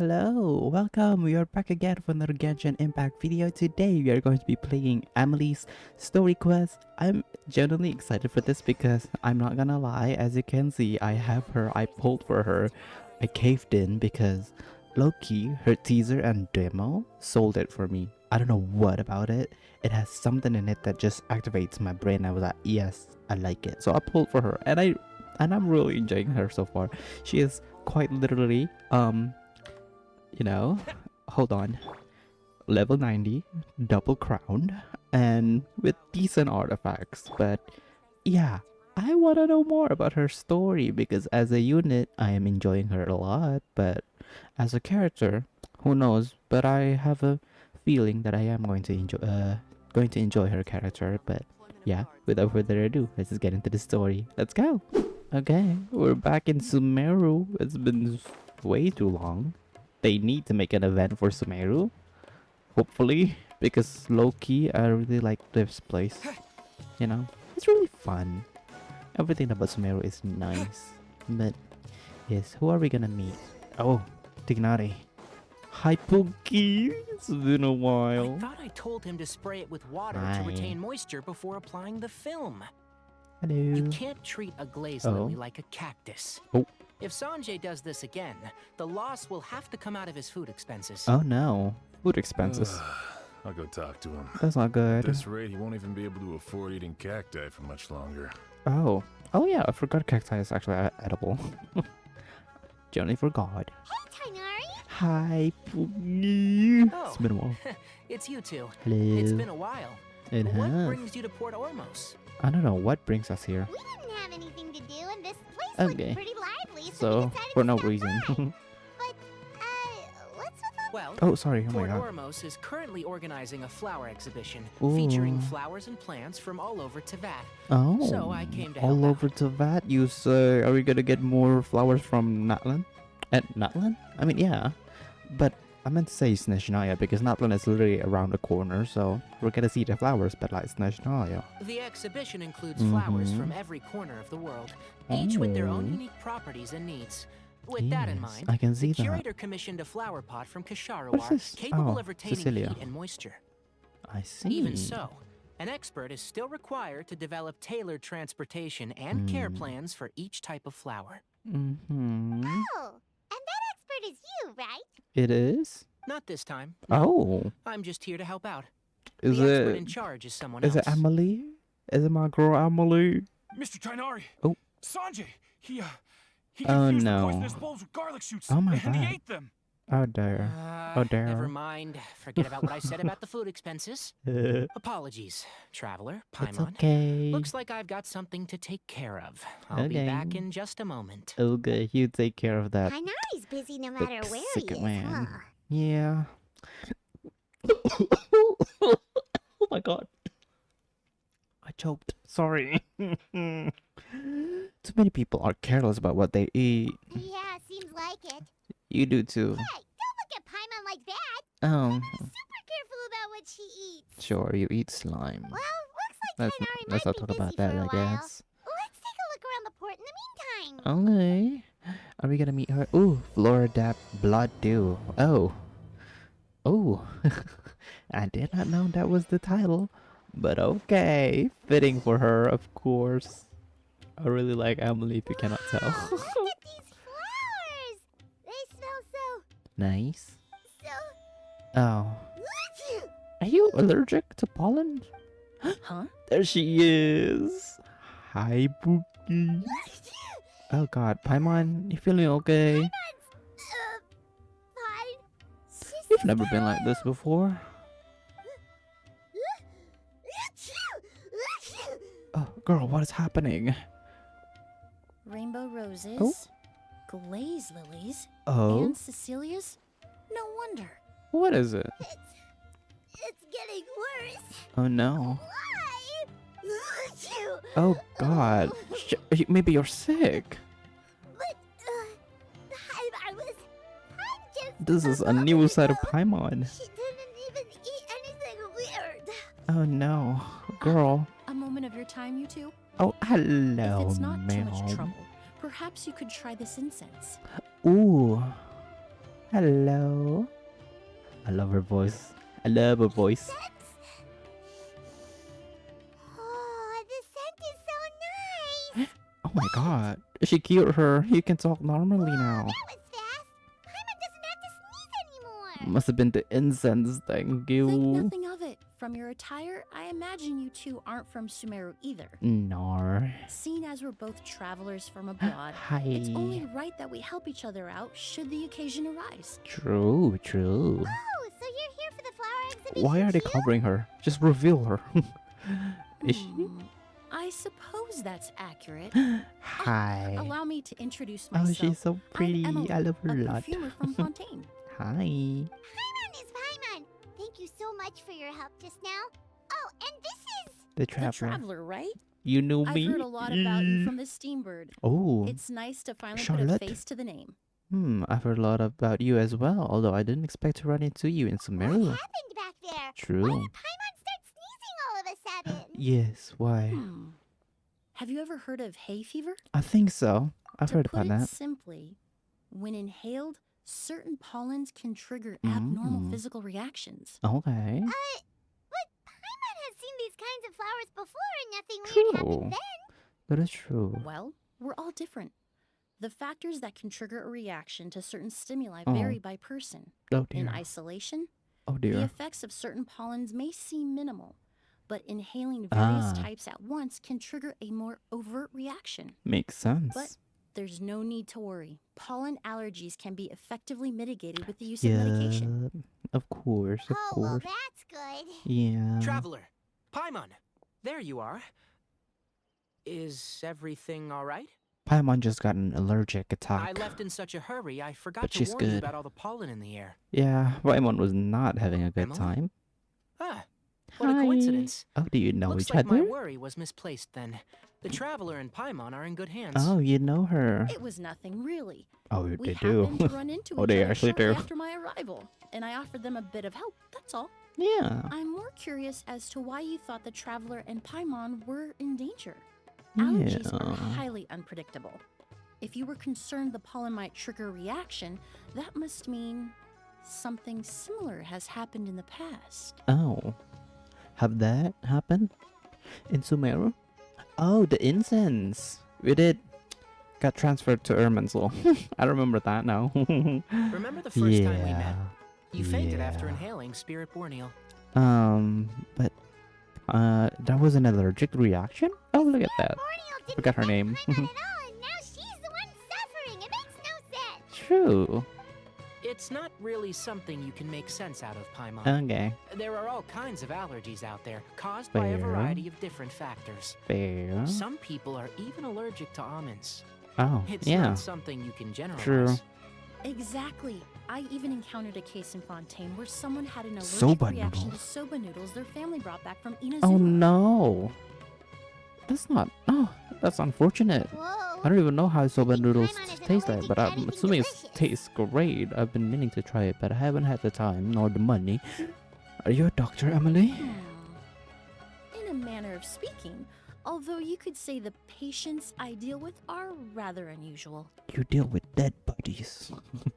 Hello, welcome. We are back again for another Genshin Impact video. Today we are going to be playing Emilie's story quest. I'm genuinely excited for this because I'm not gonna lie, as you can see, I have her, I pulled for her. I caved in because Loki, her teaser and demo, sold it for me. I don't know what about it. It has something in it that just activates my brain. I was like, yes, I like it. So I pulled for her and I'm really enjoying her so far. She is quite literally you know, hold on, level 90, double crowned, and with decent artifacts. But yeah, I want to know more about her story because as a unit, I am enjoying her a lot. But as a character, who knows? But I have a feeling that I am going to enjoy her character. But yeah, without further ado, let's just get into the story. Let's go. Okay, we're back in Sumeru. It's been way too long. They need to make an event for Sumeru, hopefully, because low-key, I really like this place. You know, it's really fun. Everything about Sumeru is nice. But yes, who are we gonna meet? Oh, Tignari. Hi, Pookie. It's been a I while. thought I told him to spray it with water Hi. to retain moisture before applying the film. Hello. You can't treat a glazed lily like a cactus. Oh. If Sanjay does this again, the loss will have to come out of his food expenses. Oh no, food expenses. I'll go talk to him. That's not At good. this rate, he won't even be able to afford eating cacti for much longer. Oh. Oh yeah, I forgot cacti is actually edible. Generally forgot. Hey, Tainari! Hi, Poogie. Oh. It's been a while. It's you two. Hello. It's been a while. It What has. brings you to Port Ormos? I don't know what brings us here. We didn't have anything to do, and this place Okay. looked pretty lively, so So, we decided for to no stop reason. by. But, what's with all Well, Oh, sorry. Oh my Port god. Ormos is currently organizing a flower exhibition Ooh. featuring flowers and plants from all over Teyvat. Oh. So I came to all help over to that. You say, are we gonna get more flowers from Natlan? At Natlan? I mean, yeah. But I meant to say Snezhnaya because Natlan is literally around the corner, so we're gonna see the flowers, but like Snezhnaya. The exhibition includes flowers Mhm. from every corner of the world, each with their own Oh. unique properties and needs. With that in Yes, mind, I can see the that. curator commissioned a flower pot from What's Kasharawar this? capable Oh, of retaining Cecilia. heat and moisture. I see. Even so, an expert is still required to develop tailored transportation and care plans for each type of flower. Mm-hmm. Oh, and that expert is you, right? It is? Not this time. No, Oh. I'm just here to help out. Is the expert in it... charge is someone Is else. it Emilie? Is it my girl Emilie? Mr. Tainari! Oh. Sanjay! He Oh, confused no. the poisonous bulbs with garlic shoots, Oh my and he God. ate them! Oh dear. Oh dear. Never mind. Forget about what I said about the food expenses. Apologies, traveler, It's Paimon. okay. Looks like I've got something to take care of. I'll be back Okay. in just a moment. Okay, you take care of that. Tainari's busy no The matter where he sick is, man. huh? Yeah. Oh my god. I choked. Sorry. Too many people are careless about what they eat. Yeah, seems like it. You do too. Hey, don't look at Paimon like that! Oh, Super careful about what she eats. sure, you eat slime. Well, looks like Let's, Tainari let's might not be talk busy about for that, a I while. guess. Let's take a look around the port in the meantime. Okay. Are we gonna meet her? Ooh, Floridap Blood Dew. Oh. Oh. I did not know that was the title. But okay. Fitting for her, of course. I really like Emily, if you cannot tell. Wow, look at these flowers! They smell so... Nice. so... Oh. Are you allergic to pollen? Huh? There she is. Hi, Pookie. Oh god, Paimon, you feeling okay? fine. You've never been like this before. Oh, girl, what is happening? Rainbow roses, Oh. glaze lilies, Oh, and Cecilia's? No wonder. what is it? It's getting worse. Oh no. Why? Oh god. Maybe you're sick. But, I was... I'm just... This is a new side of Paimon. She didn't even eat anything weird. Oh no. Girl. A moment of your time, you two? Oh, hello, if it's not too ma'am. much trouble, perhaps you could try this incense. Ooh. Hello. I love her voice. I love her voice. Oh, the scent is so nice. Oh my god. She cured her. You can talk normally now. That was fast. Paimon doesn't have to sneeze anymore. Must have been the incense. Thank Think you. nothing of it. From your attire, I imagine you two aren't from Sumeru either. No. Seeing as we're both travelers from abroad, Hi. it's only right that we help each other out should the occasion arise. True, true. Oh, so you're here for the flower exhibition Why are they too? covering her? Just reveal her. Is she? I suppose that's accurate. Hi. Allow me to introduce Oh, myself. she's so pretty. Emilie, I love her a a lot. perfumer from Fontaine. Hi. Paimon is Paimon. Thank you so much for your help just now. Oh, and this is... The The traveler. traveler, right? You knew I've me? heard a lot about you from the Steambird. Oh. It's nice to finally put Charlotte? a face to the name. I've heard a lot about you as well, although I didn't expect to run into you in What Sumeru. happened back there? Why True. did Paimon start sneezing all of a sudden? Yes, why? Have you ever heard of hay fever? I think so. I've To heard put about it that. simply, when inhaled, certain pollens can trigger abnormal Mm. physical reactions. Okay. But Paimon has seen these kinds of flowers before and nothing weird True. happened then. That is true. Well, we're all different. The factors that can trigger a reaction to certain stimuli Oh. vary by person. Oh In dear. isolation, Oh the dear. effects of certain pollens may seem minimal, but inhaling various Ah. types at once can trigger a more overt reaction. Makes sense. But there's no need to worry. Pollen allergies can be effectively mitigated with the use of Yeah. medication. Of course, of Oh, well, course. that's good. Yeah. Traveler, Paimon, there you are. Is everything all right? Paimon just got an allergic I attack. left in such a hurry, I forgot But to she's warn you good. about all the pollen in the air. Yeah, Paimon was not having a good Emily? time. Ah, what a Hi. coincidence. Oh, do you know Looks each like my other? worry was misplaced then. The Traveler and Paimon are in good hands. Oh, you know her. It was nothing really. Oh, We they do. happened to run into Oh, each they other actually shortly do. after my arrival, and I offered them a bit of help, that's all. Yeah. I'm more curious as to why you thought the Traveler and Paimon were in danger. Allergies are Yeah. highly unpredictable. If you were concerned the pollen might trigger a reaction, that must mean something similar has happened in the past. Oh. Have that happened? In Sumeru? Oh, the incense. We did. Got transferred to Ermanslow. I remember that now. Remember the first time we met? Yeah. You fainted after Yeah. inhaling Spirit Borneo. But that was an allergic reaction? Oh, look at that. Borneo didn't Forgot her affect name. Paimon at all, and now she's the one suffering. It makes no sense. True. It's not really something you can make sense out of, Paimon. Okay. There are all kinds of allergies out there, caused by a Fair. variety of different factors. Fair. Some people are even allergic to almonds. Oh, It's yeah. not something you can generalize. True. Exactly. I even encountered a case in Fontaine where someone had an allergic Soba reaction noodles? to soba noodles their family brought back from Inazuma. Oh no. That's not. Oh, that's unfortunate. Whoa. I don't even know how soba think noodles Paimon isn't taste like, allergic but to I'm anything assuming it delicious. tastes great. I've been meaning to try it, but I haven't had the time nor the money. Are you a doctor, Emily? In a manner of speaking, although you could say the patients I deal with are rather unusual. You deal with dead bodies.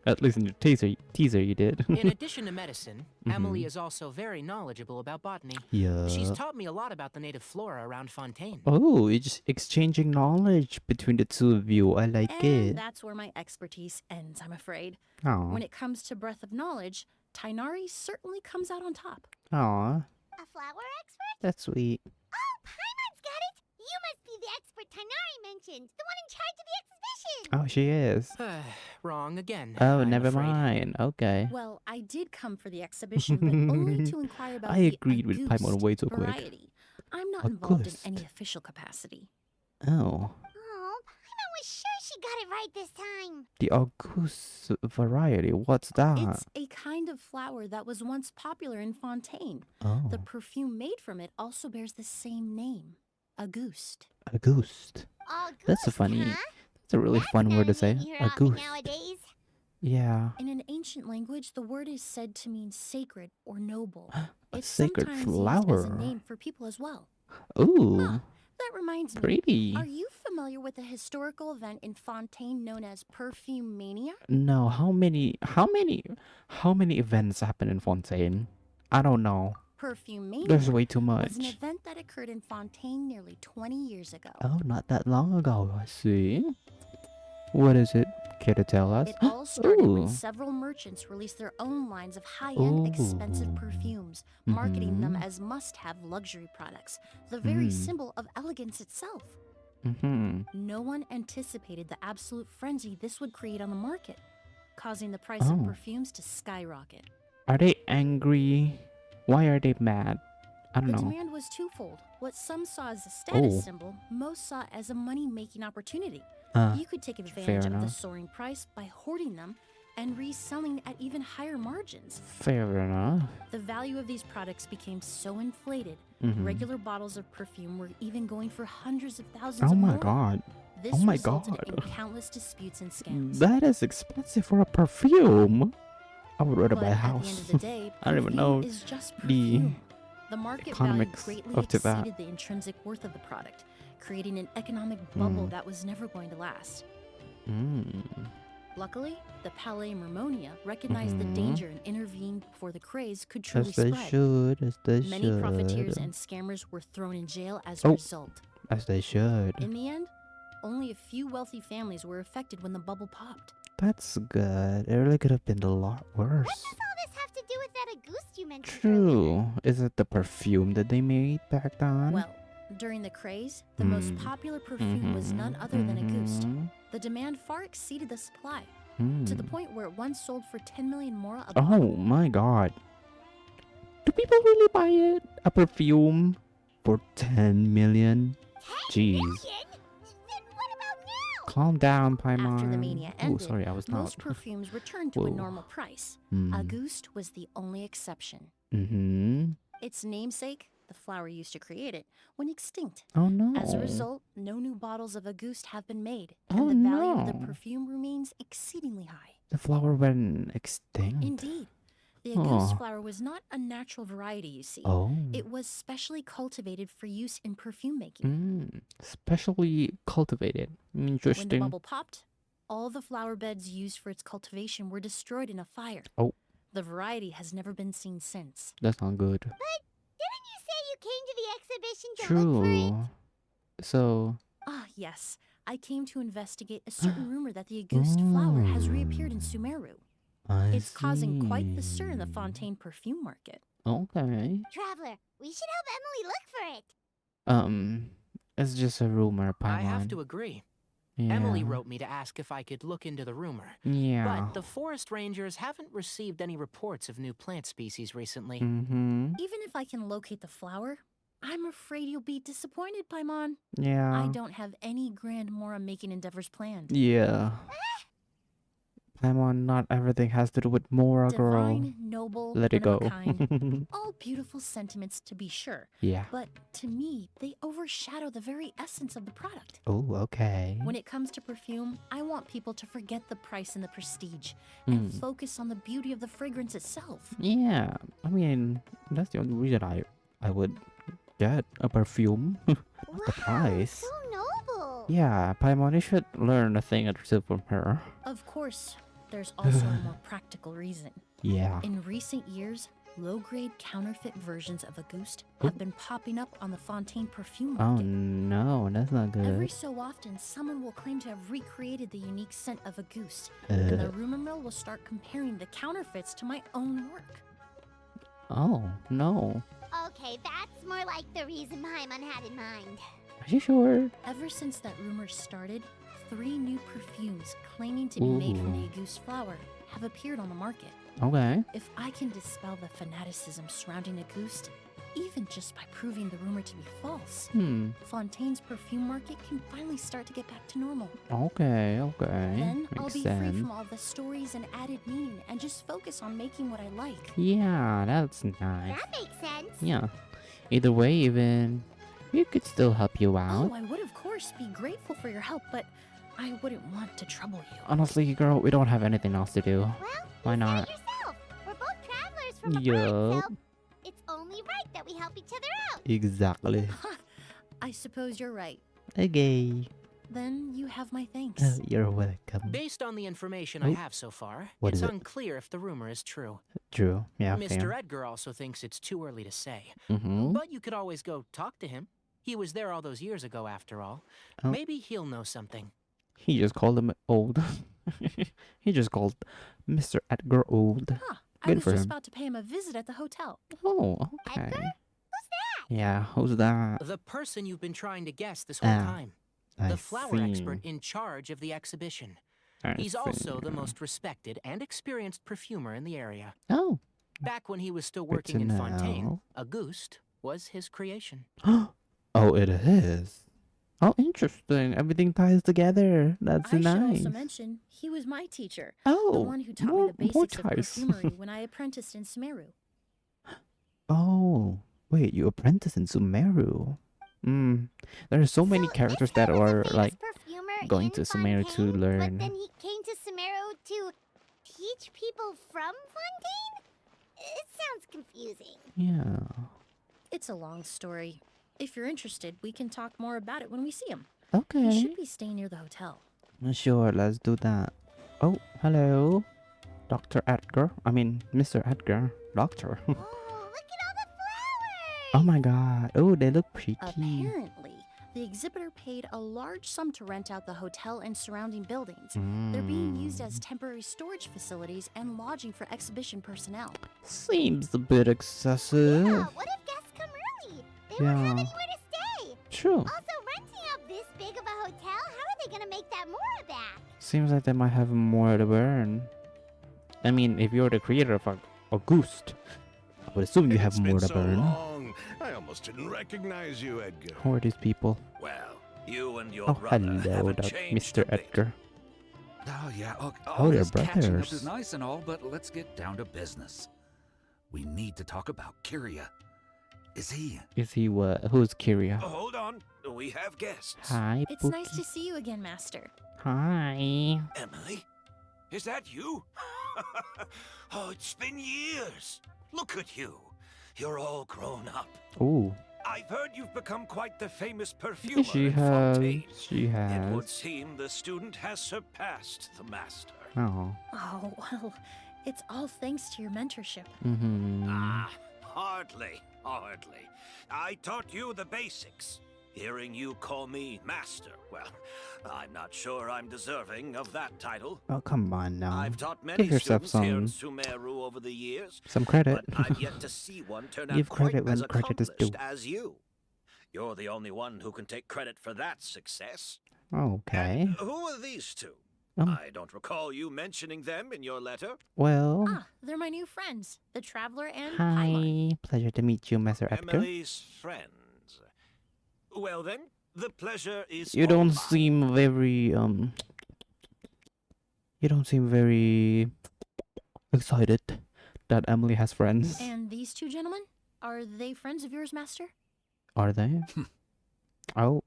At least in your teaser you did. In addition to medicine, Mhm. Emily is also very knowledgeable about botany. Yeah. She's taught me a lot about the native flora around Fontaine. Oh, it's exchanging knowledge between the two of you. I like And it. that's where my expertise ends, I'm afraid. Aw. When it comes to breadth of knowledge, Tainari certainly comes out on top. Aw. A flower expert? That's sweet. Oh, Paimon's got it. You must be the expert Tainari mentioned, the one in charge of the exhibition. Oh, she is. Wrong again. Oh, I'm never afraid. mind. Okay. Well, I did come for the exhibition, but only to inquire about I the agreed with Paimon way too quick. variety. I'm not involved in any August. official capacity. Oh. Oh, Paimon was sure she got it right this time. The August variety. What's that? It's a kind of flower that was once popular in Fontaine. Oh. The perfume made from it also bears the same name, Auguste. Auguste. August, That's a funny. huh? That's a really That's fun not word to a say. name you hear often Auguste. nowadays. Yeah. In an ancient language, the word is said to mean sacred or noble. A It's sacred sometimes used as flower. a name for people as well. Ooh. Huh, That reminds me. Pretty. Are you familiar with a historical event in Fontaine known as Perfume Mania? No, how many events happen in Fontaine? I don't know. Perfume Mania There's way too was an much. event that occurred in Fontaine nearly 20 years ago. Oh, not that long ago. I see. What is it? Care to tell us? It all started Ooh. when several merchants released their own lines of high-end, expensive Ooh. perfumes, marketing them Mhm. as must-have luxury products, the very Mm. symbol of elegance itself. No one anticipated the absolute frenzy this would create on the market, causing the price of Oh. perfumes to skyrocket. Are they angry? Why are they mad? I don't The know. demand was twofold. What some saw as a status Oh. symbol, most saw as a money-making opportunity. Uh, You could take fair advantage of the enough. soaring price by hoarding them and reselling at even higher margins. Fair enough. The value of these products became so inflated, Mhm. regular bottles of perfume were even going for hundreds of thousands Oh of my more. god. This Oh my resulted God. in countless disputes and scams. That is expensive for a perfume. I would rather But buy a at the end house. of the day, I don't even perfume know is just the perfume. The market value economics greatly of to that. exceeded the intrinsic worth of the product, creating an economic bubble Mm. that was never going to last. Mm. Luckily, the Palais Mermonia recognized the Mhm. danger and intervened before the craze could truly As they spread. should. As they Many should. profiteers and scammers were thrown in jail as a Oh. result. As they should. In the end, only a few wealthy families were affected when the bubble popped. That's good. It really could have been a lot worse. What does all this have to do with that Auguste you mentioned earlier? True. Is it the perfume that they made back then? Well, during the craze, the most popular perfume was none other than Auguste. The demand far exceeded the supply, to the point where it once sold for 10 million more a bottle. Oh my god. Do people really buy it? A perfume for 10 million? Jeez. Then what about now? Calm down, Paimon. After the mania Oh, ended, sorry, I was not. most perfumes returned to a Whoa. normal price. Mm. Auguste was the only exception. Mm-hmm. Its namesake, the flower used to create it, went extinct. Oh no. As a result, no new bottles of Auguste have been made, Oh, and the value of the no. perfume remains exceedingly high. The flower went extinct. Indeed, the Auguste Oh. flower was not a natural variety, you see. Oh. It was specially cultivated for use in perfume making. Specially cultivated. When the Interesting. bubble popped, all the flower beds used for its cultivation were destroyed in a fire. Oh. The variety has never been seen since. That's not good. Didn't you say you came to the exhibition to look for it? True. So. Ah, yes. I came to investigate a certain rumor that the Auguste flower has reappeared in Sumeru. It's causing quite the stir in the Fontaine perfume market. Okay. Traveler, we should help Emily look for it. It's just a rumor, Paimon. I have to agree. Yeah. Emily wrote me to ask if I could look into the rumor. Yeah. But the forest rangers haven't received any reports of new plant species recently. Mm-hmm. Even if I can locate the flower, I'm afraid you'll be disappointed, Paimon. Yeah. I don't have any grand Mora-making endeavors planned. Yeah. Paimon, not everything has to do with Mora, girl. Divine, noble, Let it one go. of a kind. All beautiful sentiments to be sure, Yeah. but to me, they overshadow the very essence of the product. Oh, okay. When it comes to perfume, I want people to forget the price and the prestige and Mm. focus on the beauty of the fragrance itself. Yeah. I mean, that's the only reason I would get a perfume. Wow, the price. so noble. Yeah, Paimon, you should learn a thing or two from her. Of course, there's also a more practical reason. Yeah. In recent years, low-grade counterfeit versions of Auguste have been popping up on the Fontaine perfume Oh market. no, that's not Every good. so often, someone will claim to have recreated the unique scent of Auguste, and the rumor mill will start comparing the counterfeits to my own work. Oh, no. Okay, that's more like the reason Paimon had in mind. Are you sure? Ever since that rumor started, 3 new perfumes claiming to be made from the Ooh. Auguste flower have appeared on the market. Okay. If I can dispel the fanaticism surrounding Auguste, even just by proving the rumor to be false, Fontaine's perfume market can finally start to get back to normal. Okay, okay. Then I'll Makes be sense. free from all the stories and added meaning and just focus on making what I like. Yeah, that's nice. That makes sense. Yeah. Either way, even we could still help you out. Oh, I would of course be grateful for your help, but I wouldn't want to trouble you. Honestly, girl, we don't have anything else to do. Well, Why you said not? it yourself. We're both travelers from abroad, Yup. so it's only right that we help each other out. Exactly. I suppose you're right. Okay. Then you have my thanks. Oh, you're welcome. Based on the information I Oh. have so far, What it's is it? unclear if the rumor is true. True. Yeah, Mr. fair. Edgar also thinks it's too early to say. Mm-hmm. But you could always go talk to him. He was there all those years ago, after all. Oh. Maybe he'll know something. He just called him old. He just called Mr. Edgar old. Huh. I Good was for just him. about to pay him a visit at the hotel. Oh, okay. Edgar? Who's that? Yeah, who's that? The person you've been trying to guess this whole Ah, time. I The flower see. expert in charge of the exhibition. I He's also the see. most respected and experienced perfumer in the area. Oh. Back when he was still Good working to in Fontaine, know. Auguste was his creation. Oh, it is. Oh, interesting. Everything ties together. That's I should nice. also mention he was my teacher. Oh, The one who taught more, me the more basics of ties. perfumery when I apprenticed in Sumeru. Oh, wait, you apprentice in Sumeru. There are so many characters this guy that was a are famous like perfumer going in to Sumeru to Fontaine, learn. But then he came to Sumeru to teach people from Fontaine? It sounds confusing. Yeah. It's a long story. If you're interested, we can talk more about it when we see him. Okay. He should be staying near the hotel. Sure, let's do that. Oh, hello. Dr. Edgar. I mean, Mr. Edgar. Doctor. Oh, look at all the flowers! Oh my god. Oh, they look pretty. Apparently, the exhibitor paid a large sum to rent out the hotel and surrounding buildings. They're being used as temporary storage facilities and lodging for exhibition personnel. Seems a bit excessive. Yeah, what if guests come early? They won't have Yeah. anywhere to stay. True. Also, renting out this big of a hotel, how are they gonna make that more back? Seems like they might have more to burn. I mean, if you're the creator of Auguste, I would assume you have It's more been to so burn. long. I almost didn't recognize you, Edgar. Who are these people? Well, you and your Oh, brother hello, haven't changed Mr. a bit. Edgar. Oh, yeah. Oh, All they're this catching up brothers. is nice and all, but let's get down to business. We need to talk about Kyria. Is he? Is he what? Who's Kyria? Oh, hold on. We have guests. Hi, It's Pookie. nice to see you again, Master. Hi. Emily? Is that you? Oh, it's been years. Look at you. You're all grown up. Ooh. I've heard you've become quite the famous perfumer She in has. Fontaine. She It would has. seem the student has surpassed the master. Oh. Oh, well, it's all thanks to your mentorship. Mm-hmm. Ah, hardly. I taught you the basics. Hearing you call me master, well, I'm not sure I'm deserving of that title. Oh, come on now. I've taught many Give yourself students here in some Sumeru over the years, credit. but I've yet to see one turn out Give quite credit as when credit is due. accomplished as you. You're the only one who can take credit for that success. Okay. And who are these two? Oh. I don't recall you mentioning them in your letter. Well. Ah, they're my new friends, the Traveler and Paimon. Hi. Pleasure to meet you, Mr. Edgar. Emily's friends. Well then, the pleasure is You all don't mine. seem very You don't seem very excited that Emily has friends. And these two gentlemen? Are they friends of yours, Master? Are they? Oh.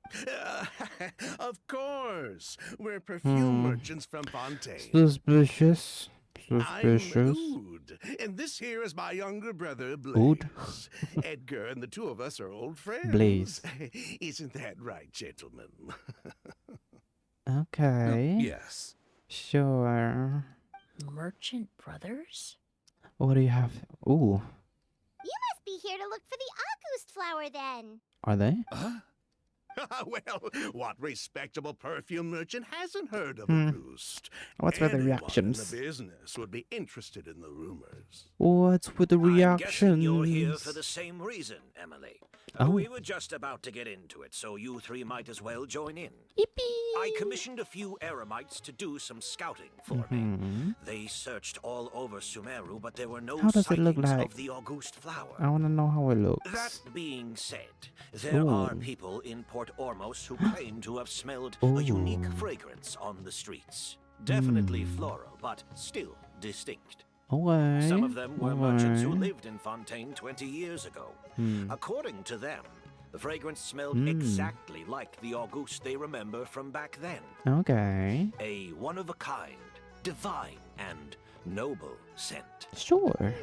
Of course. We're perfume Hmm. merchants from Fontaine. Suspicious. I'm Suspicious. Oud, and this here is my younger brother, Oud? Blaze. Edgar and the two of us are old friends. Blaze. Isn't that right, gentlemen? Okay. Yes. Sure. Merchant Brothers? What do you have? Ooh. You must be here to look for the August flower then. Are they? Huh? Well, what respectable perfume merchant hasn't heard of Hmm. Auguste? What's with the Anyone reactions? in the business would be interested in the rumors. What's with the I'm guessing you're here reactions? for the same reason, Emily. Oh. We were just about to get into it, so you three might as well join in. I commissioned a few eremites to do some scouting for me. Mhm. They searched all over Sumeru, but there were no How does it look sightings like? of the Auguste flower. I want to know how it looks. That being said, there are Ooh. people in Port Ormos who claim to have smelled a unique Ooh. fragrance on the streets. Definitely Hmm. floral, but still distinct. Okay. Some of them were merchants who okay. lived in Fontaine 20 years ago. Hmm. According to them, the fragrance smelled Hmm. exactly like the Auguste they remember from back then. Okay. A one-of-a-kind, divine, and noble scent. Sure.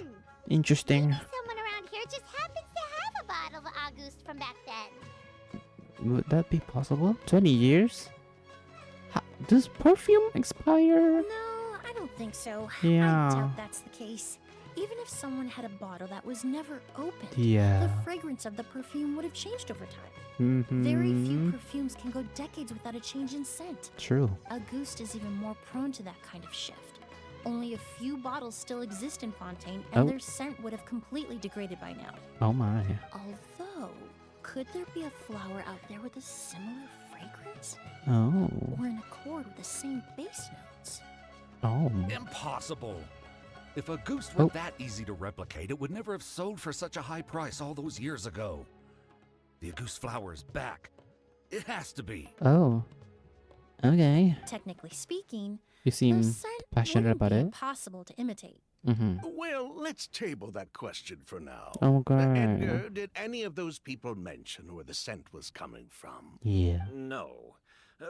Interesting. Maybe someone around here just happens to have a bottle of August from back then. Would that be possible? 20 years? Does perfume expire? No, I don't think so. Yeah. I doubt that's the case. Even if someone had a bottle that was never opened, Yeah. the fragrance of the perfume would have changed over time. Mm-hmm. Very few perfumes can go decades without a change in scent. True. Auguste is even more prone to that kind of shift. Only a few bottles still exist in Fontaine, and Oh. their scent would have completely degraded by now. Oh my. Although, could there be a flower out there with a similar fragrance? Oh. Or in accord with the same base notes? Oh. Impossible! If a goose were Oh. that easy to replicate, it would never have sold for such a high price all those years ago. The goose flower is back. It has to be. Oh. Okay. Technically speaking, You the seem scent passionate wouldn't about be it. impossible to imitate. Mm-hmm. Well, let's table that question for now. Okay. Edgar, did any of those people mention where the scent was coming from? Yeah. No.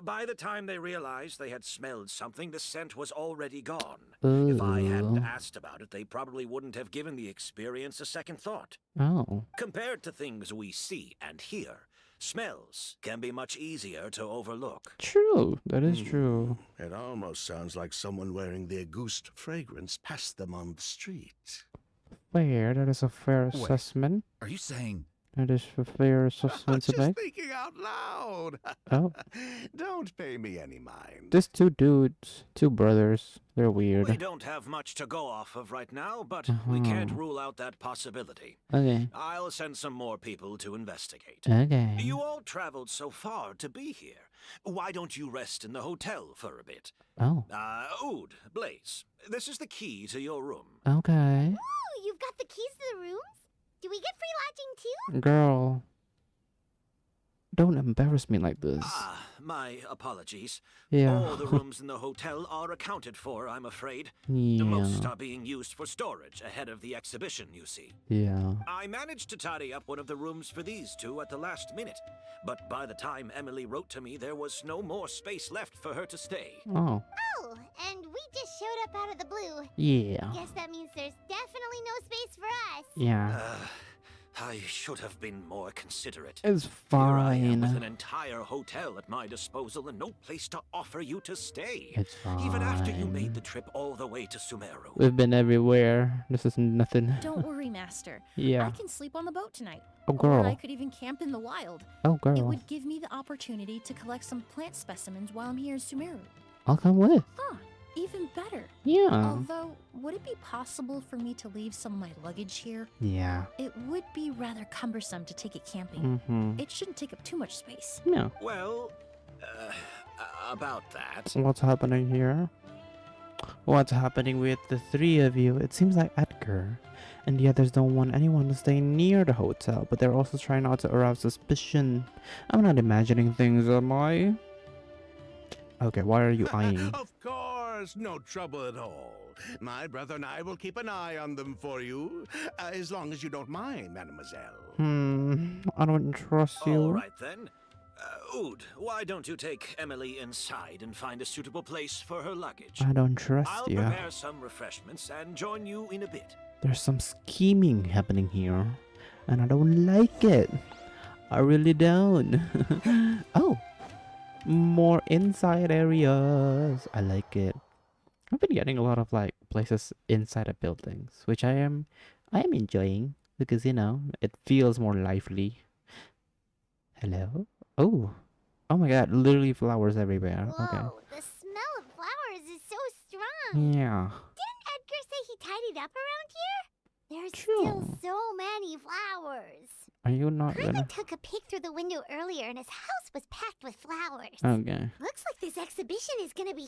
By the time they realized they had smelled something, the scent was already gone. Ooh. If I hadn't asked about it, they probably wouldn't have given the experience a second thought. Oh. Compared to things we see and hear, smells can be much easier to overlook. True. That is true. It almost sounds like someone wearing the Auguste fragrance passed them on the street. Fair. That is a fair Wait. assessment. Are you saying That is a fair assessment to Just make. thinking out loud. Oh. Don't pay me any mind. There's two dudes, two brothers. They're weird. We don't have much to go off of right now, but we can't rule out that possibility. Okay. I'll send some more people to investigate. Okay. You all traveled so far to be here. Why don't you rest in the hotel for a bit? Oh. Oud, Blaze, this is the key to your room. Okay. Ooh, you've got the keys to the rooms? Do we get free lodging too? Girl. Don't embarrass me like this. My apologies. Yeah. All the rooms in the hotel are accounted for, I'm afraid. Yeah. Most are being used for storage ahead of the exhibition, you see. Yeah. I managed to tidy up one of the rooms for these two at the last minute, but by the time Emilie wrote to me, there was no more space left for her to stay. Oh. Oh, and we just showed up out of the blue. Yeah. Guess that means there's definitely no space for us. Yeah. I should have been more considerate. It's Here I am with an fine. entire hotel at my disposal and no place to offer you to stay. It's fine. Even after you made the trip all the way to Sumeru. We've been everywhere. This is nothing. Don't worry, Master. Yeah. I can sleep on the boat tonight. Oh, Or I girl. could even camp in the wild. Oh, It girl. would give me the opportunity to collect some plant specimens while I'm here in Sumeru. I'll come with. Huh, even better. Yeah. Although, would it be possible for me to leave some of my luggage here? Yeah. It would be rather cumbersome to take it camping. Mm-hmm. It shouldn't take up too much space. Yeah. Well, about that. What's happening here? What's happening with the three of you? It seems like Edgar and the others don't want anyone to stay near the hotel, but they're also trying not to arouse suspicion. I'm not imagining things, am I? Okay, why are you eyeing? Of course, no trouble at all. My brother and I will keep an eye on them for you, as long as you don't mind, mademoiselle. I don't trust you. All right then. Oud, why don't you take Emilie inside and find a suitable place for her luggage? I don't trust I'll you. prepare some refreshments and join you in a bit. There's some scheming happening here, and I don't like it. I really don't. Oh, more inside areas. I like it. I've been getting a lot of like places inside of buildings, which I am enjoying because you know it feels more lively. Hello. Oh my God! Literally flowers everywhere. Okay. Whoa, the smell of flowers is so strong. Yeah. Didn't Edgar say he tidied up around here? There's True. still so many flowers. Are you not Carmen gonna? took a peek through the window earlier and his house was packed with flowers. Okay. Looks like this exhibition is gonna be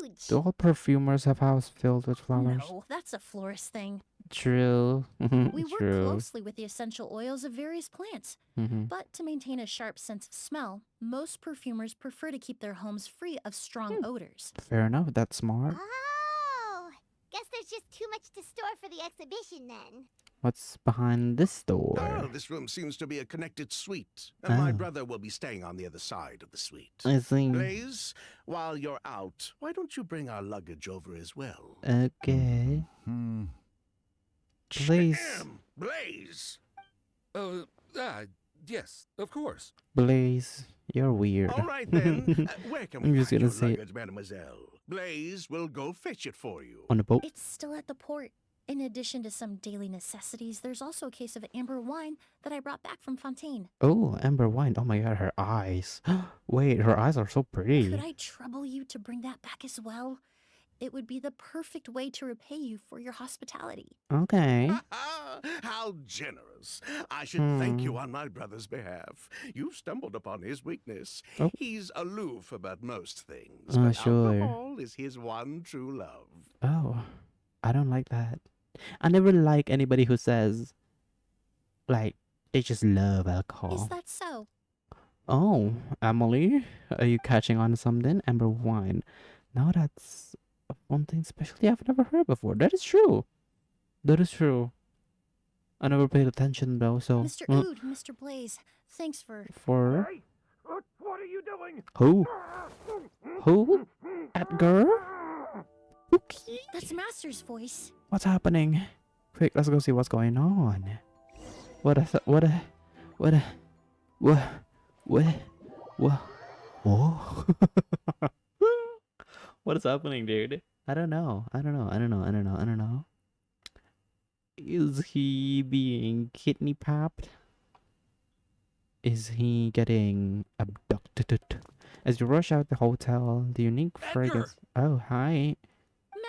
huge. Do all perfumers have house filled with flowers? No, that's a florist thing. True. We work True. closely with the essential oils of various plants. Mm-hmm. But to maintain a sharp sense of smell, most perfumers prefer to keep their homes free of strong odors. Fair enough. That's smart. Oh, guess there's just too much to store for the exhibition then. What's behind this door? Oh, this room seems to be a connected suite, and my Oh. brother will be staying on the other side of the suite. I see. Blaze, while you're out, why don't you bring our luggage over as well? Okay. Please. Damn, Blaze! Oh, Yes, of course. Blaze, you're weird. All right then. Where can we I'm just find gonna your say it. luggage, mademoiselle? Blaze will go fetch it for you. On the boat. It's still at the port. In addition to some daily necessities, there's also a case of amber wine that I brought back from Fontaine. Oh, amber wine. Oh my god, her eyes. Wait, her eyes are so pretty. Could I trouble you to bring that back as well? It would be the perfect way to repay you for your hospitality. Okay. How generous. I should thank you on my brother's behalf. You stumbled upon his weakness. Oh. He's aloof about most things, Oh, but sure. alcohol is his one true love. Oh, I don't like that. I never like anybody who says, like, they just love alcohol. Is that so? Oh, Emily, are you catching on to something? Amber wine. Now that's one thing especially I've never heard before. That is true. That is true. I never paid attention though, so. Mr. Ood, Mr. Blaze, thanks for... For Hey, what are you doing? who? Who? Edgar? Okay. That's Master's voice. What's happening? Quick, let's go see what's going on. What a, what a, what a, what, oh. What is happening, dude? I don't know. I don't know. Is he being kidney popped? Is he getting abducted? As you rush out the hotel, the unique fragrance. Oh, hi.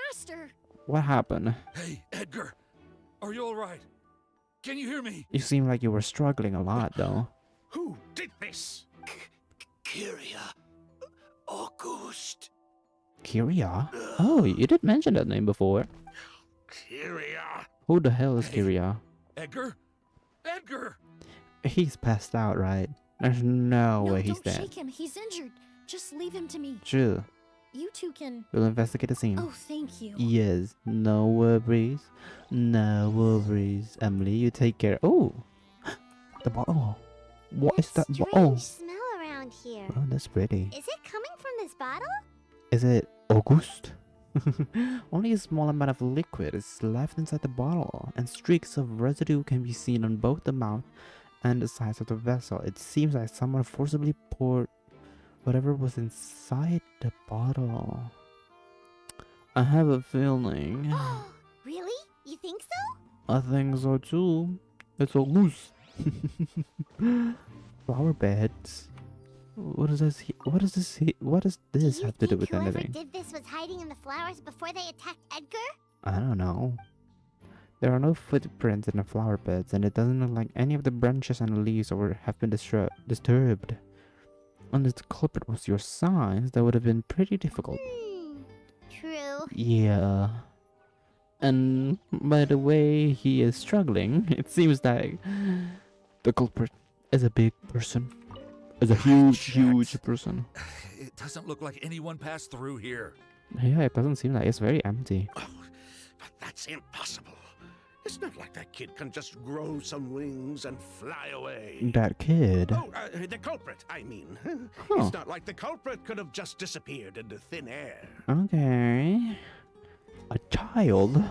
Master! What happened? Hey, Edgar. Are you all right? Can you hear me? You seem like you were struggling a lot, though. Who did this? Kyria. August. Kyria? Oh, you did mention that name before. Kyria. Who the hell is Kyria? Edgar? Edgar! He's passed out, right? There's no way he's don't dead. shake him. He's injured. Just leave him to me. True. You two can... We'll investigate the scene. Oh, thank you. Yes, no worries. No worries. Emily, you take care. Oh! The bottle. What is that Strange bottle? smell around here. Oh, that's pretty. Is it coming from this bottle? Is it August? Only a small amount of liquid is left inside the bottle, and streaks of residue can be seen on both the mouth and the sides of the vessel. It seems like someone forcibly poured whatever was inside the bottle. I have a feeling. Really? You think so? I think so too. It's August. Flower beds. What is this? What is this? What does this have to do with whoever anything? did this was hiding in the flowers before they attacked Edgar? I don't know. There are no footprints in the flower beds, and it doesn't look like any of the branches and leaves have been disturbed. Unless the culprit was your size, that would have been pretty difficult. True. Yeah. And by the way he is struggling, it seems like the culprit is a big person. Is a huge person. It doesn't look like anyone passed through here. Yeah, it doesn't seem like it's very empty. Oh, but that's impossible. It's not like that kid can just grow some wings and fly away. That kid. Oh, the culprit, I mean. Huh. It's not like the culprit could have just disappeared into thin air. Okay. A child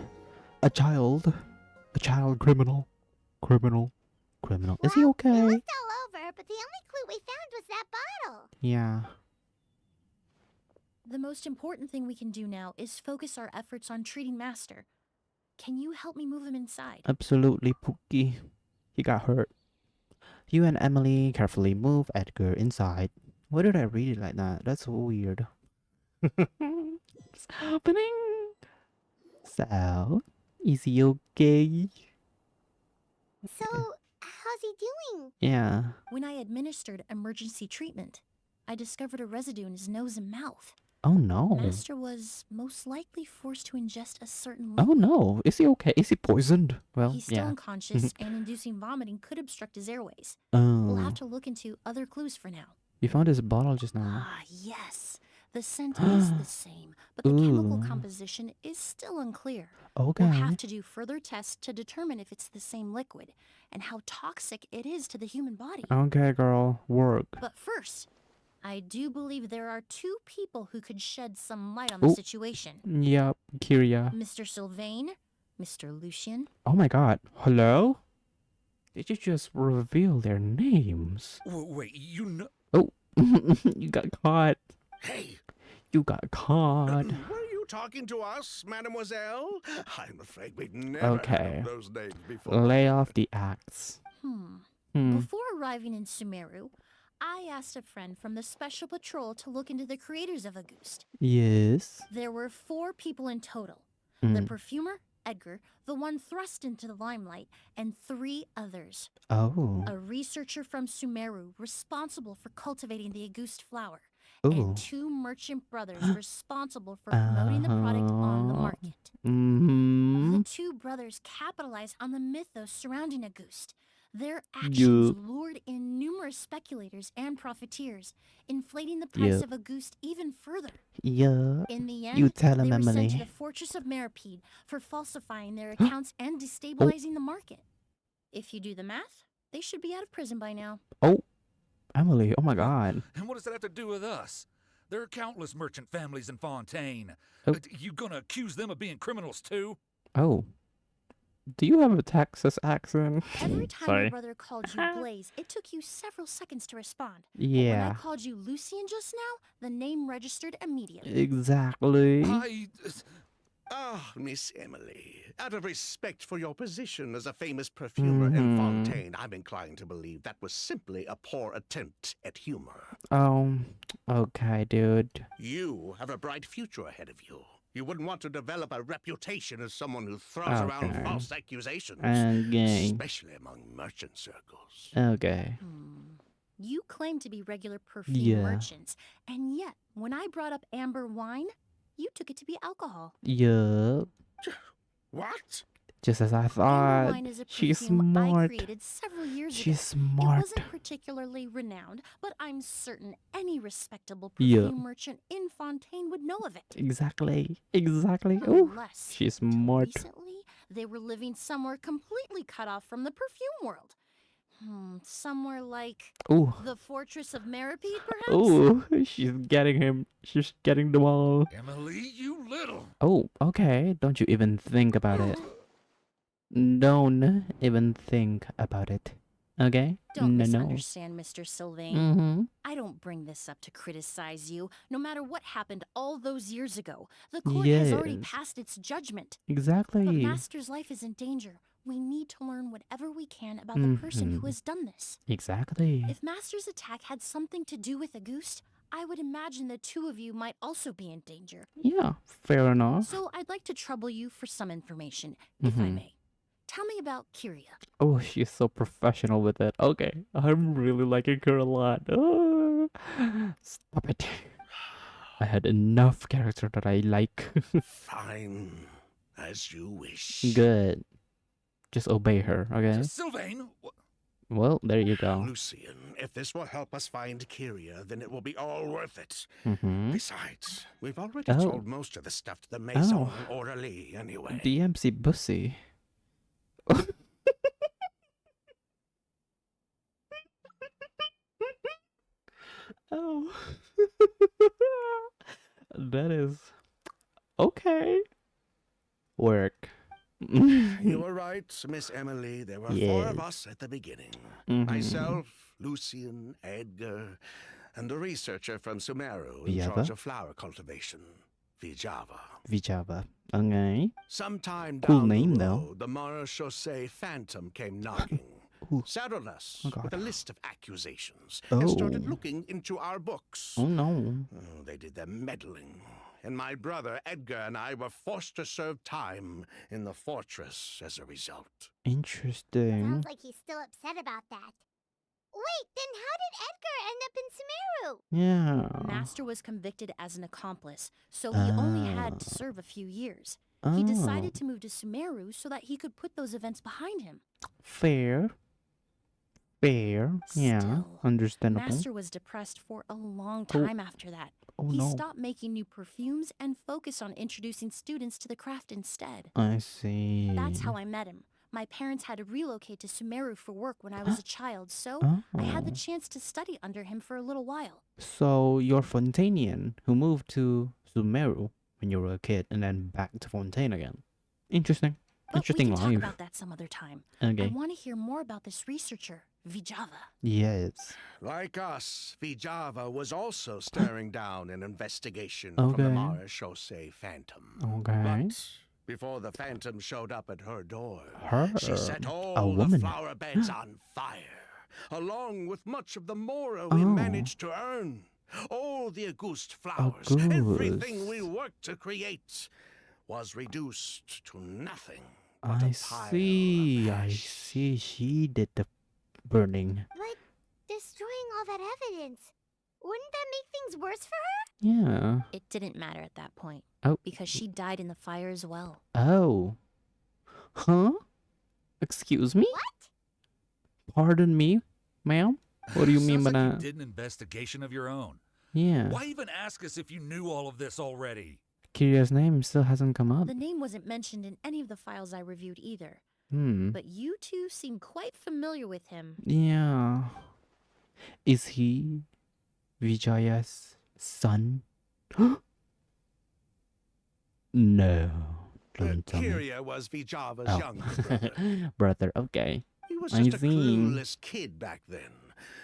criminal. Is he We okay? looked all over, but the only clue we found was that bottle. Yeah. The most important thing we can do now is focus our efforts on treating Master. Can you help me move him inside? Absolutely, Pookie. He got hurt. You and Emily carefully move Edgar inside. Why did I read it like that? That's weird. What's happening? So, is he okay? So, how's he doing? Yeah. When I administered emergency treatment, I discovered a residue in his nose and mouth. Oh no. Master was most likely forced to ingest a certain Oh liquid. no. Is he okay? Is he poisoned? Well, He's still yeah. unconscious, and inducing vomiting could obstruct his airways. Oh. We'll have to look into other clues for now. You found his bottle just now. Ah, yes. The scent is the same, but the chemical Ooh. composition is still unclear. Okay. We'll have to do further tests to determine if it's the same liquid and how toxic it is to the human body. Okay, girl. Work. But first, I do believe there are two people who could shed some light on the Ooh. situation. Yep. Kyria. Mr. Sylvain, Mr. Lucian. Oh my god. Hello? Did you just reveal their names? Wait, you know? Oh, you got caught. Hey, You got caught. were you talking to us, mademoiselle? I'm afraid we've never Okay. heard those names before. Lay off the acts. Before arriving in Sumeru, I asked a friend from the Special Patrol to look into the creators of Auguste. Yes. There were 4 people in total. The Mm. perfumer, Edgar, the one thrust into the limelight, and 3 others. Oh. A researcher from Sumeru responsible for cultivating the Auguste flower, Ooh. and 2 merchant brothers responsible for promoting the product on the market. Mm-hmm. The 2 brothers capitalized on the mythos surrounding Auguste. Their actions Yup. lured in numerous speculators and profiteers, inflating the price Yup. of Auguste even further. Yeah. In the end, You tell him, they were sent to Emily. the fortress of Meripede for falsifying their accounts and destabilizing the market. If you do the math, they should be out of prison by now. Oh, Emily. Oh my God. And what does that have to do with us? There are countless merchant families in Fontaine. Oh. You gonna accuse them of being criminals too? Oh. Do you have a Texas accent? Every time Sorry. your brother called you Blaze, it took you several seconds to respond. But when I Yeah. called you Lucian just now, the name registered immediately. Exactly. Ah, Miss Emily, out of respect for your position as a famous perfumer in Fontaine, I'm inclined to believe that was simply a poor attempt at humor. Okay, dude. You have a bright future ahead of you. You wouldn't want to develop a reputation as someone who throws around Okay. false accusations, Okay. especially among merchant circles. Okay. You claim to be regular perfume Yeah. merchants, and yet, when I brought up amber wine, you took it to be alcohol. Yup. What? Just as I Amber thought. wine is a She's perfume I smart. created several years She's ago. It smart. wasn't particularly renowned, but I'm certain any respectable Yeah. perfume merchant in Fontaine would know of it. Exactly. Exactly. Oh, Unless, she's until smart. recently, they were living somewhere completely cut off from the perfume world. Somewhere like Oh. the Fortress of Meripede, perhaps? Oh, she's getting him. She's getting them all. Emily, you little. Oh, okay. Don't you even think about it. Don't even think about it. Okay? Don't No. misunderstand, Mr. Sylvain. Mm-hmm. I don't bring this up to criticize you, no matter what happened all those years ago. The court has already Yes. passed its judgment. Exactly. But Master's life is in danger. We need to learn whatever we can about the person who has done this. Exactly. If Master's attack had something to do with Auguste, I would imagine the 2 of you might also be in danger. Yeah, fair enough. So I'd like to trouble you for some information, if I may. Tell me about Kyria. Oh, she's so professional with it. Okay, I'm really liking her a lot. Oh, stop it. I had enough character that I like. Fine, as you wish. Good. Just obey her, okay? Sylvain, Well, there you go. Lucian, if this will help us find Kyria, then it will be all worth it. Mm-hmm. Besides, we've already Oh. told most of the stuff to the Maison orally anyway. DMC Bussy. Oh. That is okay. Work. You were right, Miss Emily. There were 4 of Yes. us at the beginning. Mhm. Myself, Lucian, Edgar, and a researcher from Sumeru in Vijava? charge of flower cultivation, Vijava. Vijava. Okay. Sometime Cool down name, the though. road, the Marechaussee Phantom came knocking, Ooh. saddled us Oh, God. with a list of accusations, Oh. and started looking into our books. Oh no. Oh, they did their meddling, and my brother Edgar and I were forced to serve time in the fortress as a result. Interesting. Sounds like he's still upset about that. Wait, then how did Edgar end up in Sumeru? Yeah. Master was convicted as an accomplice, so he only had to Ah. serve a few years. Oh. He decided to move to Sumeru so that he could put those events behind him. Fair. Fair. Yeah. Still, Understandable. Master was depressed for a long time after that. Oh He no. stopped making new perfumes and focused on introducing students to the craft instead. I see. That's how I met him. My parents had to relocate to Sumeru for work when I was a child, so I had the Oh. chance to study under him for a little while. So you're Fontanian who moved to Sumeru when you were a kid and then back to Fontaine again. Interesting. But Interesting we can life. talk about that some other time. I Okay. want to hear more about this researcher, Vijava. Yes. Like us, Vijava was also staring down an investigation from the Okay. Mara Chaussee Phantom. Okay. But before the Phantom showed up at her door, Her. she set A all the woman. flower beds on fire, along with much of the mora Oh. we managed to earn. All the Auguste flowers, everything we Auguste. worked to create, was reduced to nothing but I a pile see. of I ash. see. She did the burning. But destroying all that evidence, wouldn't that make things worse for her? Yeah. It didn't matter at that point. Oh. Because she died in the fire as well. Oh. Huh? Excuse me? What? Pardon me, ma'am? What do you mean Sounds by like that? you did an investigation of your own. Yeah. Why even ask us if you knew all of this already? Kiria's name still hasn't come up. The name wasn't mentioned in any of the files I reviewed either. Hmm. But you two seem quite familiar with him. Yeah. Is he Vijaya's son? No. Don't tell me. Kyria was Vijava's Oh. younger brother. Brother, okay. He was I just a see. clueless kid back then.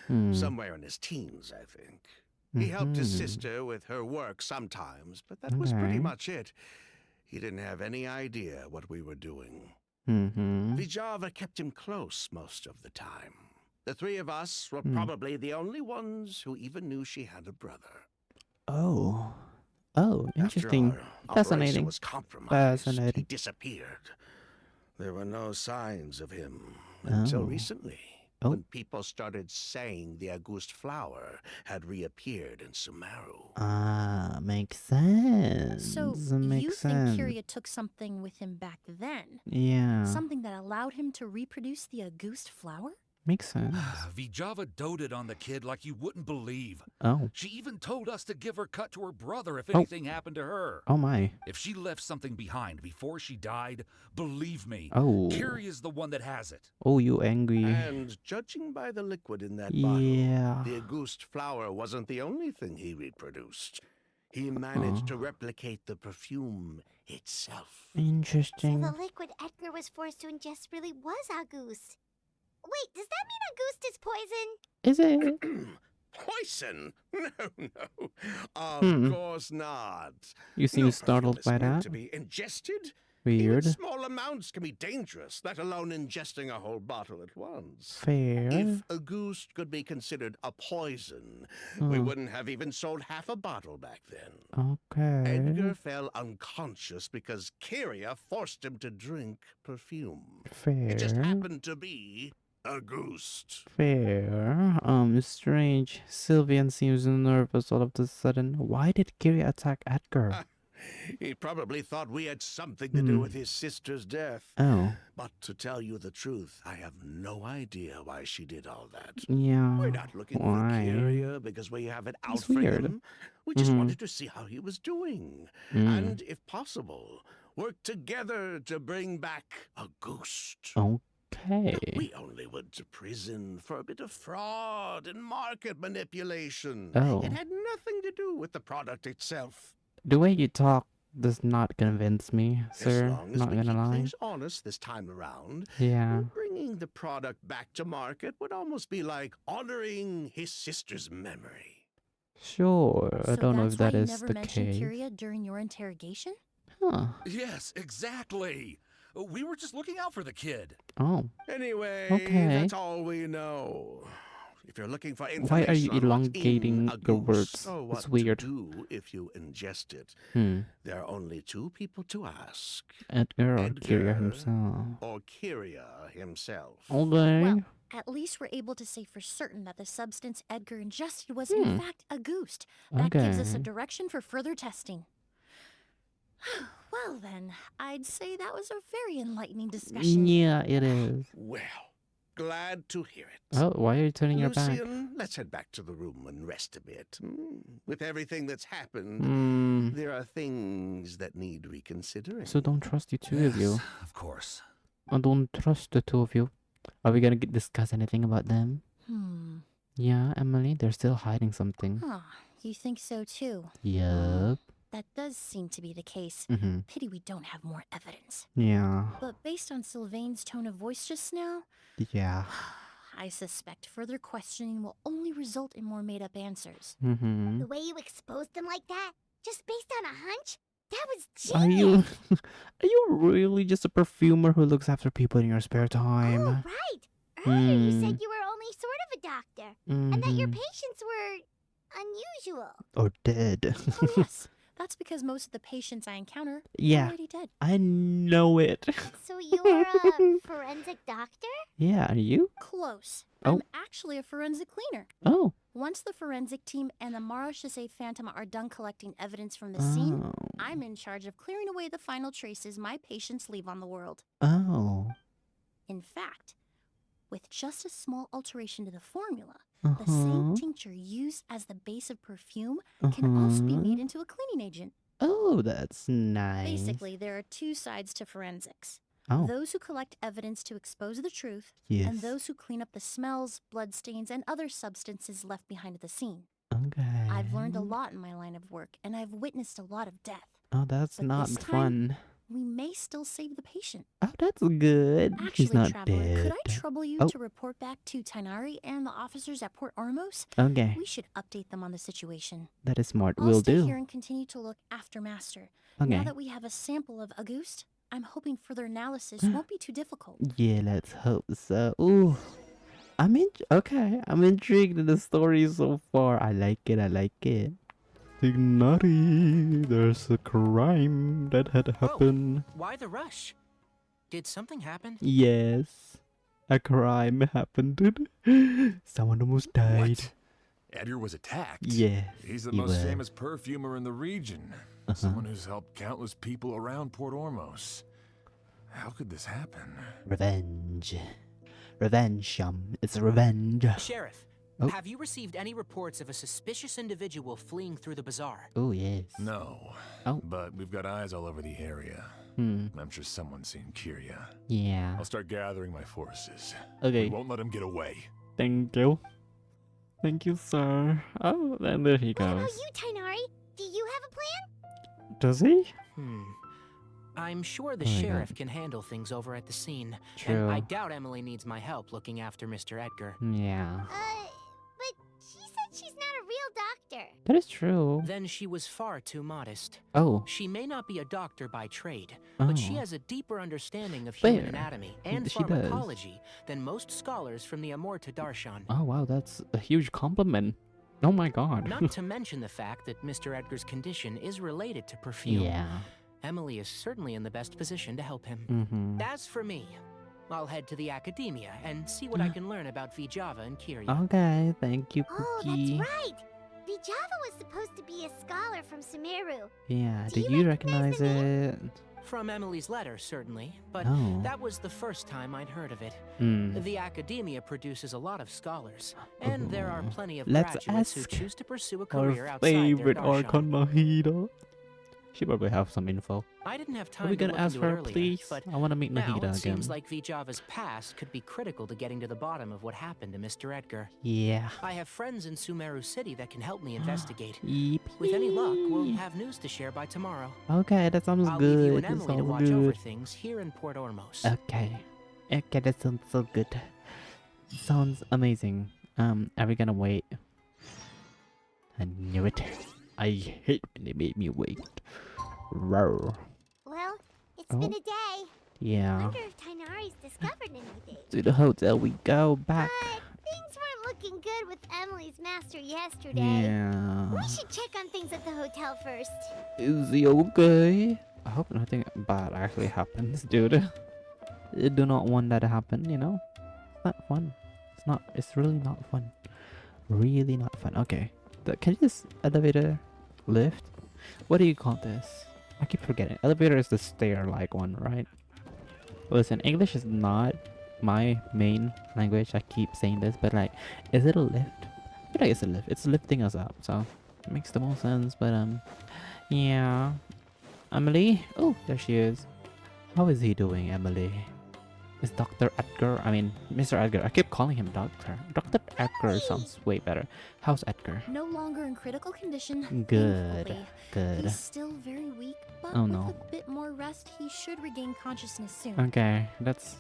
Hmm. Somewhere in his teens, I think. He helped his Mhm. sister with her work sometimes, but that was pretty Okay. much it. He didn't have any idea what we were doing. Mm-hmm. Vijava kept him close most of the time. The three of us were Hmm. probably the only ones who even knew she had a brother. Oh. Oh, interesting. After our operation Fascinating. was compromised, Fascinating. he disappeared. There were no signs of him until Oh. recently, Oh. when people started saying the Auguste flower had reappeared in Sumeru. Ah, makes sense. So, makes you sense. think Kyria took something with him back then? Yeah, Something that allowed him to reproduce the Auguste flower? makes sense. Vijava doted on the kid like you wouldn't believe. Oh, She even told us to give her cut to her brother if Oh. anything happened to her. oh my. If she left something behind before she died, believe me, Oh, Kiria's the one that has it. oh, you angry? And judging by the liquid in that bottle, Yeah. the Auguste flower wasn't the only thing he reproduced. He managed to replicate the perfume itself. So Interesting. the liquid Edgar was forced to ingest really was Auguste. Wait, does that mean Auguste is poison? Is it? Poison? No, no. Of Hmm. course not. You seem No startled perfume by is meant that. to be ingested. Weird. Even small amounts can be dangerous, let alone ingesting a whole bottle at once. Fair. If Auguste could be considered a poison, we Hmm. wouldn't have even sold half a bottle back then. Okay. Edgar fell unconscious because Kyria forced him to drink perfume. It just Fair. happened to be Auguste. Fair. Strange. Sylvian seems nervous all of a sudden. Why did Kiri attack Edgar? He probably thought we had something to do Hmm. with his sister's death. Oh, But to tell you the truth, I have no idea why she did all that. yeah. We're not looking Why? for Kyria because we have it out It's for weird. him. We just Mhm. wanted to see how he was doing. Mm. And, if possible, work together to bring back Auguste. Okay. We only went to prison for a bit of fraud and market manipulation. Oh. It had nothing to do with the product itself. The way you talk does not convince me, As sir. long as Not we gonna keep lie. things honest this time around, Yeah. bringing the product back to market would almost be like honoring his sister's memory. Sure. I So don't know that's if that why you is never the mentioned case. Kyria during your interrogation? Huh. Yes, exactly. We were just looking out for the kid. Oh. Anyway, Okay. that's all we know. If you're looking for information Why are you on what's in elongating a your goose words? or what It's weird. to do if you ingest it, Hmm. there are only two people to ask: Edgar or Kyria Edgar. himself. or Kyria himself. Okay. Well, at least we're able to say for certain that the substance Edgar ingested was Hmm. in fact Auguste. That gives us a Okay. direction for further testing. Well then, I'd say that was a very enlightening discussion. Yeah, it is. Well, glad to hear it. Oh, why are you turning your back? Lucian, let's head back to the room and rest a bit. With everything that's happened, Hmm. there are things that need reconsidering. So don't trust you two of you. Yes, of course. I don't trust the two of you. Are we gonna discuss anything about them? Hmm. Yeah, Emily, they're still hiding something. Huh. You think so too? Yup. That does seem to be the case. Mm-hmm. Pity we don't have more evidence. Yeah. But based on Sylvain's tone of voice just now, Yeah. I suspect further questioning will only result in more made-up answers. Mm-hmm. The way you exposed them like that, just based on a hunch, that was Are genius. you are you really just a perfumer who looks after people in your spare Oh, time? right. Earlier you Hmm. said you were only sort of a doctor, and that your Mhm. patients were unusual. Or dead. Oh yes, that's because most of the patients I encounter are Yeah. already dead. I know it. So you're a forensic doctor? Yeah, are you? Close. Oh. I'm actually a forensic cleaner. Oh. Once the forensic team and the Marachese Phantom are done collecting evidence from the scene, Oh. I'm in charge of clearing away the final traces my patients leave on the world. Oh. In fact, with just a small alteration to the formula, Uh-huh. the same tincture used as the base of perfume can also be made into a cleaning agent. Oh, that's nice. Basically, there are two sides to forensics. Oh. Those who collect evidence to expose the truth, Yes. and those who clean up the smells, bloodstains, and other substances left behind at the scene. Okay. I've learned a lot in my line of work, and I've witnessed a lot of death. Oh, that's But not this time- fun. We may still save the patient. Oh, that's good. Actually, She's not Traveler, dead. could I trouble you Oh. to report back to Tainari and the officers at Port Ormos? Okay, We should update them on the situation. that is smart. I'll Will stay do. here and continue to look after Master. Okay. Now that we have a sample of Auguste, I'm hoping further analysis won't be too difficult. Yeah, let's hope so. Ooh, okay. I'm intrigued in the story so far. I like it. I like it. Ignari, there's a crime that had happened. Why the rush? Did something happen? Yes, a crime happened. Someone almost died. What? Edgar was attacked? Yes, He's the he most was. famous perfumer in the region. Someone who's helped countless people around Port Ormos. How could this happen? Revenge. Revenge, It's revenge. Sheriff, Oh. have you received any reports of a suspicious individual fleeing through the bazaar? Oh, yes. No. Oh. But we've got eyes all over the area. Hmm. I'm sure someone's seen Kirya. Yeah. I'll start gathering my forces. Okay. We won't let him get away. Thank you. Thank you, sir. Oh, and there he What goes. about you, Tainari? Do you have a plan? Does he? I'm sure the Oh my sheriff God. can handle things over at the scene. True. And I doubt Emilie needs my help looking after Mr. Edgar. Yeah. But she said she's not a real doctor. That is true. Then she was far too modest. Oh. She may not be a doctor by trade, but she Oh. has a deeper understanding of human Fair. anatomy and She does. pharmacology than most scholars from the Amorta Darshan. Oh, wow. That's a huge compliment. Oh, my God. Not to mention the fact that Mr. Edgar's condition is related to perfume. Yeah. Emily is certainly in the best position to help him. Mm-hmm. As for me, I'll head to the academia and see what I can learn about Vijava and Kirya. Okay. Thank you, Oh, Cookie. that's right. Vijava was supposed to be a scholar from Sumeru. Yeah. Do Do you you recognize recognize the it? From Emily's letter, certainly, but Oh. that was the first time I'd heard of it. Hmm. The academia produces a lot of scholars, and there are plenty of Let's graduates who ask choose to pursue a Our career outside their favorite darshan. Archon Nahida. She probably have some info. I didn't have Are time we to gonna look ask into it her, earlier, please? but I want to meet now Nahida it again. seems like Vijava's past could be critical to getting to the bottom of what happened to Mr. Edgar. Yeah. I have friends in Sumeru City that can help me investigate. Yippee. With any luck, we'll have news to share by tomorrow. Okay, that sounds I'll good. leave you and That Emily to sounds watch good. over things here in Port Ormos. Okay. Okay, that sounds so good. Sounds amazing. Are we gonna wait? I knew it. I hate when they made me wait. Roar. Well, it's Oh. been a day. Yeah. Wonder if Tainari's discovered anything. To the hotel we go. Back. But things weren't looking good with Emily's master yesterday. Yeah. We should check on things at the hotel first. Is he okay? I hope nothing bad actually happens, dude. I do not want that to happen, you know? It's not fun. It's not. It's really not fun. Really not fun. Okay. Can you just elevator lift? What do you call this? I keep forgetting. Elevator is the stair-like one, right? Listen, English is not my main language. I keep saying this, but like, is it a lift? I feel like it's a lift. It's lifting us up, so it makes the most sense. But yeah. Emily? Oh, there she is. How is he doing, Emily? Is Dr. Edgar? I mean, Mr. Edgar. I keep calling him Doctor. Dr. Edgar sounds way better. How's Edgar? No longer in critical condition. Good. Thankfully. Good. He's still very weak, but Oh, with no. a bit more rest, he should regain consciousness soon. Okay, that's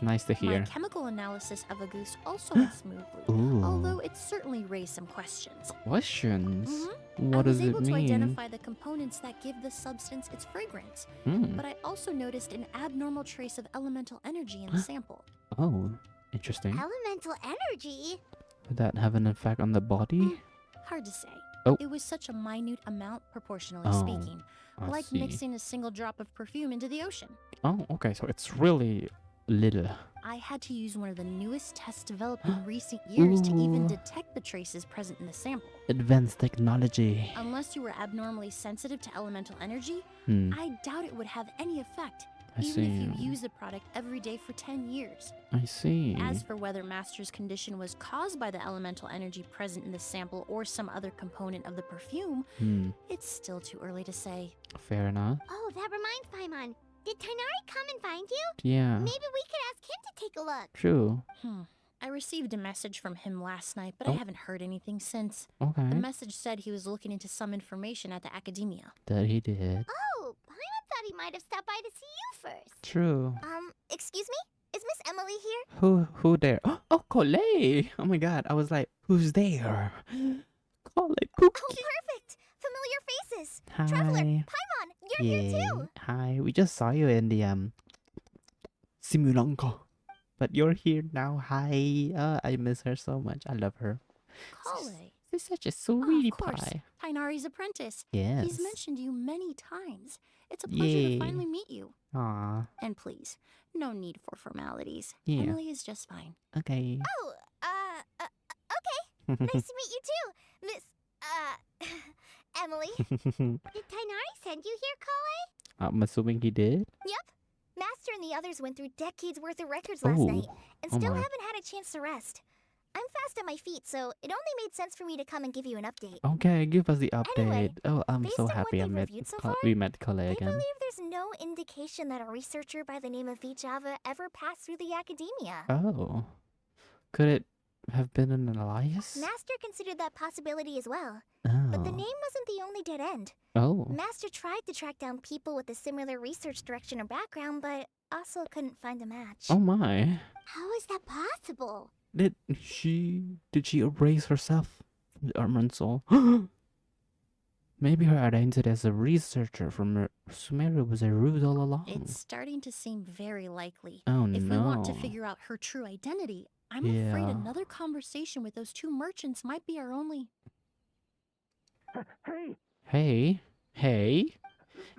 nice to My hear. chemical analysis of a goose also went smoothly, Ooh. although it certainly raised some questions. Questions? Mhm. What I was does it able to mean? identify the components that give the substance its fragrance, Hmm. but I also noticed an abnormal trace of elemental energy in the sample. Oh, interesting. Elemental energy? Would that have an effect on the body? Hard to say. Oh. It was such a minute amount, proportionally Oh, speaking, I like see. mixing a single drop of perfume into the ocean. Oh, okay, so it's really little. I had to use one of the newest tests developed in recent years to even Ooh. detect the traces present in the sample. Advanced technology. Unless you were abnormally sensitive to elemental energy, Hmm, I doubt it would have any effect, I even if you see. use the product every day for 10 years. I see. As for whether Master's condition was caused by the elemental energy present in the sample or some other component of the perfume, Hmm, it's still too early to say. fair enough. Oh, that reminds Paimon. Did Tainari come and find you? Yeah, Maybe we could ask him to take a look. true. I received a message from him last night, but I Oh. haven't heard anything since. Okay, The message said he was looking into some information at the academia. that he did. Oh, Paimon thought he might have stopped by to see you first. True. Excuse me? Is Miss Emilie here? Who there? Oh, Colette! Oh my god, I was like, who's there? Colette Oh, Cookie. perfect. Familiar faces. Hi. Traveler, Paimon, you're here too. Hi, we just saw you in the simulacro. But you're here now. Hi. I miss her so much. I love her. Kale. She's such a Oh, sweetie of course. pie. Tainari's apprentice. Yes. He's mentioned you many times. It's a pleasure Yay. to finally meet you. Aw. And please, no need for formalities. Yeah. Emily is just fine. Okay. Oh, okay. Nice to meet you too, Miss, Emily. Did Tainari send you here, Kale? I'm assuming he did. Yep. Master and the others went through decades worth of records last Oh. night and Oh still my. haven't had a chance to rest. I'm fast on my feet, so it only made sense for me to come and give you an update. Okay, give us the update. Anyway, Oh, I'm based so on what happy I they've met reviewed so far, we met Colette They again. believe there's no indication that a researcher by the name of Vijava ever passed through the academia. Oh. Could it have been an Elias? Master considered that possibility as well, Oh. but the name wasn't the only dead end. Oh. Master tried to track down people with a similar research direction or background, but also couldn't find a match. Oh my. How is that possible? Did she erase herself from the Armored Soul? Maybe her identity as a researcher from Sumeru was a ruse all along. It's starting to seem very likely. Oh If we want to no. figure out her true identity, I'm afraid Yeah. another conversation with those two merchants might be our only. Hey, Hey. Hey.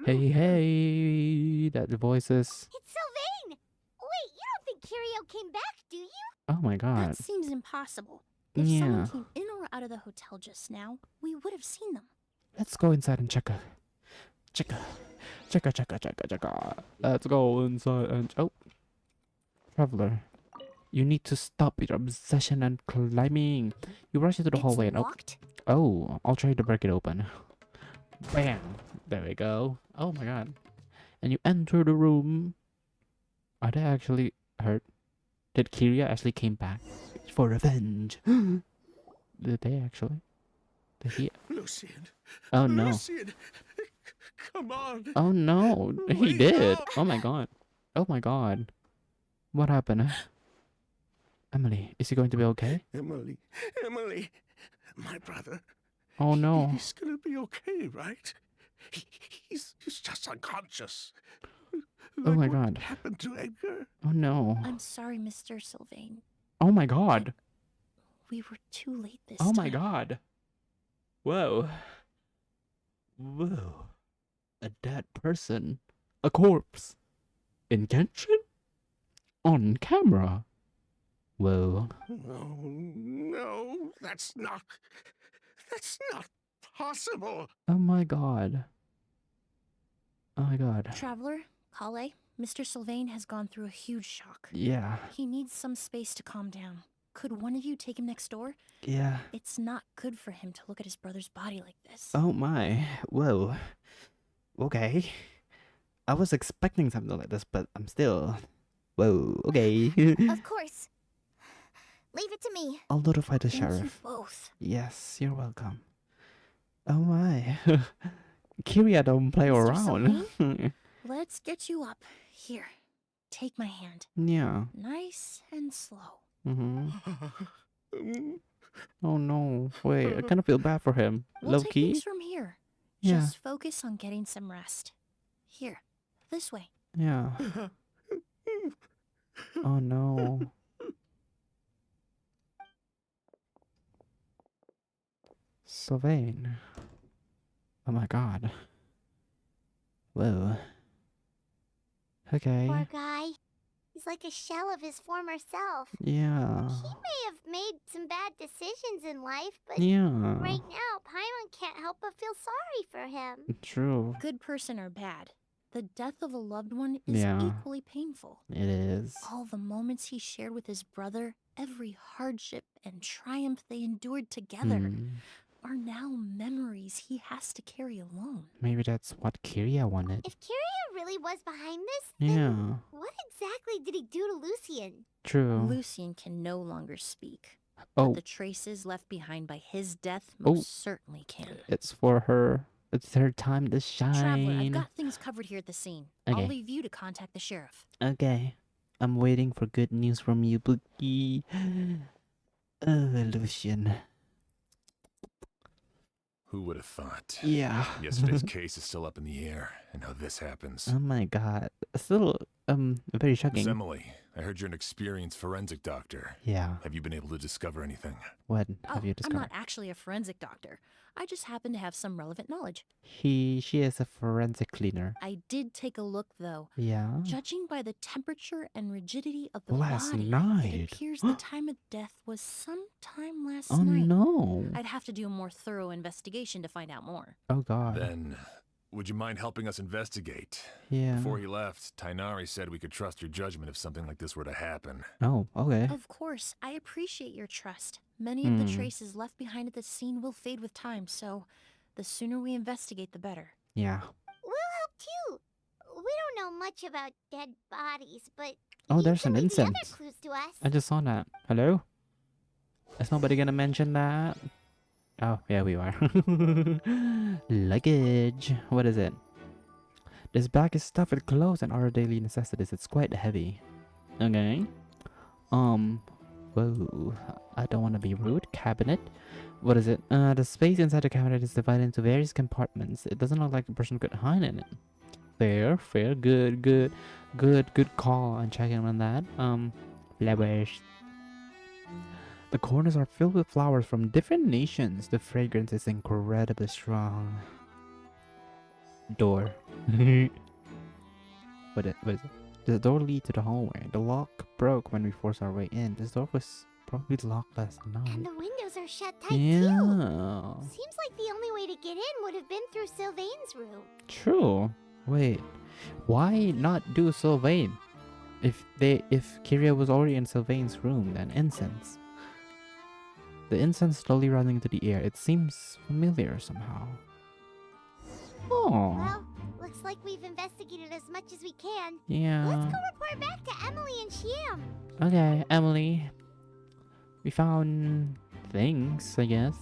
Hey, hey. That voice is... It's Sylvain! Wait, you don't think Kirio came back, do you? Oh my god. That seems impossible. If Yeah. someone came in or out of the hotel just now, we would have seen them. Let's go inside and check her. Check her. Check her, check her, check her, check her. Let's go inside and... Oh. Traveler. You need to stop your obsession and climbing. You rush into the It's hallway and... locked. Oh, I'll try to break it open. Bam! There we go. Oh my god. And you enter the room. Are they actually hurt? Did Kiria actually came back for revenge? Did they actually? Did he? Lucian. Oh no. Lucian. Come on. Oh no. He Wake did. up. Oh my god. Oh my god. What happened? Emily, is he going to be okay? Emily. My brother. Oh no. He's gonna be okay, right? He's just unconscious. Oh my what god. happened to Edgar? Oh no. I'm sorry, Mr. Sylvain. Oh my god. We were too late this Oh time. my god. Whoa. Whoa. A dead person. A corpse. In Genshin? On camera. Whoa. No, that's not possible. Oh my god. Oh my god. Traveler, Kale, Mr. Sylvain has gone through a huge shock. Yeah. He needs some space to calm down. Could one of you take him next door? Yeah. It's not good for him to look at his brother's body like this. Oh my. Whoa. Okay. I was expecting something like this, but I'm still... Whoa. Okay. Of course. Leave it to me. I'll notify the Thank you sheriff. both. Yes, you're welcome. Oh my. Kiria don't play Mr. around. Let's get you up. Here, take my hand. Yeah. Nice and slow. Oh no. Wait, I kind of feel bad for him. We'll Low take key? things from here. Yeah. Just focus on getting some rest. Here, this way. Yeah. Oh no. Sylvain. Oh my god. Whoa. Okay. Poor guy. He's like a shell of his former self. Yeah. He may have made some bad decisions in life, but Yeah. right now, Paimon can't help but feel sorry for him. True. Good person or bad, the death of a loved one is Yeah. equally painful. It is. All the moments he shared with his brother, every hardship and triumph they endured together, Hmm. are now memories he has to carry alone. Maybe that's what Kiria wanted. If Kiria really was behind this, Yeah. then what exactly did he do to Lucian? True. Lucian can no longer speak, Oh, but the traces left behind by his death Oh. most certainly can. it's for her. It's her time to Traveler, I've shine. got things covered here at the scene. Okay. I'll leave you to contact the sheriff. Okay. I'm waiting for good news from you, Bookie. Lucian. Who would have thought? Yeah. Yesterday's case is still up in the air, and now this happens. Oh my god. Still, very Miss shocking. Emily, I heard you're an experienced forensic doctor. Yeah. Have you been able to discover anything? What Oh, have you I'm discovered? not actually a forensic doctor. I just happen to have some relevant knowledge. She is a forensic cleaner. I did take a look, though. Yeah. Judging by the temperature and rigidity of the Last body, night. it appears the time of death was sometime last Oh night. no. I'd have to do a more thorough investigation to find out more. Oh god. Then, would you mind helping us investigate? Yeah. Before he left, Tainari said we could trust your judgment if something like this were to happen. Oh, okay. Of course, I appreciate your trust. Many of the Hmm. traces left behind at the scene will fade with time, so the sooner we investigate, the better. Yeah. We'll help too. We don't know much about dead bodies, but Oh, you there's can an leave the other incense. clues to us. I just saw that. Hello? Is nobody gonna mention that? Oh, yeah, we are. Luggage. What is it? This bag is stuffed with clothes and other daily necessities. It's quite heavy. Okay. Whoa. I don't want to be rude. Cabinet. What is it? The space inside the cabinet is divided into various compartments. It doesn't look like a person could hide in it. Fair. Good call on checking on that. Flowers. The corners are filled with flowers from different nations. The fragrance is incredibly strong. Door. What is it? The door leads to the hallway. The lock broke when we forced our way in. This door was probably locked last And night. the windows are shut tight too. Yeah. Seems like the only way to get in would have been through Sylvain's room. True. Wait. Why not do Sylvain? If Kiria was already in Sylvain's room, then incense. The incense slowly running into the air. It seems familiar somehow. Oh. Well, looks like we've investigated as much as we can. Yeah. Let's go report back to Emily and Shiam. Okay, Emily. We found things, I guess.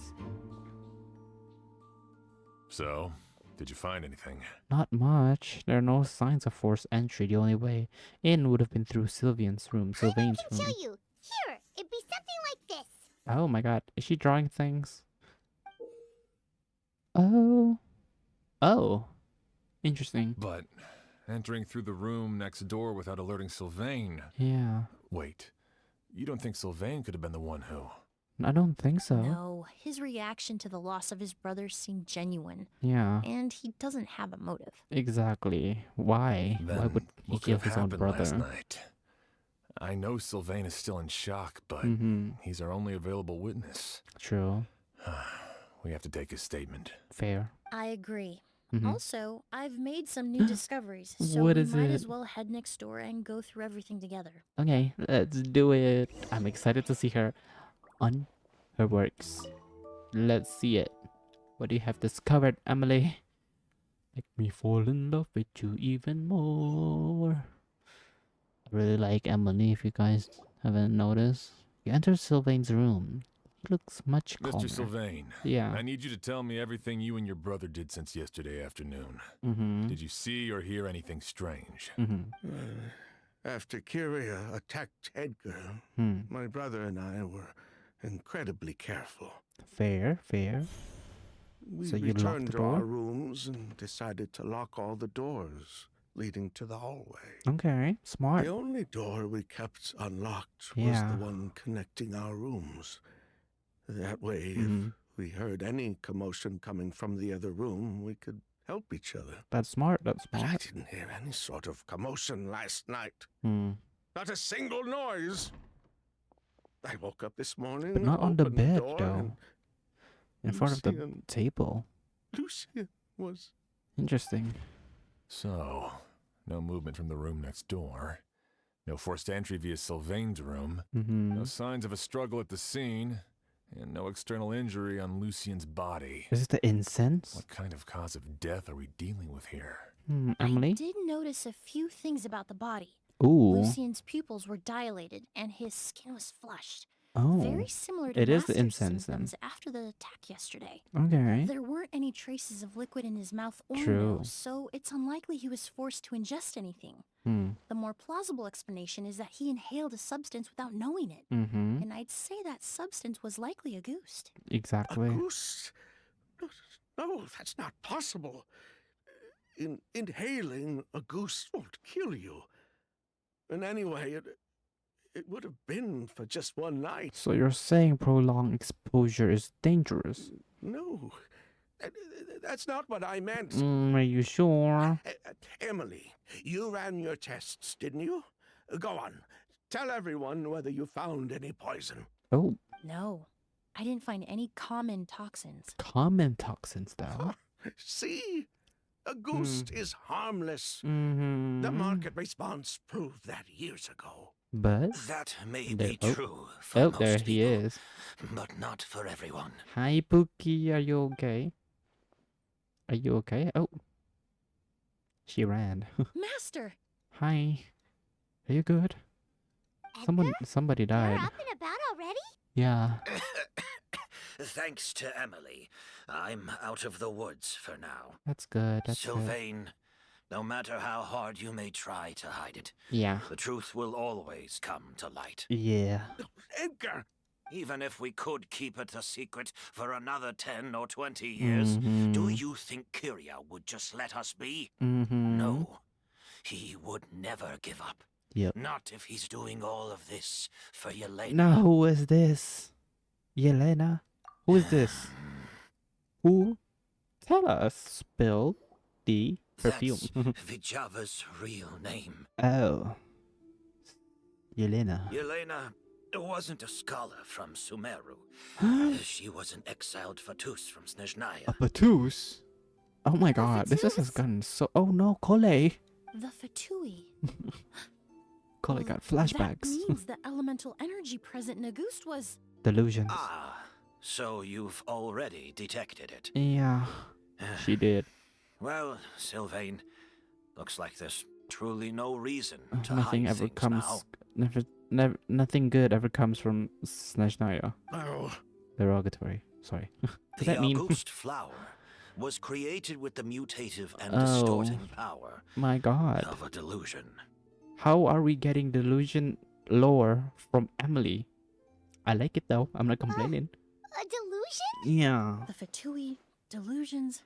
So, did you find anything? Not much. There are no signs of forced entry. The only way in would have been through Sylvian's room, I Sylvain's can room. show you. Here, it'd be something like this. Oh my god, is she drawing things? Oh. Oh. Interesting. But entering through the room next door without alerting Sylvain. Yeah. Wait, you don't think Sylvain could have been the one who? I don't think so. No, his reaction to the loss of his brother seemed genuine, Yeah. and he doesn't have a motive. Exactly. Why? Then Why would he what could kill have his own happened last brother? night? I know Sylvain is still in shock, but Mm-hmm. he's our only available witness. True. We have to take his statement. Fair. I agree. Mhm. Also, I've made some new discoveries, so What we is might it? as well head next door and go through everything together. Okay, let's do it. I'm excited to see her on her works. Let's see it. What do you have discovered, Emily? Make me fall in love with you even more. I really like Emily, if you guys haven't noticed. You enter Sylvain's room. He looks much calmer. Mr. Sylvain, Yeah. I need you to tell me everything you and your brother did since yesterday afternoon. Mm-hmm. Did you see or hear anything strange? Mm-hmm. After Kyria attacked Edgar, my brother and I were incredibly careful. Fair. We So you locked returned the to door? our rooms and decided to lock all the doors leading to the hallway. Okay, smart. The only door we kept unlocked was Yeah. the one connecting our rooms. That way, Mhm. if we heard any commotion coming from the other room, we could help each other. That's smart. But I didn't hear any sort of commotion last night. Not a single noise. I woke up this morning, But not on the opened bed, door, though. and In front of the Lucian- table. Lucian was... Interesting. So, no movement from the room next door. No forced entry via Sylvain's room. Mm-hmm. No signs of a struggle at the scene. And no external injury on Lucian's body. Is it the incense? What kind of cause of death are we dealing with here? I Emily? did notice a few things about the body. Ooh. Lucian's pupils were dilated and his skin was flushed. Oh. Very similar to It is the Master's incense then. symptoms after the attack yesterday. Okay. There weren't any traces of liquid in his mouth or True. nose, so it's unlikely he was forced to ingest anything. The more plausible explanation is that he inhaled a substance without knowing it. Mm-hmm. And I'd say that substance was likely a ghost. Exactly. A goose? No, that's not possible. Inhaling a goose won't kill you. And anyway, it would have been for just one night. So you're saying prolonged exposure is dangerous? No, that's not what I meant. Are you sure? Emily, you ran your tests, didn't you? Go on. Tell everyone whether you found any poison. Oh, No, I didn't find any common toxins. common toxins though. See? A ghost is harmless. Mm-hmm. The market response proved that years ago. But That may There- be oh. true for oh, most there he people, is. but not for everyone. Hi, Pookie. Are you okay? Are you okay? Oh, she ran. Master! Hi. Are you good? Edgar? Somebody You're died. up and about already? Yeah. Thanks to Emily, I'm out of the woods for now. That's good. That's good. Sylvain, no matter how hard you may try to hide it, Yeah. the truth will always come to light. Yeah. Edgar! Even if we could keep it a secret for another 10 or 20 years, do you think Kyria would just let us be? Mm-hmm. No, he would never give up. Yep. Not if he's doing all of this for Yelena. Now who is this? Yelena? Who is this? Who? Tell us. Spill the perfume. That's Vijava's real name. Oh. Yelena. Yelena wasn't a scholar from Sumeru. She was an exiled Fatus from Snezhnaya. A Batus? Oh my god, this has Fatus? gotten so... Oh no, Kole! The Fatui. Kole got That flashbacks. means the elemental energy present in Auguste was... Delusions. Ah, so you've already detected it. Yeah, she did. Well, Sylvain, looks like there's truly no reason to Nothing hide ever things comes... now. Nothing good ever comes from Snezhnaya. Oh, Derogatory. Sorry. Does The that mean... Auguste flower was created with the mutative and Oh. distorting power My god. of a delusion. How are we getting delusion lore from Emilie? I like it though. I'm not complaining. A delusion? Yeah. The Fatui, delusions...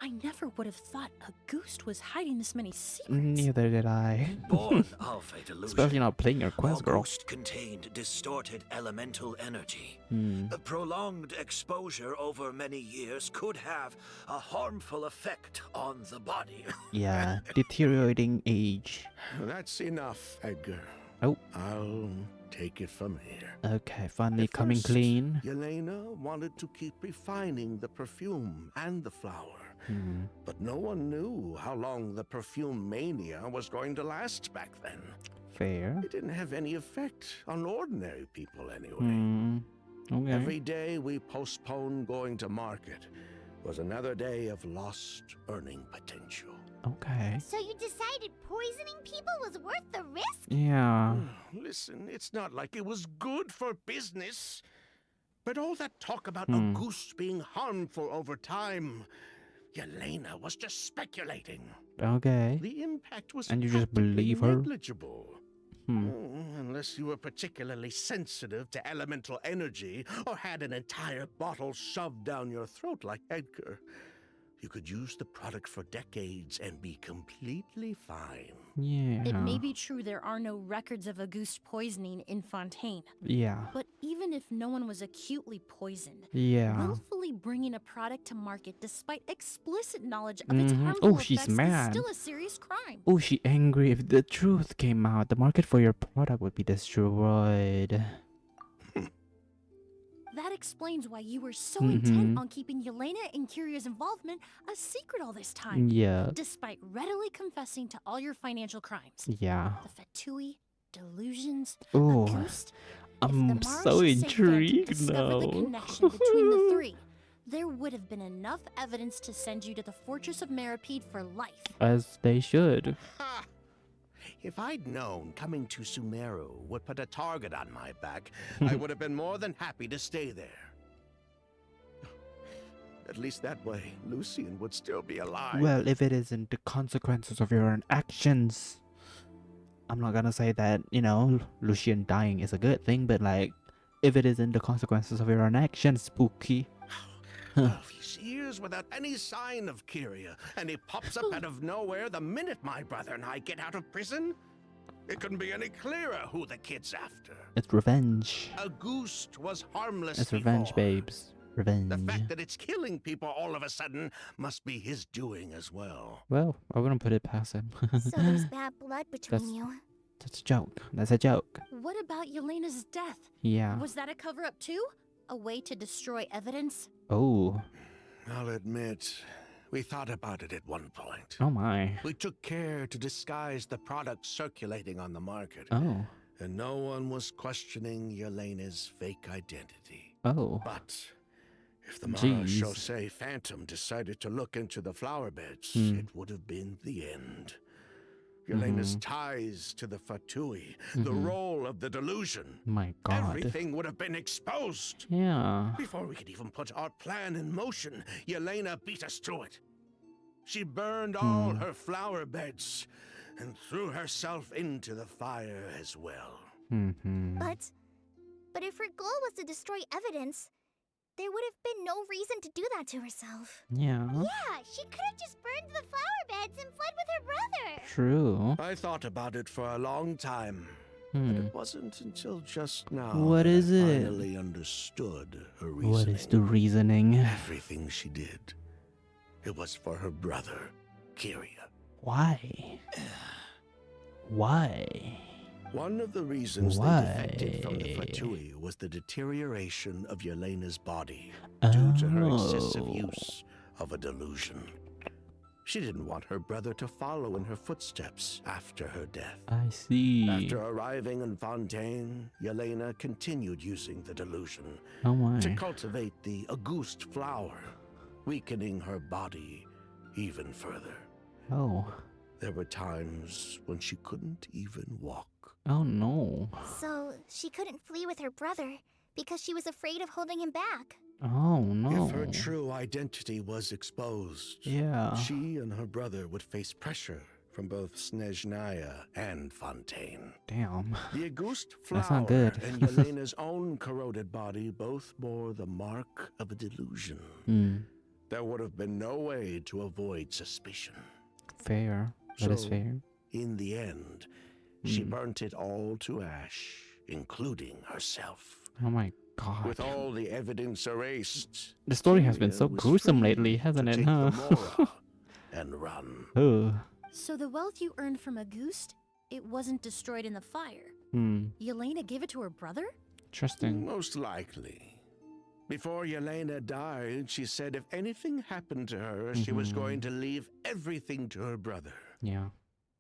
I never would have thought Auguste was hiding this many secrets. Neither did I. Born of a delusion. Especially not playing your quest, girl. Auguste contained distorted elemental energy. Hmm. A prolonged exposure over many years could have a harmful effect on the body. Yeah. Deteriorating age. that's enough, Edgar. Oh. I'll take it from here. Okay, finally At coming first, clean. Yelena wanted to keep refining the perfume and the flower. Hmm. But no one knew how long the perfume mania was going to last back then. Fair. It didn't have any effect on ordinary people anyway. Hmm. Okay. Every day we postponed going to market was another day of lost earning potential. Okay. So you decided poisoning people was worth the risk? Yeah. Listen, it's not like it was good for business. But all that talk about a Hmm. goose being harmful over time, Yelena was just speculating. Okay. The impact was And you just practically believe her? negligible. Hmm. Unless you were particularly sensitive to elemental energy or had an entire bottle shoved down your throat like Edgar. You could use the product for decades and be completely fine. Yeah. It may be true there are no records of Auguste poisoning in Fontaine, Yeah. but even if no one was acutely poisoned, Yeah. willfully bringing a product to market despite explicit knowledge of its Mhm. harmful Oh, she's effects mad. is still a serious crime. Oh, she angry. If the truth came out, the market for your product would be destroyed. That explains why you were so intent Mhm. on keeping Yelena and Kiria's involvement a secret all this time, Yeah. despite readily confessing to all your financial crimes. Yeah. The Fatui, delusions, Oh, Auguste. I'm If the so Maréchaussée Phantom intrigued discovered the now. connection between the three, there would have been enough evidence to send you to the Fortress of Meripede for life. As they should. Ha! If I'd known coming to Sumeru would put a target on my back, I would have been more than happy to stay there. At least that way, Lucian would still be alive. Well, if it isn't the consequences of your own actions, I'm not gonna say that, Lucian dying is a good thing, but like, if it isn't the consequences of your own actions, spooky. All these years without any sign of Kyria, and he pops up out of nowhere the minute my brother and I get out of prison? It couldn't be any clearer who the kid's after. It's revenge. Auguste was harmless It's revenge, before. babes. Revenge. The fact that it's killing people all of a sudden must be his doing as well. Well, I wouldn't put it past him. So there's bad blood between That's- you. That's a joke. That's a joke. What about Yelena's death? Yeah. Was that a cover up too? A way to destroy evidence? Oh. I'll admit, we thought about it at one point. Oh my. We took care to disguise the products circulating on the market, Oh. and no one was questioning Yelena's fake identity. Oh. But if the Jeez. Maréchaussée Phantom decided to look into the flower beds, Hmm. it would have been the end. Yelena's ties to the Fatui, the role of the delusion, My God. everything would have been exposed. Yeah. Before we could even put our plan in motion, Yelena beat us to it. She burned all her flower beds and threw herself into the fire as well. Mm-hmm. But if her goal was to destroy evidence, there would have been no reason to do that to herself. Yeah. Yeah, she could have just burned the flower beds and fled with her brother. True. I thought about it for a long time, but it wasn't until just now What that is I it? finally understood her reasoning. What is the reasoning? Everything she did, it was for her brother, Kyria. Why? Why? One of the reasons Why? they defected from the Fatui was the deterioration of Yelena's body due to her excessive use of a delusion. She didn't want her brother to follow in her footsteps after her death. I see. After arriving in Fontaine, Yelena continued using the delusion Oh my. to cultivate the Auguste flower, weakening her body even further. Oh. There were times when she couldn't even walk. Oh no. So she couldn't flee with her brother because she was afraid of holding him back. Oh no. If her true identity was exposed, Yeah. she and her brother would face pressure from both Snezhnaya and Fontaine. Damn. The Auguste That's flower not good. and Yelena's own corroded body both bore the mark of a delusion. Hmm. There would have been no way to avoid suspicion. Fair. That is So, fair. In the end, she burnt it all to ash, including herself. Oh my God. With all the evidence erased, The story has been Kyria so was gruesome free lately, to hasn't it, take huh? the Mora and run. Oh. So the wealth you earned from Auguste, it wasn't destroyed in the fire. Hmm. Yelena gave it to her brother? Interesting. Most likely. Before Yelena died, she said if anything happened to her, she was going to leave everything to her brother. Yeah.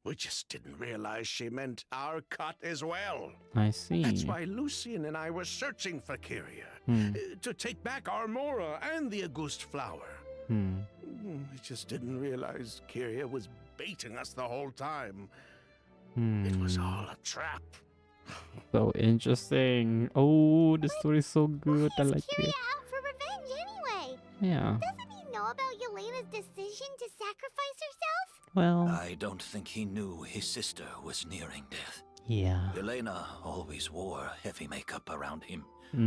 We just didn't realize she meant our cut as well. I see. That's why Lucian and I were searching for Kyria, to take back our Mora and the Auguste flower. Hmm. We just didn't realize Kyria was baiting us the whole time. Hmm. It was all a trap. So interesting. Oh, the story is so good. I Why is like Kyria it. out for revenge anyway? Yeah. Doesn't he know about Yelena's decision to sacrifice herself? Well, I don't think he knew his sister was nearing death. yeah. Yelena always wore heavy makeup around him to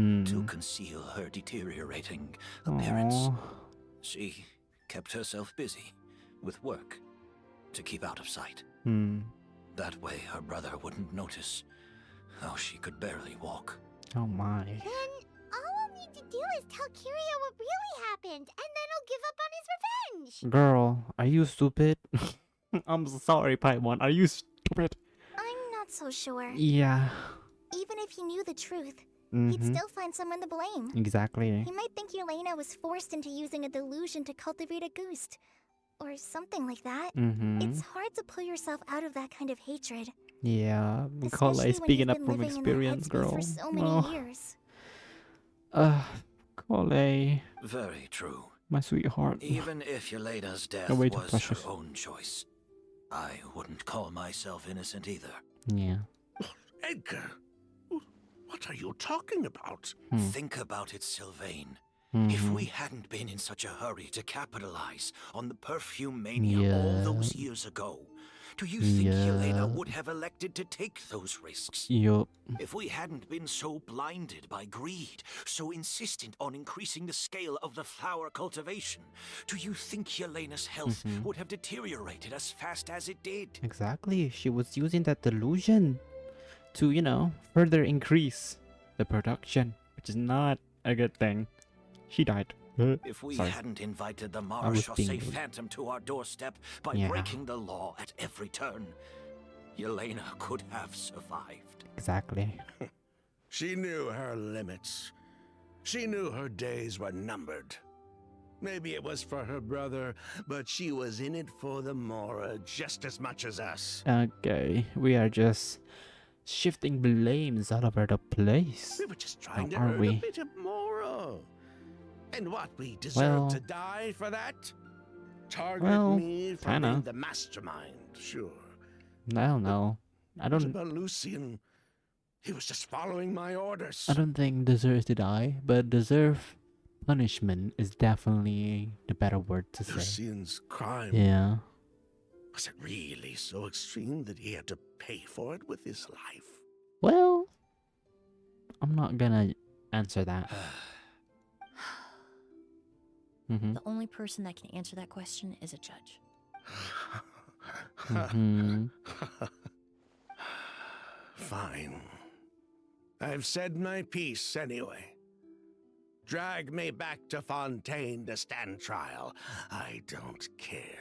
Hmm. conceal her deteriorating appearance. Aw. She kept herself busy with work to keep out of sight. Hmm. That way her brother wouldn't notice how she could barely walk. Oh my. Then all we'll need to do is tell Kyria what really happened, and then he'll give up on his revenge. Girl, are you stupid? I'm sorry, Paimon. Are you stupid? I'm not so sure. Yeah. Even if he knew the truth, he'd Mm-hmm. still find someone to blame. Exactly. He might think Yelena was forced into using a delusion to cultivate a ghost. Or something like that. Mm-hmm. It's hard to pull yourself out of that kind of hatred. Yeah. Especially Carla is when speaking you've up been from living in that experience, headspace girl. for so many Oh. years. Carla, Very true. my sweetheart. Even if Yelena's death Oh, wait, was precious. her own choice, I wouldn't call myself innocent either. Yeah. Edgar, what are you talking about? Hmm. Think about it, Sylvain. Mm-hmm. If we hadn't been in such a hurry to capitalize on the perfume mania all those years ago, do you think Yelena would have elected to take those risks? Yup. If we hadn't been so blinded by greed, so insistent on increasing the scale of the flower cultivation, do you think Yelena's health would have deteriorated as fast as it did? Exactly. She was using that delusion to, further increase the production, which is not a good thing. She died. If we Sorry. hadn't invited the I was Marechaussee being- Phantom to our doorstep by Yeah. breaking the law at every turn, Yelena could have survived. Exactly. She knew her limits. She knew her days were numbered. Maybe it was for her brother, but she was in it for the Mora just as much as us. Okay. We are just shifting blames all over the place. We were just trying How to are earn we? a bit of Mora. And what, we deserve Well- to die for that? Target Well, me for kinda. being the mastermind, sure. I don't know. I What don't. about Lucian? He was just following my orders. I don't think deserves to die, but deserve punishment is definitely the better word to say. Lucian's crime. Yeah. Was it really so extreme that he had to pay for it with his life? Well, I'm not gonna answer that. Mm-hmm. The only person that can answer that question is a judge. Mm-hmm. Fine. I've said my piece anyway. Drag me back to Fontaine to stand trial. I don't care.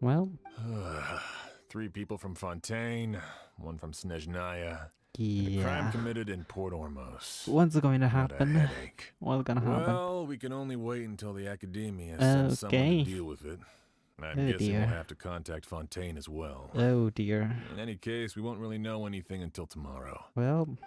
Well, 3 people from Fontaine, 1 from Snezhnaya. The crime yeah. committed in Port Ormos. What's going to What a happen? headache. What's gonna happen? Well, we can only wait until the Academia sends someone Okay. to deal with it. I'm Oh, guessing dear. we'll have to contact Fontaine as well. Oh dear. In any case, we won't really know anything until tomorrow. Well,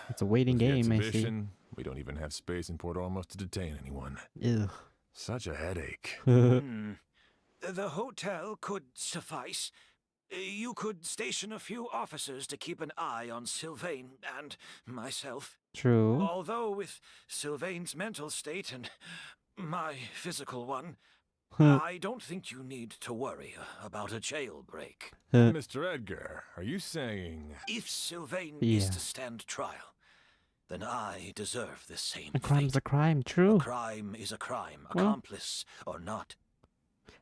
it's a waiting With the game, I see. exhibition, we don't even have space in Port Ormos to detain anyone. Ugh. Such a headache. The hotel could suffice. You could station a few officers to keep an eye on Sylvain and myself. True. Although with Sylvain's mental state and my physical one, Huh. I don't think you need to worry about a jailbreak. Mr. Edgar, are you saying... If Sylvain is Yeah. to stand trial, then I deserve the same A crime's fate. a crime, A true. crime is a crime, Well- accomplice or not.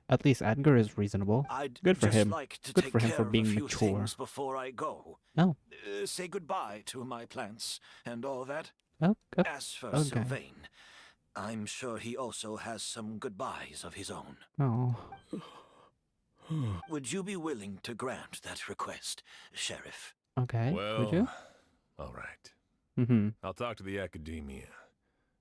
At least Edgar is reasonable. I'd Good for just him. like to Good take for him care for of being a few mature. things before I go. Oh. Say goodbye to my plants and all that. Oh, oh, As for okay. Sylvain, I'm sure he also has some goodbyes of his own. oh. Would you be willing to grant that request, Sheriff? Okay. Would Well, you? all right. Mm-hmm. I'll talk to the Academia.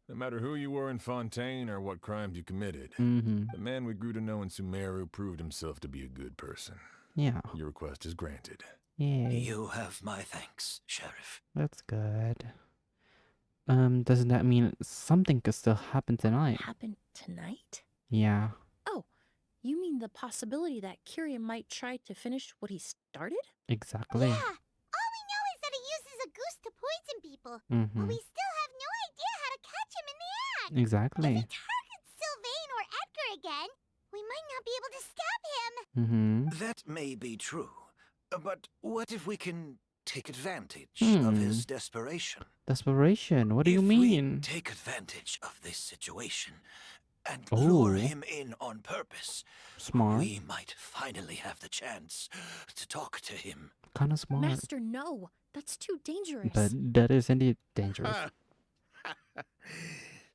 No matter who you were in Fontaine or what crimes you committed, Mm-hmm. the man we grew to know in Sumeru proved himself to be a good person. Yeah. Your request is granted. Yay. You have my thanks, Sheriff. That's good. Doesn't that mean something could still happen tonight? Happen tonight? Yeah. You mean the possibility that Kiria might try to finish what he started? Exactly. Yeah, all we know is that he uses a goose to poison people. But Mm-hmm. we still have no idea how to catch him in the act. If Exactly. he targets Sylvain or Edgar again, we might not be able to stop him. Mm-hmm. That may be true. But what if we can take advantage of his desperation? Desperation. What do you If mean? we take advantage of this situation and Oh. lure him in on purpose, Smart. we might finally have the chance to talk to him. Kind of smart. Master, no. That's too dangerous. But that is indeed dangerous.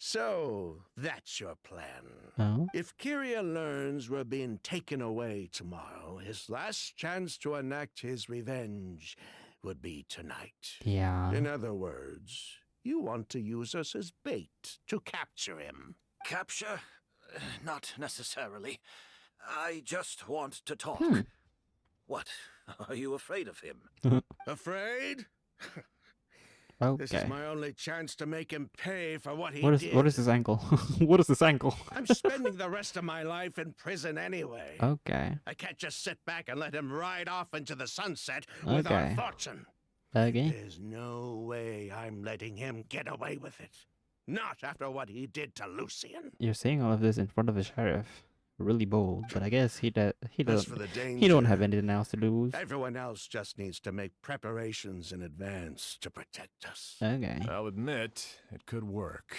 So, that's your plan. Oh? If Kyria learns we're being taken away tomorrow, his last chance to enact his revenge would be tonight. Yeah. In other words, you want to use us as bait to capture him. Capture? Not necessarily. I just want to talk. What? Are you afraid of him? Afraid? This Okay. is my only chance to make him pay for what he What did. is this angle? What is this angle? I'm spending the rest of my life in prison anyway. Okay. I can't just sit back and let him ride off into the sunset with our Okay. fortune. Okay. There's no way I'm letting him get away with it. Not after what he did to Lucian. You're saying all of this in front of a sheriff. Really bold, but I guess he As don't for the he don't have danger, anything else to lose. everyone else just needs to make preparations in advance to protect us. Okay. I'll admit, it could work.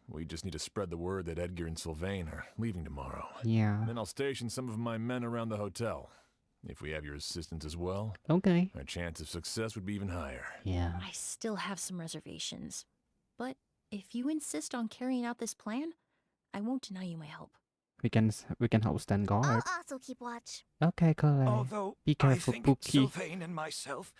We just need to spread the word that Edgar and Sylvain are leaving tomorrow. Yeah. Then I'll station some of my men around the hotel. If we have your assistance as well, Okay. our chance of success would be even higher. Yeah. I still have some reservations. But if you insist on carrying out this plan, I won't deny you my help. We can help stand guard. I'll also keep watch. Okay, Colette. Although Be I careful, think Pookie. Sylvain and myself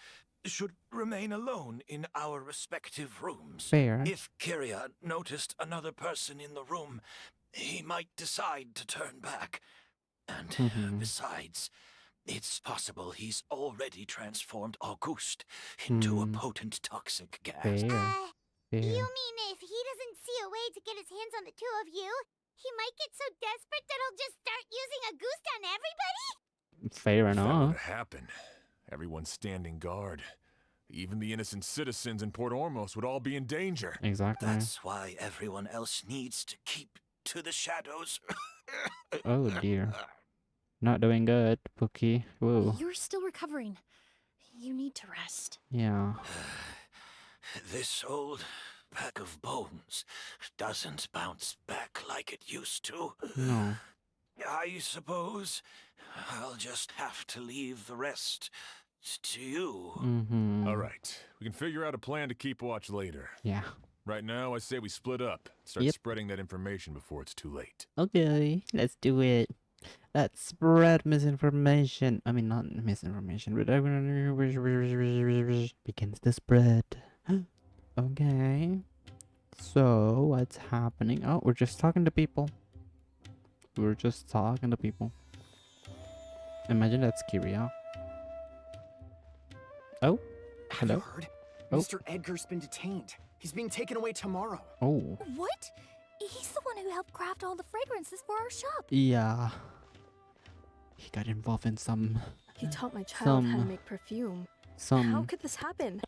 should remain alone in our respective rooms. Fair. If Kyria noticed another person in the room, he might decide to turn back. And besides, it's possible he's already transformed Auguste into a potent toxic gas. Fair. You Fair. mean if he doesn't see a way to get his hands on the two of you, he might get so desperate that he'll just start using a goose on everybody? Fair If that were enough. to happen, everyone's standing guard. Even the innocent citizens in Port Ormos would all be in danger. Exactly. That's why everyone else needs to keep to the shadows. Oh dear. Not doing good, Pookie. Whoa. You're still recovering. You need to rest. Yeah. This old pack of bones doesn't bounce back like it used to. No. I suppose I'll just have to leave the rest to you. Mm-hmm. All right, we can figure out a plan to keep watch later. Yeah. Right now, I say we split up. Start Yep. spreading that information before it's too late. Okay, let's do it. Let's spread misinformation. I mean, not misinformation, but begins to spread. Okay. So, what's happening? Oh, we're just talking to people. We're just talking to people. Imagine that's Kyria. Oh, Have you hello. heard? Oh. Mr. Edgar's been detained. He's being taken away tomorrow. Oh, What? He's the one who helped craft all the fragrances for our shop. yeah. He got involved in some He taught my child how to Some- make perfume. How some could this happen?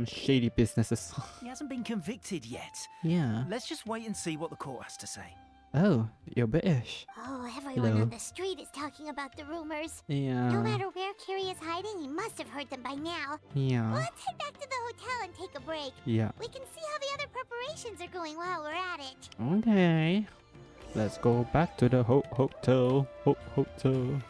shady businesses. He hasn't been convicted yet. Yeah. Let's just wait and see what the court has to say. Oh, you're British. Oh, everyone Hello. on the street is talking about the rumors. No Yeah. matter where Kyrie is hiding, he must have heard them by now. Yeah. Let's head back to the hotel and take a break. Yeah. We can see how the other preparations are going while we're at it. Okay. Let's go back to the hotel. Hotel.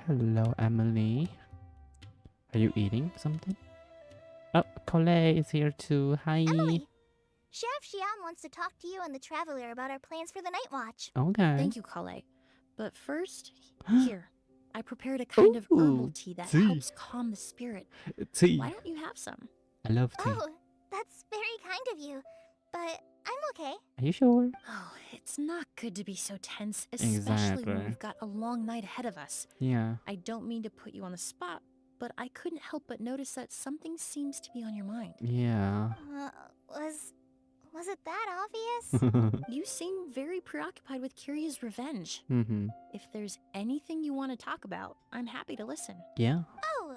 Hello, Emily. Are you eating something? Oh, Colette is here too. Hi. Emily, Sheriff Xian wants to talk to you and the Traveler about our plans for the Night Watch. Okay. Thank you, Kale. But first, here. I prepared a kind of herbal tea that tea. helps calm the spirit. Tea. Why don't you have some? I love tea. Oh, that's very kind of you. But I'm okay. Are you sure? Oh, it's not good to be so tense, especially when we've got a long night ahead of us. Yeah. I don't mean to put you on the spot, but I couldn't help but notice that something seems to be on your mind. Yeah. Was it that obvious? You seem very preoccupied with Kiria's revenge. Mm-hmm. If there's anything you want to talk about, I'm happy to listen. Yeah. Oh,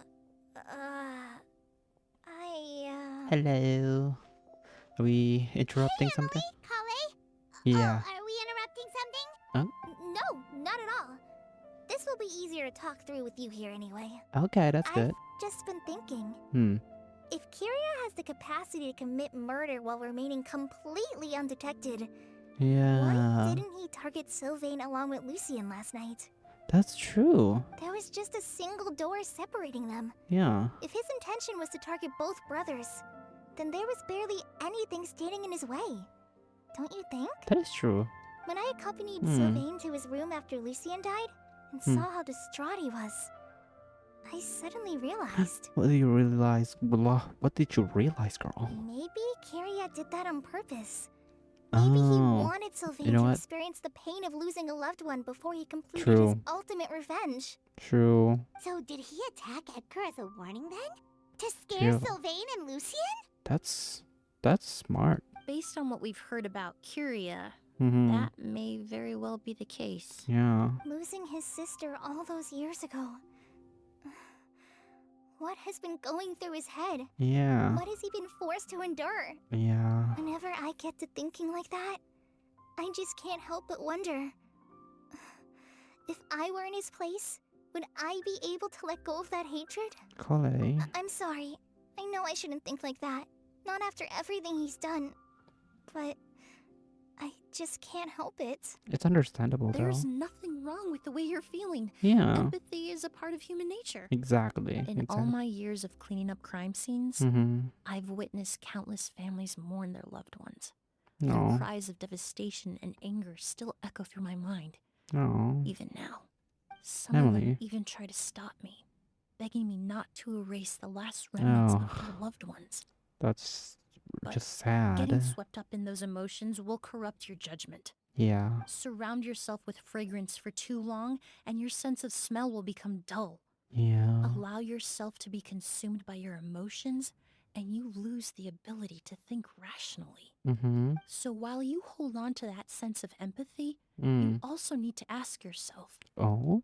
Hello. Are we interrupting something? Kale? Yeah. Oh, are we interrupting something? Huh? No, not at all. This will be easier to talk through with you here anyway. Okay, that's good. I've just been thinking. If Kiria has the capacity to commit murder while remaining completely undetected, Yeah. why didn't he target Sylvain along with Lucien last night? That's true. There was just a single door separating them. Yeah. If his intention was to target both brothers, then there was barely anything standing in his way. Don't you think? That is true. When I accompanied Sylvain to his room after Lucien died and saw how distraught he was, I suddenly realized. What do you realize? What did you realize, girl? Maybe Kiria did that on purpose. Maybe he wanted Sylvain to experience the pain of losing a loved one before he completed his ultimate revenge. True. So did he attack Edgar as a warning then? To scare Sylvain and Lucien? That's smart. Based on what we've heard about Kiria, Mm-hmm. that may very well be the case. Yeah. Losing his sister all those years ago. What has been going through his head? Yeah. What has he been forced to endure? Yeah. Whenever I get to thinking like that, I just can't help but wonder. If I were in his place, would I be able to let go of that hatred? Kale. I'm sorry. I know I shouldn't think like that. Not after everything he's done. But I just can't help it. It's understandable, though. There's nothing wrong with the way you're feeling. Yeah. Empathy is a part of human nature. Exactly. In all my years of cleaning up crime scenes, Mm-hmm. I've witnessed countless families mourn their loved ones. No. Their cries of devastation and anger still echo through my mind. No. Even now. Some of them Emily. even try to stop me, begging me not to erase the last remnants of their loved ones. That's But just sad. Getting swept up in those emotions will corrupt your judgment. Yeah. Surround yourself with fragrance for too long, and your sense of smell will become dull. Yeah. Allow yourself to be consumed by your emotions, and you lose the ability to think rationally. Mm-hmm. So while you hold on to that sense of empathy, you also need to ask yourself,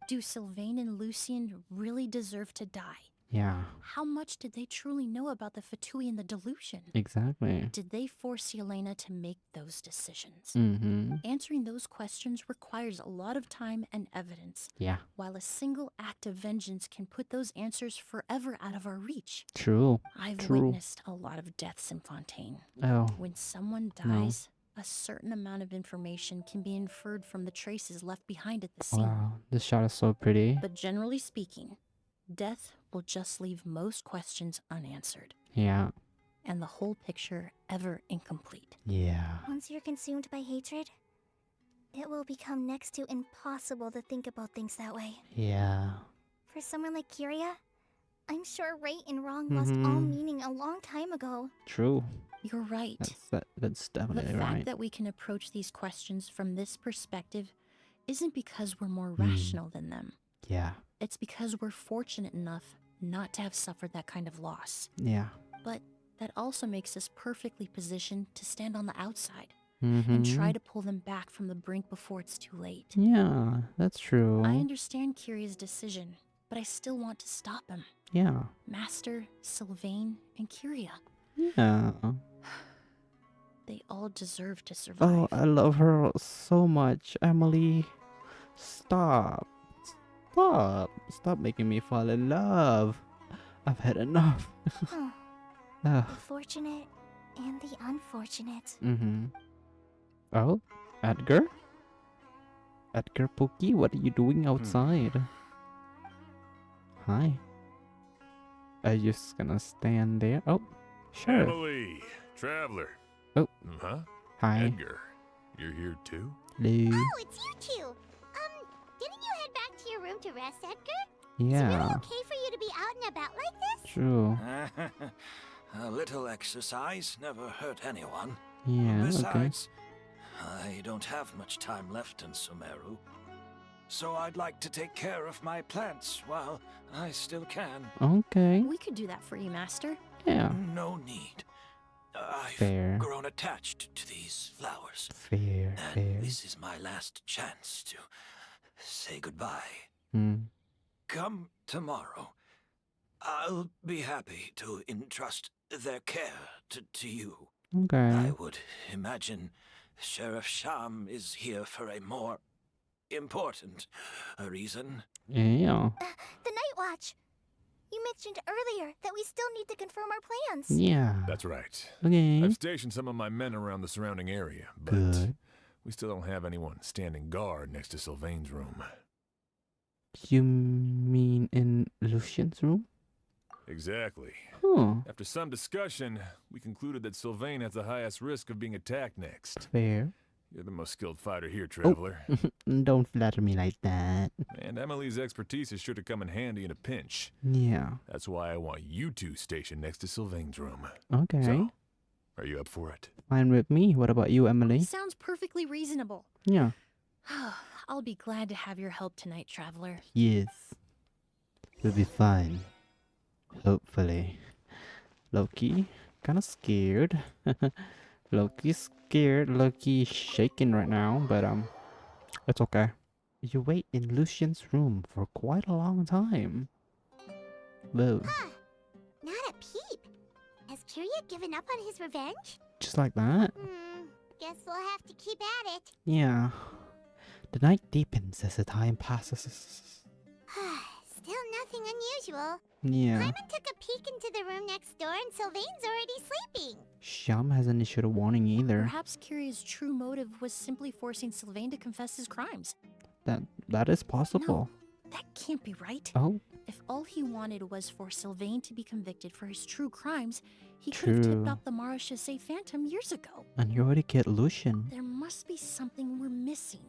do Sylvain and Lucien really deserve to die? Yeah. How much did they truly know about the Fatui and the delusion? Exactly. Did they force Yelena to make those decisions? Mm-hmm. Answering those questions requires a lot of time and evidence. Yeah. While a single act of vengeance can put those answers forever out of our reach. True. I've witnessed a lot of deaths in Fontaine. Oh. When someone dies, a certain amount of information can be inferred from the traces left behind at the scene. Wow. This shot is so pretty. But generally speaking, death will just leave most questions unanswered. Yeah. And the whole picture ever incomplete. Yeah. Once you're consumed by hatred, it will become next to impossible to think about things that way. Yeah. For someone like Kiria, I'm sure right and wrong lost all meaning a long time ago. True. You're right. That's definitely the fact right. that we can approach these questions from this perspective isn't because we're more rational than them. Yeah. It's because we're fortunate enough not to have suffered that kind of loss. Yeah. But that also makes us perfectly positioned to stand on the outside Mm-hmm. and try to pull them back from the brink before it's too late. Yeah, that's true. I understand Kiria's decision, but I still want to stop him. Yeah. Master, Sylvain, and Kiria. Yeah. They all deserve to survive. Oh, I love her so much, Emily. Stop. Stop making me fall in love. I've had enough. The fortunate and the unfortunate. Mm-hmm. Oh, Edgar? Edgar Pookie, what are you doing outside? Hi. Are you just gonna stand there? Oh, sure. Emily, Traveler, Oh, Huh? hi. Edgar, you're here too? Hello. Oh, it's you two. Didn't you head back to your room to rest, Edgar? Is it Yeah, really okay for you to be out and about like this? true. A little exercise never hurt anyone. Yeah, okay. Besides, I don't have much time left in Sumeru. So I'd like to take care of my plants while I still can. Okay. We could do that for you, Master. Yeah. No need. I've Fair. grown attached to these flowers. Fair, And fair. this is my last chance to say goodbye. Hmm. Come tomorrow. I'll be happy to entrust their care to you. Okay. I would imagine Sheriff Sham is here for a more important reason. Yeah. The Night Watch. You mentioned earlier that we still need to confirm our plans. Yeah. That's right. Okay. I've stationed some of my men around the surrounding area, but Good. we still don't have anyone standing guard next to Sylvain's room. You mean in Lucian's room? Exactly. Huh. After some discussion, we concluded that Sylvain has the highest risk of being attacked next. Fair. You're the most skilled fighter here, Traveler. Don't flatter me like that. And Emilie's expertise is sure to come in handy in a pinch. Yeah. That's why I want you two stationed next to Sylvain's room. Okay. So, are you up for it? Fine with me. What about you, Emily? Sounds perfectly reasonable. Yeah. I'll be glad to have your help tonight, Traveler. Yes. We'll be fine. Hopefully. Loki, kind of scared. Loki's scared. Loki's shaking right now, but it's okay. You wait in Lucian's room for quite a long time. Whoa. Huh. Not a peep. Has Kirya given up on his revenge? Just like that? Guess we'll have to keep at it. Yeah. The night deepens as the time passes. Still nothing unusual. Yeah. Paimon took a peek into the room next door and Sylvain's already sleeping. Sham hasn't issued a warning either. Perhaps Kiria's true motive was simply forcing Sylvain to confess his crimes. That is possible. No, that can't be right. Oh, If all he wanted was for Sylvain to be convicted for his true crimes, he could have tipped True. off the Mara Shase Phantom years ago. and you already killed Lucian. There must be something we're missing.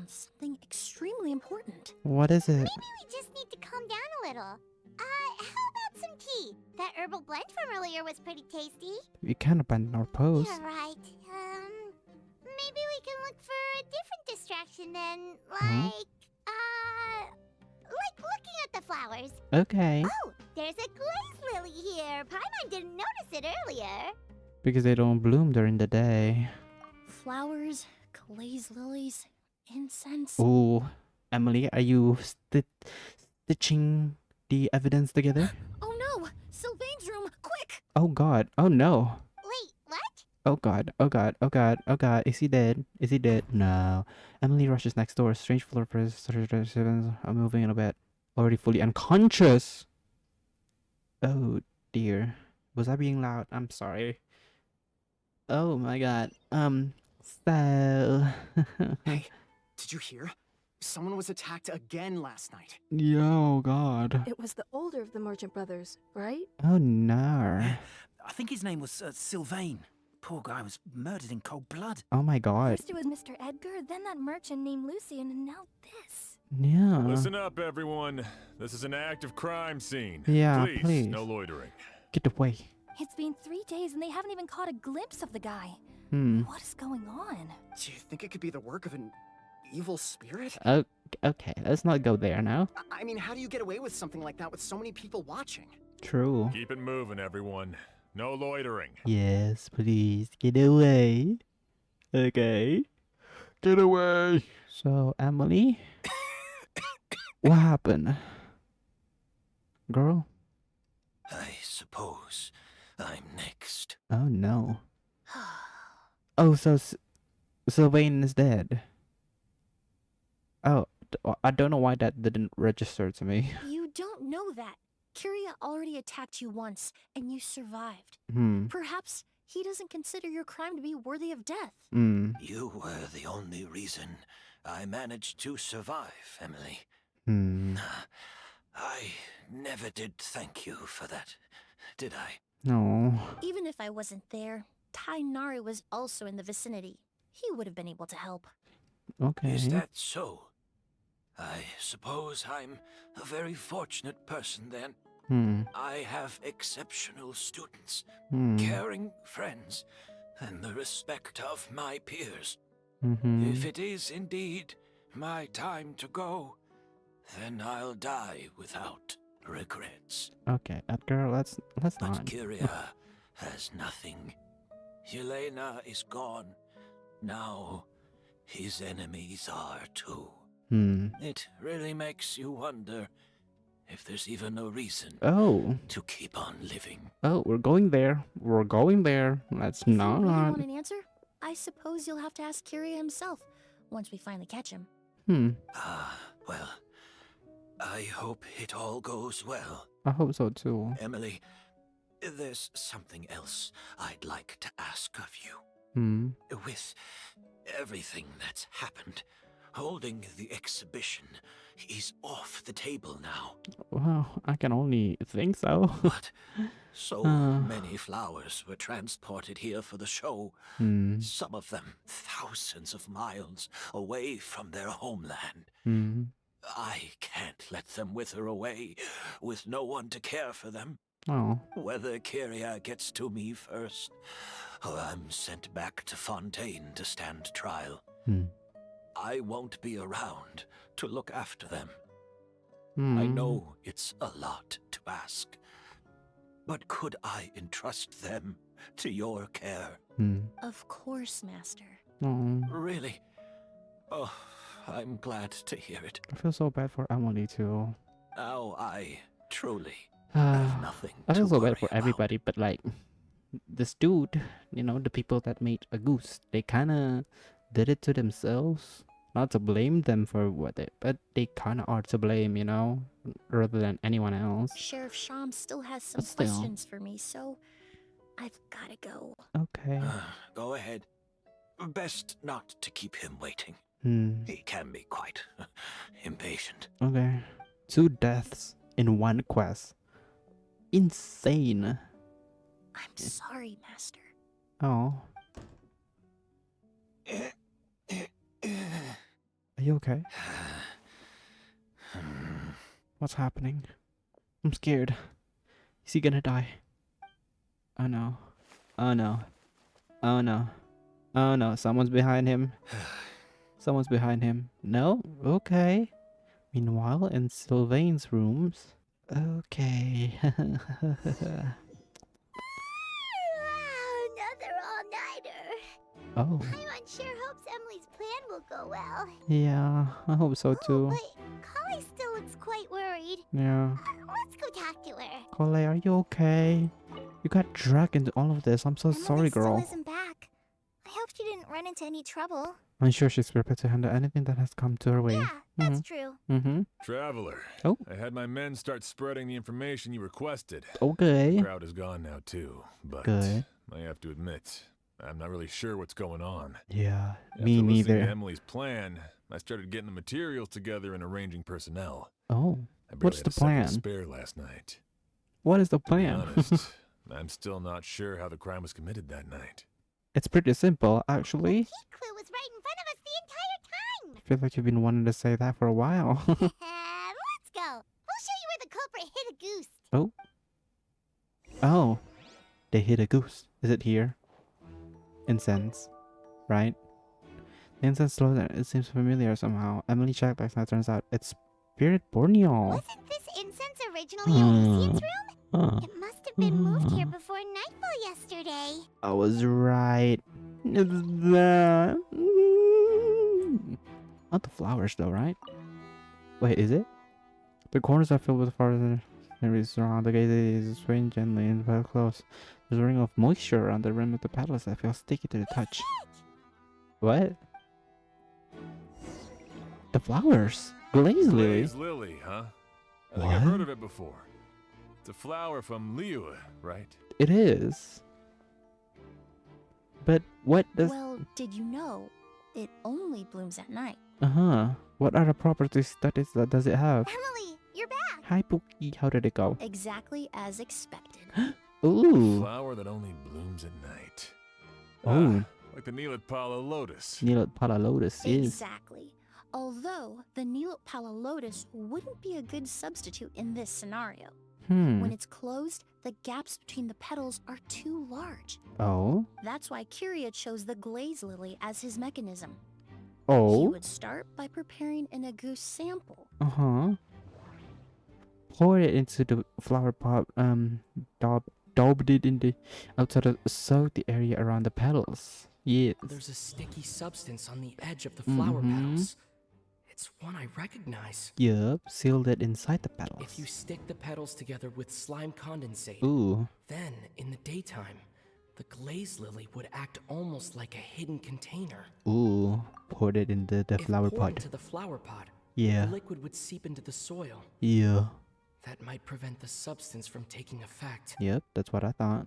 Something extremely important. What is it? Maybe we just need to calm down a little. How about some tea? That herbal blend from earlier was pretty tasty. We can't abandon our post. You're right. Maybe we can look for a different distraction then, like looking at the flowers. Okay. Oh, there's a glaze lily here. Paimon didn't notice it earlier. Because they don't bloom during the day. Flowers, glaze lilies, incense. Ooh. Emily, are you stitching the evidence together? Oh no! Sylvain's room! Quick! Oh god. Oh no. Wait, what? Oh god. Oh god. Oh god. Oh god. Is he dead? Is he dead? No. Emily rushes next door. Strange floor presence are moving in a bed. Already fully unconscious. Oh dear. Was I being loud? I'm sorry. Oh my god. So. Hey, did you hear? Someone was attacked again last night. Yo, god. It was the older of the merchant brothers, right? Oh no. I think his name was Sylvain. Poor guy was murdered in cold blood. Oh my god. First it was Mr. Edgar, then that merchant named Lucian, and now this. Yeah. Listen up, everyone. This is an active crime scene. Yeah, please, please. no loitering. Get away. It's been 3 days and they haven't even caught a glimpse of the guy. What is going on? Do you think it could be the work of an evil spirit? Okay, let's not go there now. I mean, how do you get away with something like that with so many people watching? True. Keep it moving, everyone. No loitering. Yes, please. Get away. Okay. Get away. So, Emily? What happened? Girl? I suppose I'm next. Oh no. Oh, so Sylvain is dead. Oh, I don't know why that didn't register to me. You don't know that. Kiria already attacked you once, and you survived. Perhaps he doesn't consider your crime to be worthy of death. You were the only reason I managed to survive, Emily. I never did thank you for that, did I? No. Even if I wasn't there, Tainari was also in the vicinity. He would have been able to help. Okay. Is that so? I suppose I'm a very fortunate person then. I have exceptional students, caring friends, and the respect of my peers. If it is indeed my time to go, then I'll die without regrets. Okay, Edgar, let's But not. Kyria has nothing. Yelena is gone. Now his enemies are too. It really makes you wonder if there's even a reason to keep on living. Oh, we're going there. We're going there. Let's If you not. really want an answer, I suppose you'll have to ask Kyria himself once we finally catch him. Well, I hope it all goes well. I hope so too. Emilie, there's something else I'd like to ask of you. With everything that's happened, holding the exhibition is off the table now. Well, I can only think so. But so many flowers were transported here for the show. Some of them thousands of miles away from their homeland. I can't let them wither away with no one to care for them. Oh. Whether Kyria gets to me first, or I'm sent back to Fontaine to stand trial, I won't be around to look after them. I know it's a lot to ask, but could I entrust them to your care? Of course, Master. Really? Oh, I'm glad to hear it. I feel so bad for Emily too. Now I truly have nothing I feel to so worry bad for about. everybody, but like this dude, you know, the people that made a goose, they kind of did it to themselves. Not to blame them for what they, but they kind of are to blame, you know, rather than anyone else. Sheriff Sham still has some But still. questions for me, so I've gotta go. Okay. Go ahead. Best not to keep him waiting. He can be quite impatient. Okay. 2 deaths in 1 quest. Insane. I'm sorry, Master. Oh. Are you okay? What's happening? I'm scared. Is he gonna die? Oh no. Oh no. Oh no. Oh no. Someone's behind him. Someone's behind him. No? Okay. Meanwhile, in Sylvain's rooms. Okay. Another all-nighter. Oh. I'm unsure hopes Emily's plan will go well. Yeah, I hope so too. But Kali still looks quite worried. Yeah. Let's go talk to her. Cole, are you okay? You got dragged into all of this. I'm so sorry, girl. Still isn't back. I hope she didn't run into any trouble. I'm sure she's prepared to handle anything that has come to her way. Yeah, that's true. Traveler. Oh. I had my men start spreading the information you requested. Okay. The crowd is gone now too, but Good. I have to admit, I'm not really sure what's going on. Yeah, After me listening neither. to Emily's plan, I started getting the materials together and arranging personnel. Oh, I barely what's had the a second to plan? spare last night. What is the To be plan? honest, I'm still not sure how the crime was committed that night. It's pretty simple, actually. Clue was right in front of us the entire time. I feel like you've been wanting to say that for a while. Let's go. We'll show you where the culprit hid a goose. Oh. Oh. They hit a goose. Is it here? Incense. Right? The incense slows and it seems familiar somehow. Emily checked back and it turns out it's Spirit Borneo. Wasn't this incense originally Alicia's room? It must have been moved here before nightfall yesterday. I was right. Not the flowers though, right? Wait, is it? The corners are filled with flowers and surround the gate is swaying gently and very close. There's a ring of moisture around the rim of the petals that feels sticky to the touch. What? The flowers. Glaze lily. Glaze lily, huh? I think What? I've heard of it before. It's a flower from Liu, right? It is. But what does... Well, did you know it only blooms at night? Uh-huh. What are the properties that does it have? Emily, you're back. Hi, Pookie. How did it go? Exactly as expected. Ooh. A flower that only blooms at night. Oh. Like the Neelitpala lotus. Neelitpala lotus, yes. Exactly. Although the Neelitpala lotus wouldn't be a good substitute in this scenario. When it's closed, the gaps between the petals are too large. Oh. That's why Kyria chose the glaze lily as his mechanism. Oh. He would start by preparing an Agus sample. Pour it into the flower pot. Daubed it in the outside of soak the area around the petals. Yes. There's a sticky substance on the edge of the flower petals. It's one I recognize. Yup, sealed it inside the petals. If you stick the petals together with slime condensate, then in the daytime, the glaze lily would act almost like a hidden container. Poured it into the flower pot. Into the flower pot, yeah. The liquid would seep into the soil. Yeah. That might prevent the substance from taking effect. Yep, that's what I thought.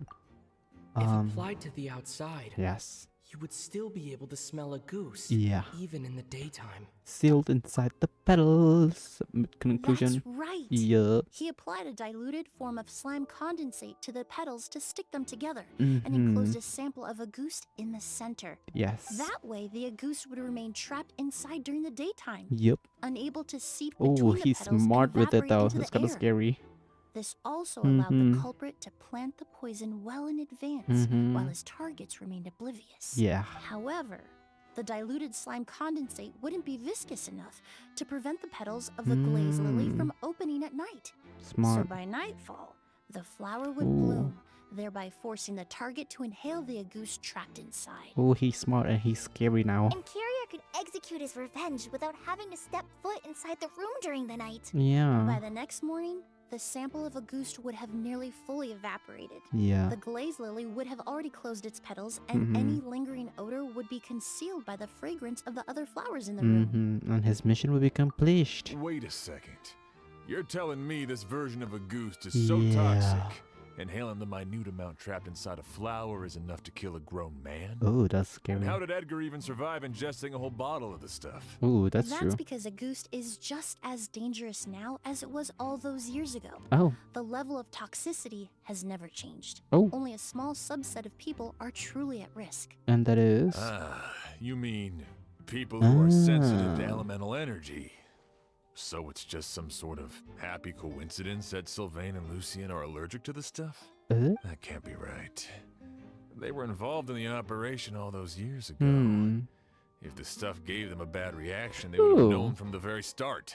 If applied to the outside, yes, you would still be able to smell a goose. Yeah. Even in the daytime. Sealed inside the petals. Conclusion. That's right. Yup. He applied a diluted form of slime condensate to the petals to stick them together and enclosed a sample of a goose in the center. Yes. That way, the goose would remain trapped inside during the daytime. Yep. Unable to seep between the he's petals smart and with it though. evaporate into It's the kind of air. scary. This also allowed the culprit to plant the poison well in advance, while his targets remained oblivious. Yeah. However, the diluted slime condensate wouldn't be viscous enough to prevent the petals of the glaze lily from opening at night. Smart. So by nightfall, the flower would bloom, thereby forcing the target to inhale the goose trapped inside. He's smart and he's scary now. And Kyria could execute his revenge without having to step foot inside the room during the night. Yeah. By the next morning, the sample of a goose would have nearly fully evaporated. Yeah. The glaze lily would have already closed its petals, and any lingering odor would be concealed by the fragrance of the other flowers in the room. And his mission would be completed. Wait a second. You're telling me this version of a goose is so toxic, inhaling the minute amount trapped inside a flower is enough to kill a grown man? Oh, that's scary. And how did Edgar even survive ingesting a whole bottle of the stuff? That's true. That's because a goose is just as dangerous now as it was all those years ago. The level of toxicity has never changed. Only a small subset of people are truly at risk. And that is? You mean people who are sensitive to elemental energy. So it's just some sort of happy coincidence that Sylvain and Lucien are allergic to the stuff? That can't be right. They were involved in the operation all those years ago. If the stuff gave them a bad reaction, they would have known from the very start.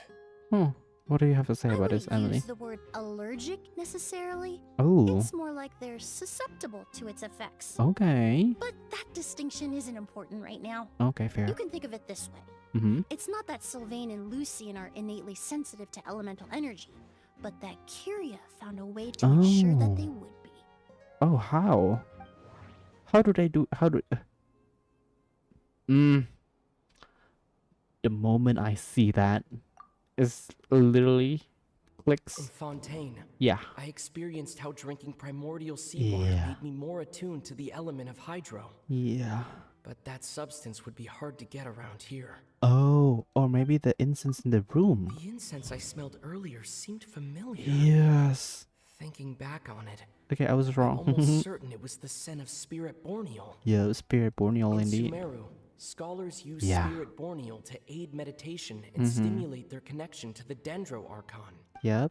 What do you have to say about this, I wouldn't Emilie? use the word allergic necessarily. Oh. It's more like they're susceptible to its effects. Okay. But that distinction isn't important right now. Okay, fair. You can think of it this way. It's not that Sylvain and Lucien are innately sensitive to elemental energy, but that Kyria found a way to ensure that they would be. Oh, how? How do they do? The moment I see that, is literally clicks. In Fontaine, Yeah. I experienced how drinking primordial seawater made me more attuned to the element of hydro. Yeah. But that substance would be hard to get around here. Oh, or maybe the incense in the room. The incense I smelled earlier seemed familiar. Yes. Thinking back on it, Okay, I was wrong. I'm almost certain it was the scent of spirit borneal. Yeah, spirit borneal In indeed. Sumeru, scholars use Yeah. spirit borneal to aid meditation and stimulate their connection to the Dendro Archon. Yep.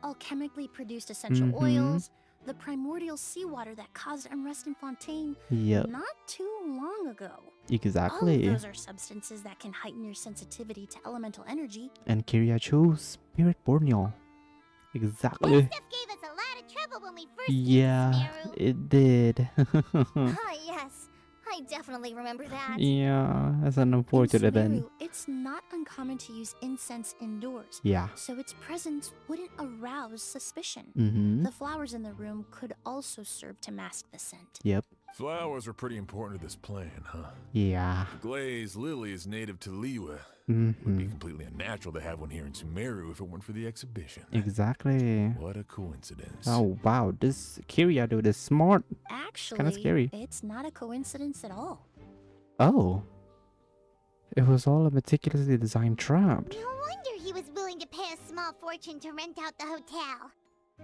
Alchemically produced essential oils, the primordial seawater that caused unrest in Fontaine Yep. not too long ago. Exactly. All of those are substances that can heighten your sensitivity to elemental energy. And Kyria chose spirit borneal. Exactly. That stuff gave us a lot of trouble when we first Yeah, came to Sumeru. it did. Yes. I definitely remember that. Yeah, that's an In unfortunate then. Sumeru, it's not uncommon to use incense indoors. Yeah. So its presence wouldn't arouse suspicion. The flowers in the room could also serve to mask the scent. Yep. Flowers were pretty important to this plan, huh? Yeah. The glazed lily is native to Liyue. Would be completely unnatural to have one here in Sumeru if it weren't for the exhibition. Exactly. What a coincidence. Oh wow, this Kyria dude is smart. Actually, Kinda scary. it's not a coincidence at all. Oh. It was all a meticulously designed trap. No wonder he was willing to pay a small fortune to rent out the hotel.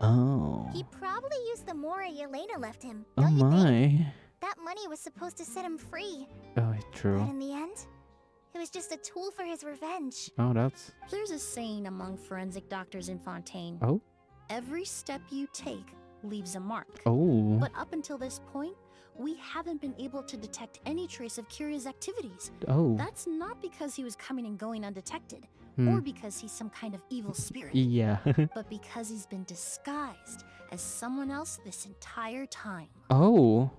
Oh. He probably used the mora Yelena left him. Oh Don't you think? my. that money was supposed to set him free. Oh, true. But in the end, it was just a tool for his revenge. Oh, that's... There's a saying among forensic doctors in Fontaine. Oh? Every step you take leaves a mark. Oh. But up until this point, we haven't been able to detect any trace of Kiria's activities. Oh. That's not because he was coming and going undetected, Hmm. or because he's some kind of evil spirit. Yeah. But because he's been disguised as someone else this entire time. Oh.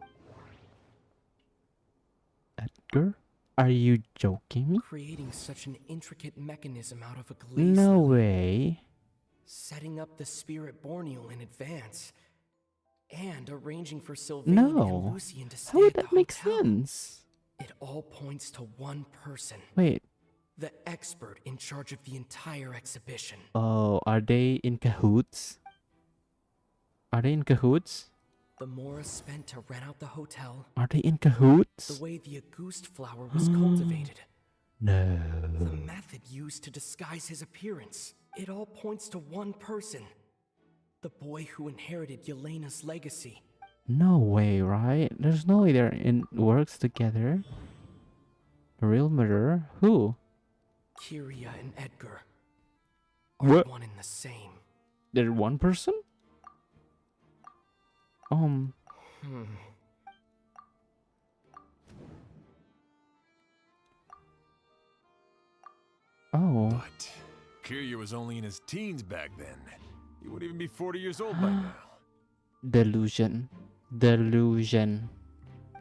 Edgar? Are you joking? Creating such an intricate mechanism out of a glaze No lily, way. setting up the spirit Borneal in advance, and arranging for Sylvain and No. Lucien to stay How would at the that make hotel. sense? It all points to one person. Wait. The expert in charge of the entire exhibition. Oh, are they in cahoots? Are they in cahoots? The Mora spent to rent out the hotel. Are they in cahoots? The way the Auguste flower was cultivated. No. The method used to disguise his appearance. It all points to one person. The boy who inherited Yelena's legacy. No way, right? There's no way they're in works together. The real murderer? Who? Kiria and Edgar are What? one and the same. They're one person? Oh. But Kiria was only in his teens back then. He would even be 40 years old by now. Delusion. Delusion.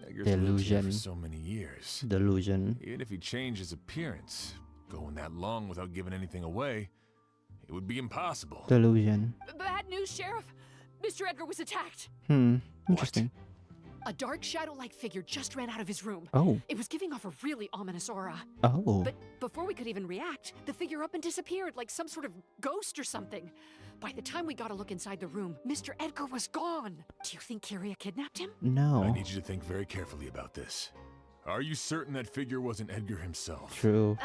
Edgar's lived here Delusion. for so many years. Delusion. Even if he changed his appearance, going that long without giving anything away, it would be impossible. Delusion. Bad news, Sheriff. Mr. Edgar was attacked. Interesting. A dark shadow-like figure just ran out of his room. Oh. It was giving off a really ominous aura. Oh. But before we could even react, the figure up and disappeared like some sort of ghost or something. By the time we got a look inside the room, Mr. Edgar was gone. Do you think Kiria kidnapped him? No. I need you to think very carefully about this. Are you certain that figure wasn't Edgar himself? True.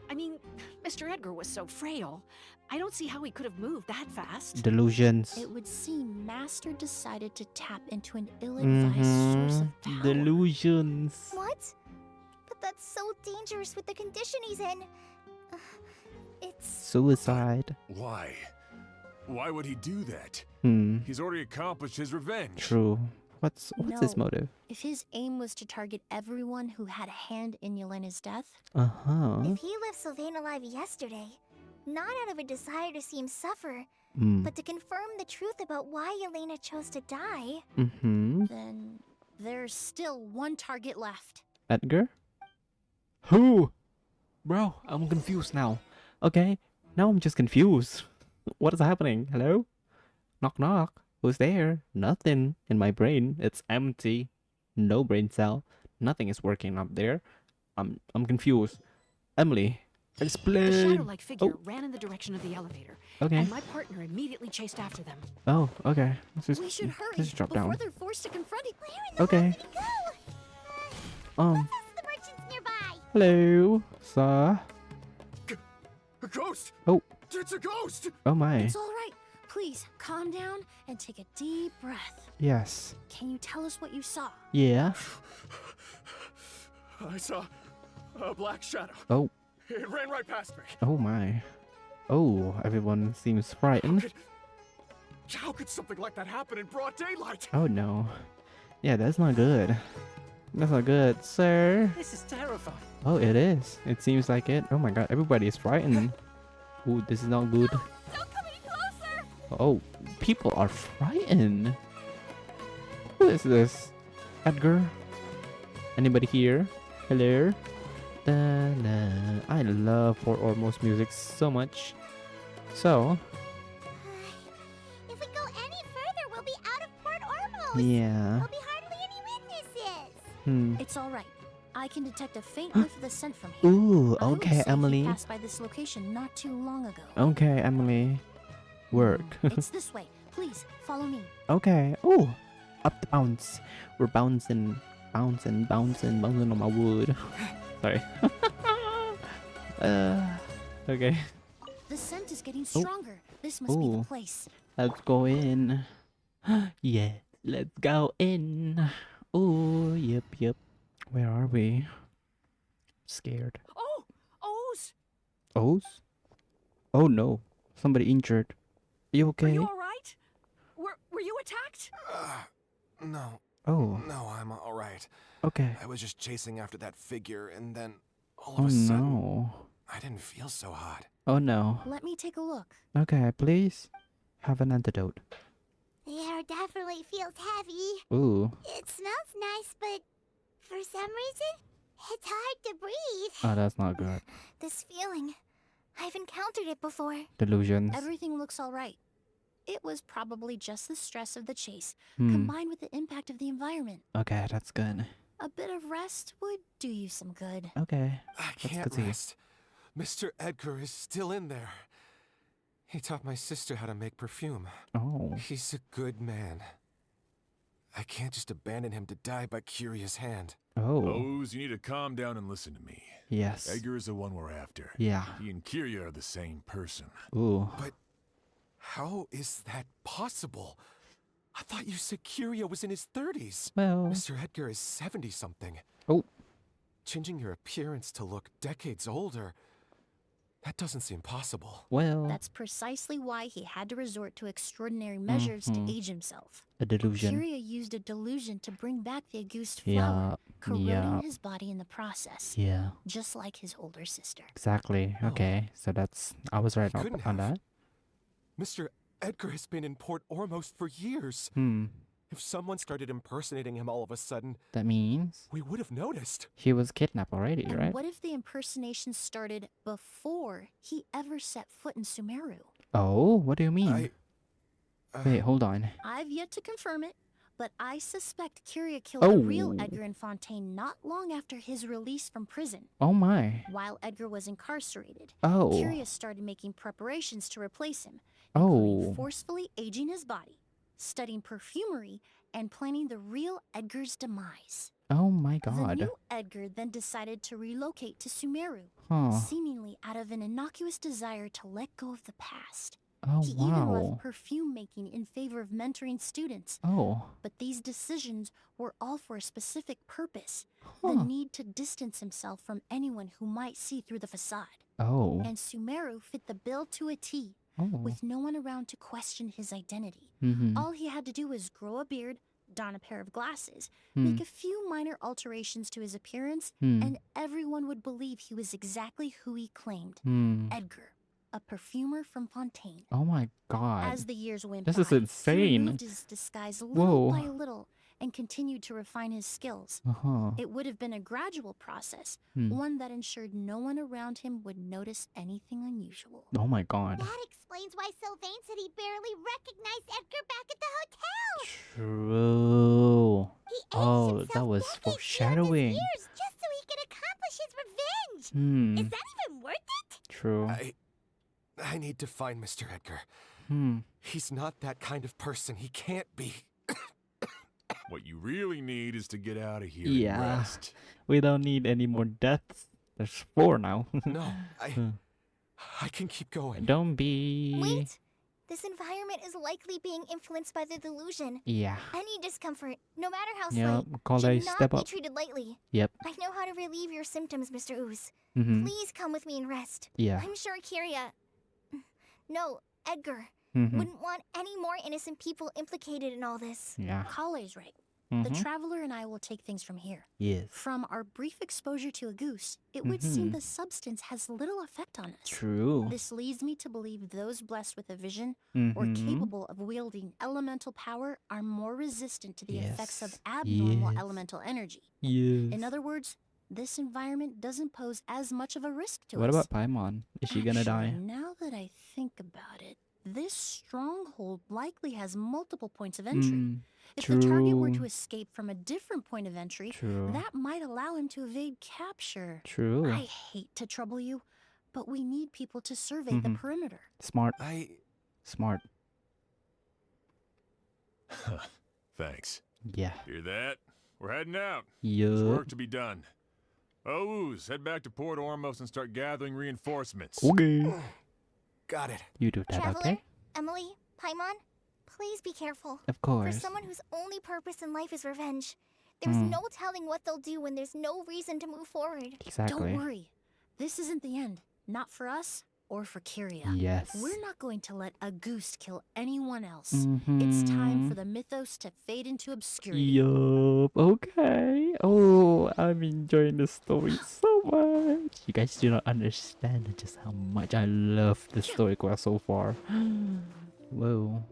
I mean, Mr. Edgar was so frail. I don't see how he could have moved that fast. Delusions. It would seem Master decided to tap into an ill-advised source of power. Delusions. What? But that's so dangerous with the condition he's in. It's... Suicide. Why? Why would he do that? He's already accomplished his revenge. True. What's his No. motive? If his aim was to target everyone who had a hand in Yelena's death, If he left Sylvain alive yesterday, not out of a desire to see him suffer, but to confirm the truth about why Yelena chose to die, then there's still one target left. Edgar? Who? Bro, I'm confused now. Okay, now I'm just confused. What is happening? Hello? Knock knock. Who's there? Nothing in my brain. It's empty. No brain cell. Nothing is working up there. I'm confused. Emilie, explain. The shadow-like figure ran in the direction of the elevator. Okay. And my partner immediately chased after them. Oh, okay. We should hurry Let's just drop before down. they're forced to confront it. Okay. the merchants nearby. Hello, sir. A ghost! Oh. It's a ghost! Oh my. It's all right. Please calm down and take a deep breath. Yes. Can you tell us what you saw? Yeah. I saw a black shadow. Oh. It ran right past me. Oh my. Oh, everyone seems frightened. How could something like that happen in broad daylight? Oh no. Yeah, that's not good. That's not good, sir. This is terrifying. Oh, it is. It seems like it. Oh my god, everybody is frightened. Ooh, this is not good. Don't come any closer! Oh, people are frightened. Who is this? Edgar? Anybody here? Hello? Da-da. I love Port Ormos music so much. So, If we go any further, we'll be out of Port Ormos. yeah. There'll be hardly any witnesses. It's all right. I can detect a faint whiff of the scent from here. Ooh, I would okay, say he Emilie. passed by this location not too long ago. Okay, Emilie. Work. It's this way. Please follow me. Okay. Oh, up the bounce. We're bouncing on my wood. Sorry. Okay. The scent is getting stronger. This must be the place. Let's go in. Yeah, let's go in. Oh, yep. Where are we? Scared. Oh, O's! O's? Oh no. Somebody injured. You Are you okay? all right? Were you attacked? No. Oh. No, I'm alright. Okay. I was just chasing after that figure, and then all Oh of a sudden, no. I didn't feel so hot. Oh no. Let me take a look. Okay, please. Have an antidote. The air definitely feels heavy. Ooh. It smells nice, but for some reason, it's hard to breathe. Oh, that's not good. This feeling, I've encountered it before. Delusions. Everything looks all right. It was probably just the stress of the chase, Hmm. combined with the impact of the environment. Okay, that's good. A bit of rest would do you some good. Okay. I That's can't good to hear. rest. Mr. Edgar is still in there. He taught my sister how to make perfume. Oh. He's a good man. I can't just abandon him to die by Curia's hand. Oh. O's, you need to calm down and listen to me. Yes. Edgar is the one we're after. Yeah. He and Kiria are the same person. Ooh. But how is that possible? I thought you said Kiria was in his 30s. Well. Mr. Edgar is 70-something. Oh. Changing your appearance to look decades older, that doesn't seem possible. Well. That's precisely why he had to resort to extraordinary measures to age himself. A delusion. Kiria used a delusion to bring back the August flower, corroding Yeah. his body in the process. Yeah. Just like his older sister. Exactly. Okay. So that's. I was right Couldn't on have. that. Mr. Edgar has been in Port Ormos for years. Hmm. If someone started impersonating him all of a sudden, That means we would have noticed. he was kidnapped already, And right? what if the impersonation started before he ever set foot in Sumeru? Oh, what do you mean? Wait, hold on. I've yet to confirm it, but I suspect Kiria killed the real Oh. Edgar in Fontaine not long after his release from prison. Oh my. While Edgar was incarcerated, Oh. Kiria started making preparations to replace him, Oh. including forcefully aging his body, studying perfumery, and planning the real Edgar's demise. Oh my The god. new Edgar then decided to relocate to Sumeru, Huh. seemingly out of an innocuous desire to let go of the past. Oh He even wow. left perfume making in favor of mentoring students. Oh. But these decisions were all for a specific purpose, Huh. the need to distance himself from anyone who might see through the facade. Oh. And Sumeru fit the bill to a T, Oh. with no one around to question his identity. Mhm. All he had to do was grow a beard, don a pair of glasses, Hmm. make a few minor alterations to his appearance, Hmm. and everyone would believe he was exactly who he claimed, Hmm. Edgar, a perfumer from Fontaine. Oh my god. As the years went This by, is insane. he removed his disguise little Whoa. by little and continued to refine his skills. Uh-huh. It would have been a gradual process, Hmm. one that ensured no one around him would notice anything unusual. Oh my god. That explains why Sylvain said he barely recognized Edgar back at the hotel. True. He aged Oh, himself that was decades beyond his foreshadowing. years just so he could accomplish his revenge. Hmm. Is that even worth it? True. I need to find Mr. Edgar. Hmm. He's not that kind of person. He can't be. What you really need is to get out of here Yeah. and rest. We don't need any more deaths. There's 4 now. No, I can keep going. Don't be. Wait. This environment is likely being influenced by the delusion. Yeah. Any discomfort, no matter how Yep. slight, Call should a not step be up. treated lightly. Yep. I know how to relieve your symptoms, Mr. Ooze. Mhm. Please come with me and rest. Yeah. I'm sure Kiria... No, Edgar Mhm. wouldn't want any more innocent people implicated in all this. Yeah. Kale's right. The Mhm. traveler and I will take things from here. Yes. From our brief exposure to a goose, it would seem Mhm. the substance has little effect on us. True. This leads me to believe those blessed with a vision or Mhm. capable of wielding elemental power are more resistant to the effects of Yes. abnormal Yes. elemental energy. Yes. In other words, this environment doesn't pose as much of a risk to What us. about Paimon? Is she gonna Actually, die? Now that I think about it, this stronghold likely has multiple points of entry. Mm, If the target were to true. escape from a different point of entry, True. that might allow him to evade capture. True. I hate to trouble you, but we need people to survey the Mhm. perimeter. Smart. Smart. Thanks. Yeah. Hear that? We're heading out. Yup. There's work to be done. Ooze, head back to Port Ormos and start gathering reinforcements. Okay. Got it. You do that, Traveler, okay? Emilie, Paimon, please be careful. Of For course. someone whose only purpose in life is revenge, There's no telling what they'll do when there's no reason to move forward. Exactly. Don't worry. This isn't the end. Not for us or for Kyria. Yes. We're not going to let a goose kill anyone else. It's time for the mythos to fade into obscurity. Yup. Okay. Oh, I'm enjoying the story so much. You guys do not understand just how much I love the story quest so far. Whoa.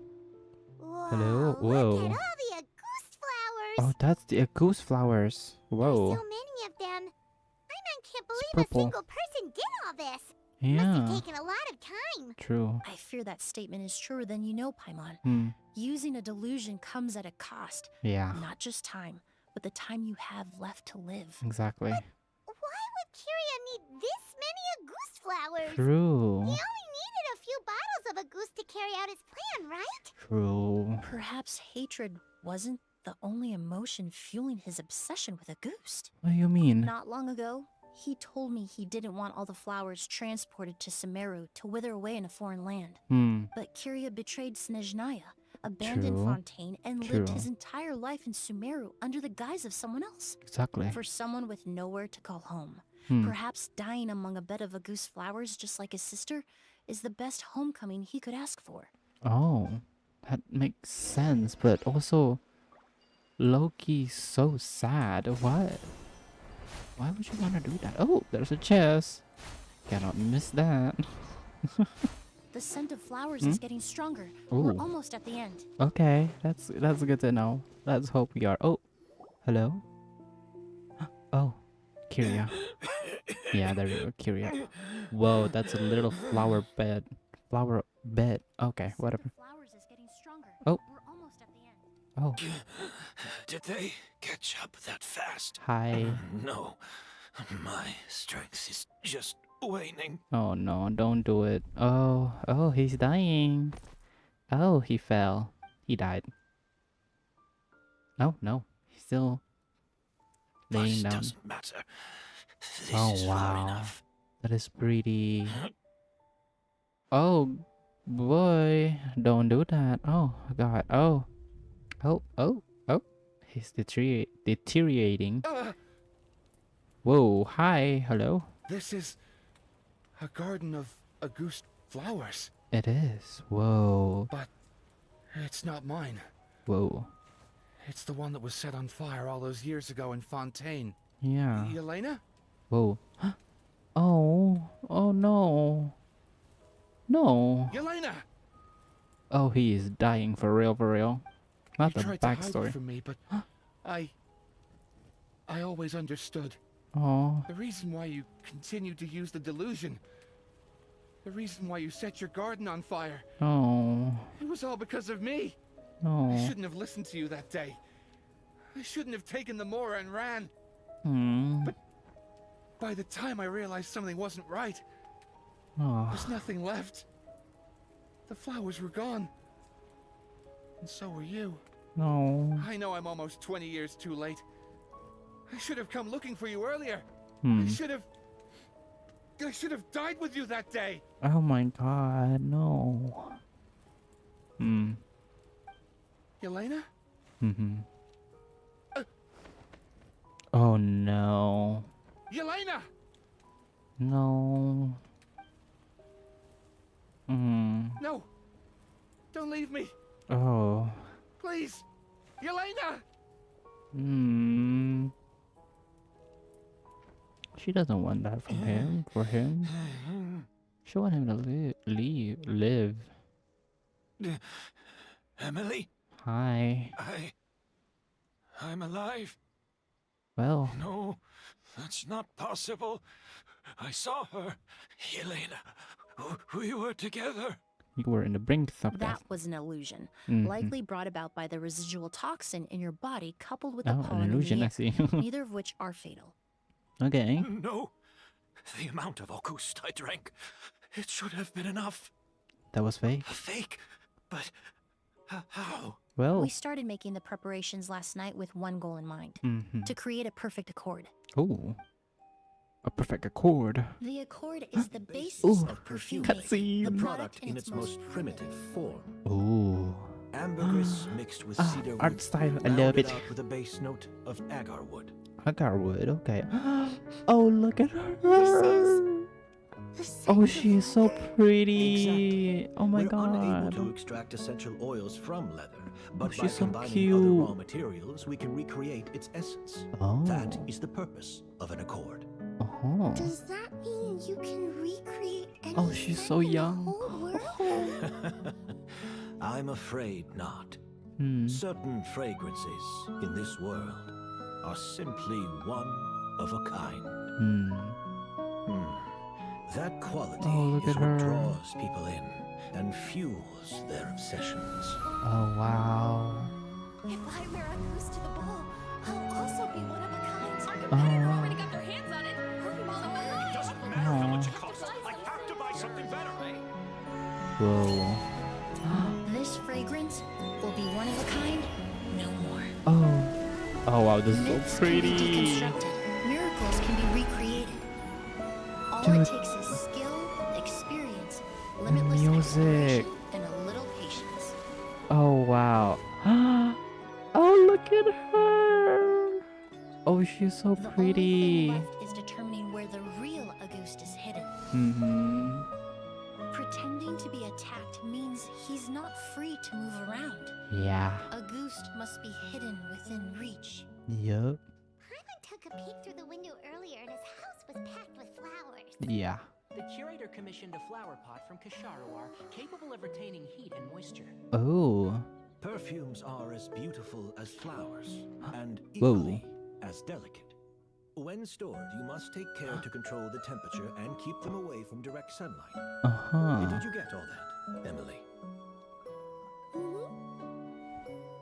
Hello. Whoa. Look at all the goose flowers. Oh, that's the goose flowers. Whoa. There's so many of them. I can't believe a purple. single person did all this. Must Yeah. have taken a lot of time. True. I fear that statement is truer than you know, Paimon. Hmm. Using a delusion comes at a cost. Yeah. Not just time, but the time you have left to live. Exactly. Why would Kyria need this many goose flowers? True. He only needed a few bottles of a goose to carry out his plan, right? True. Perhaps hatred wasn't the only emotion fueling his obsession with a goose. What do you mean? Not long ago, he told me he didn't want all the flowers transported to Sumeru to wither away in a foreign land. But Kyria betrayed Snezhnaya, abandoned True. Fontaine, and lived True. his entire life in Sumeru under the guise of someone else. Exactly. For someone with nowhere to call home. Perhaps dying among a bed of goose flowers just like his sister is the best homecoming he could ask for. Oh, that makes sense, but also Loki's so sad. What? Why would you want to do that? Oh, there's a chest. Cannot miss that. The scent of flowers is getting stronger. Ooh. We're almost at the end. Okay, that's good to know. Let's hope we are. Oh, hello. Oh, Kyria. Yeah, there we go, Kyria. Whoa, that's a little flower bed. Flower bed. Okay, whatever. Flowers is getting stronger. Oh. We're almost at the end. Oh, Did they catch up that fast? hi. No. My strength is just waning. Oh no, don't do it. Oh, he's dying. Oh, he fell. He died. No, he's still laying But it down. doesn't matter. This Oh is far wow, enough. that is pretty. Oh boy, don't do that. Oh god. Oh, he's deteriorating. Whoa, hi, hello. This is a garden of goose flowers, It is. Whoa, but it's not mine. whoa. It's the one that was set on fire all those years ago in Fontaine. Yeah. Yelena? Whoa. Oh no. No. Yelena! Oh, he is dying for real. Not You the tried to hide backstory. it from me, but I always understood. Oh, The reason why you continued to use the delusion, the reason why you set your garden on fire, oh, it was all because of me. I no. shouldn't have listened to you that day. I shouldn't have taken the Mora and ran. But By the time I realized something wasn't right, oh, there's nothing left. The flowers were gone. And so were you. no. I know I'm almost 20 years too late. I should have come looking for you earlier. I should have died with you that day. Oh my god, no. Yelena? Oh no. Yelena! No. No. Don't leave me. Oh. Please. Yelena! She doesn't want that from him. For him. She want him to live. Emilie? Hi. I'm alive. Well. No, that's not possible. I saw her. Yelena. We were together. You were in the brink of That death. was an illusion, likely brought about by the residual toxin in your body coupled with the Oh, pollen an illusion, in I the see. air, neither of which are fatal. Okay. No. The amount of August I drank, it should have been enough. That was fake. A fake? But how? Well. We started making the preparations last night with one goal in mind, to create a perfect accord. Oh. A perfect accord. The accord is the basis Ooh. of perfume. Cutscene. The product in its most primitive form. Ooh. Ambergris mixed with cedar art wood, style, I love it. rounded out with a base note of agar wood. Agar wood, okay. Oh, look at her. The Oh, she's so pretty. Exactly. Oh my We're unable god. to extract essential oils from leather, but by she's so combining other raw cute. materials, we can recreate its essence. Oh. That is the purpose of an accord. Oh. Does that mean you can recreate any Oh, she's so scent in the young. whole world? I'm afraid not. Certain fragrances in this world are simply one of a kind. That quality look is at what her. draws people in and fuels their obsessions. Oh, wow. If I wear a goose to the ball, I'll also be one of a kind. Our Oh, competitor wow. already got their hands on it. Perfume all over her. Doesn't matter how much it Aw. costs. I have to buy something better. Whoa. This fragrance will be one of a kind, no more. Oh. Oh, wow, this is Myths so can be pretty. deconstructed. Miracles can be recreated. All Dude. it takes is skill, experience, limitless music. exploration, and a little patience. Oh, wow. Oh, look at her. Oh, she's so The only pretty. thing left is determining where the real Auguste is hidden. Mm-hmm. Pretending to be attacked means he's not free to move around. Yeah. Auguste must be hidden within reach. Yup. Paimon took a peek through the window earlier and his house was packed with flowers. Yeah. The curator commissioned a flower pot from Kasharawar capable of retaining heat and moisture. Oh. Perfumes are as beautiful as flowers and Whoa. equally as delicate. When stored, you must take care to control the temperature and keep them away from direct sunlight. Uh-huh. Did you get all that, Emily?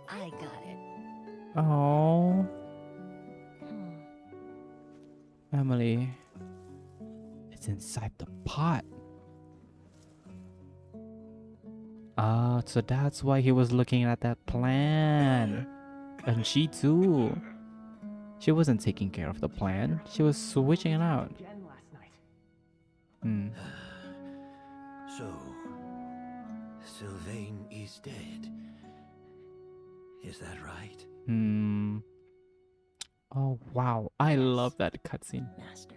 I got it. Oh. Emily. It's inside the pot. Ah, so that's why he was looking at that plan. And she too. She wasn't taking care of the plan. She was switching it out. Again last night. So, Sylvain is dead. Is that right? Oh, wow. I love that cutscene. Master.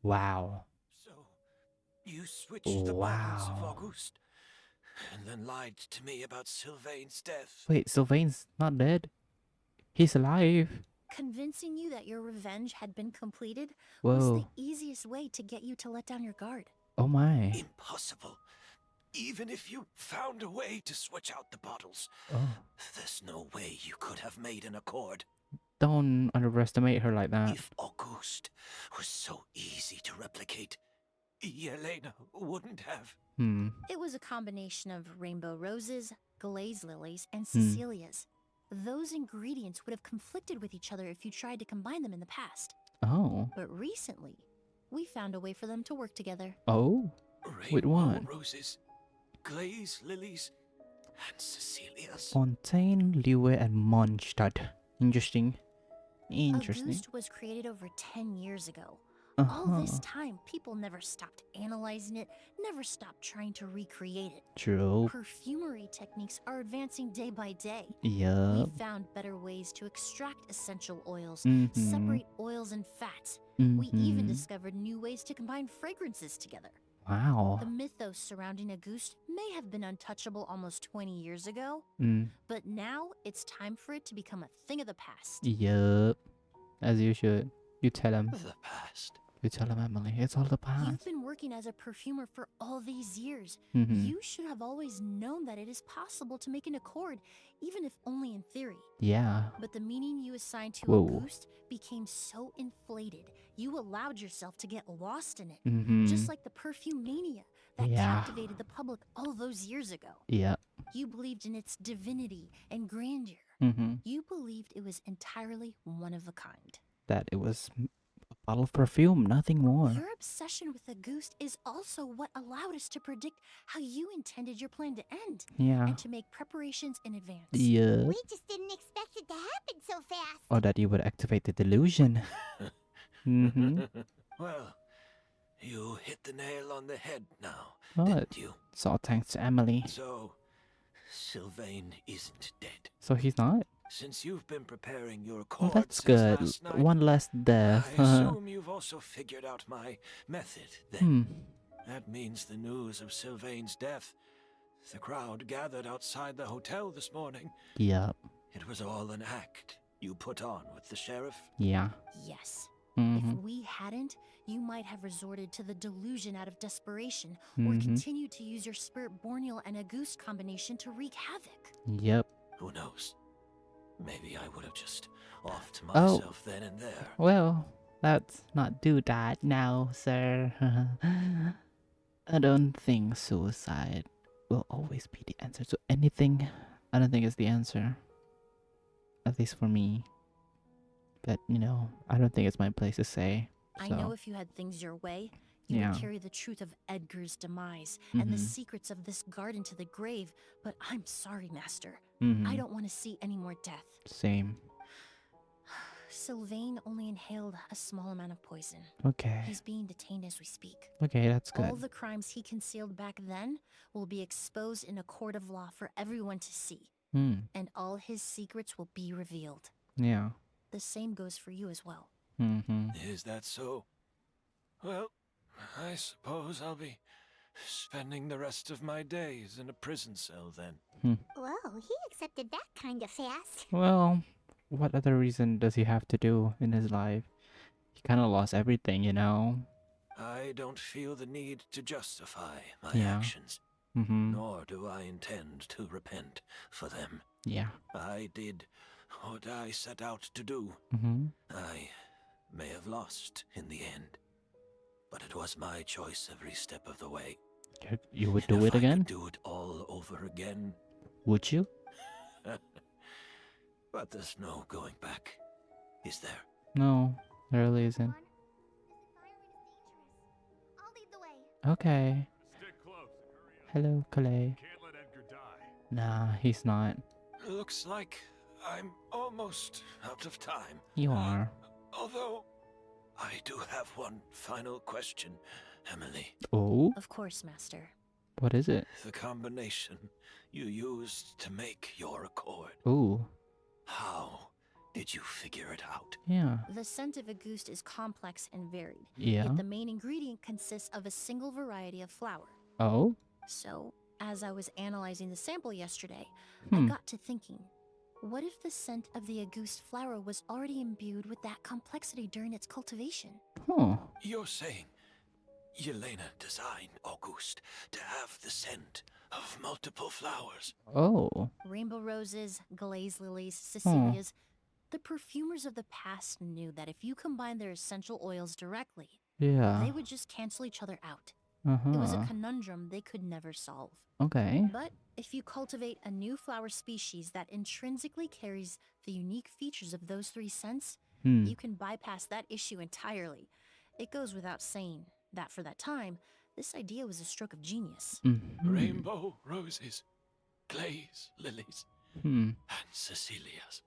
Wow. So, you switched the balance of Wow. Auguste and then lied to me about Sylvain's death. Wait, Sylvain's not dead. He's alive. Convincing you that your revenge had been completed was the Whoa. easiest way to get you to let down your guard. Oh my. Impossible. Even if you found a way to switch out the bottles, Oh. there's no way you could have made an accord. Don't underestimate her like that. If Auguste was so easy to replicate, Yelena wouldn't have. It was a combination of rainbow roses, glaze lilies, and Hmm. Cecilias. Those ingredients would have conflicted with each other if you tried to combine them in the past. Oh. But recently, we found a way for them to work together. Oh? With what? Roses, glaze lilies, and Cecilias. Fontaine, Liue, and Mondstadt. Interesting. Interesting. Auguste was created over 10 years ago. All this Uh-huh. time, people never stopped analyzing it, never stopped trying to recreate it. True. Perfumery techniques are advancing day by day. Yup. We found better ways to extract essential oils, Mhm. separate oils and fats. We even Mhm. discovered new ways to combine fragrances together. Wow. The mythos surrounding Auguste may have been untouchable almost 20 years ago, but now it's time for it to become a thing of the past. Yup. As you should. You tell him. The past. You tell him, Emily. It's all the You've past. been working as a perfumer for all these years. Mhm. You should have always known that it is possible to make an accord, even if only in theory. Yeah. But the meaning you assigned to Whoa. Auguste became so inflated, you allowed yourself to get lost in it. Mhm. Just like the perfume mania that Yeah. captivated the public all those years ago. Yeah. You believed in its divinity and grandeur. Mhm. You believed it was entirely one of a kind. That it was a bottle of perfume, nothing more. Your obsession with Auguste is also what allowed us to predict how you intended your plan to end. Yeah. And to make preparations in advance. Yeah. We just didn't expect it to happen so fast. Or that you would activate the delusion. Well, you hit the nail on the head now, What? didn't you? It's all thanks to Emily. So, Sylvain isn't dead. So he's not? Since you've been preparing your Well, cord that's since good. last night, One less death. I assume you've also figured out my method then. Hmm. That means the news of Sylvain's death. The crowd gathered outside the hotel this morning. Yep. It was all an act you put on with the sheriff. Yeah. Yes. Mm-hmm. If we hadn't, you might have resorted to the delusion out of desperation, or Mm-hmm. continued to use your spirit borneal and a goose combination to wreak havoc. Yep. Who knows? Maybe I would have just offed Oh. myself then and there. Well, let's not do that now, sir. I don't think suicide will always be the answer to anything. I don't think it's the answer. At least for me. But, you know, I don't think it's my place to say. I So, know if you had things your way, you yeah. would carry the truth of Edgar's demise and the Mhm. secrets of this garden to the grave, but I'm sorry, Master. Mhm. I don't want to see any more death. Same. Sylvain only inhaled a small amount of poison. Okay. He's being detained as we speak. Okay, that's good. All the crimes he concealed back then will be exposed in a court of law for everyone to see, Hmm. and all his secrets will be revealed. Yeah. The same goes for you as well. Mm-hmm. Is that so? Well, I suppose I'll be spending the rest of my days in a prison cell then. Whoa, he accepted that kind of fast. Well, what other reason does he have to do in his life? He kind of lost everything, you know? I don't feel the need to justify my Yeah. actions, Mm-hmm. nor do I intend to repent for them. Yeah. I did what I set out to do. Mm-hmm. I may have lost in the end, but it was my choice every step of the way. You would And do if it I again? could do it all over again. Would you? But there's no going back, is there? No, there really isn't. I'll lead the way. Okay. Stick close and hurry up. Hello, Clay. Can't let Edgar die. Nah, he's not. Looks like I'm almost out of time. You are. Although, I do have one final question, Emilie. Oh? Of course, Master. What is it? The combination you used to make your accord. Ooh. How did you figure it out? Yeah. The scent of a goose is complex and varied. Yeah. Yet the main ingredient consists of a single variety of flower. Oh? So, as I was analyzing the sample yesterday, Hmm. I got to thinking, what if the scent of the Auguste flower was already imbued with that complexity during its cultivation? Huh. You're saying Yelena designed Auguste to have the scent of multiple flowers. Oh. Rainbow roses, glaze lilies, cecilias. The perfumers of the past knew that if you combine their essential oils directly, Yeah. they would just cancel each other out. Uh-huh. It was a conundrum they could never solve. Okay. But if you cultivate a new flower species that intrinsically carries the unique features of those three scents, Hmm. you can bypass that issue entirely. It goes without saying that for that time, this idea was a stroke of genius. Mhm. Rainbow roses, glaze lilies, Hmm. and Cecilias.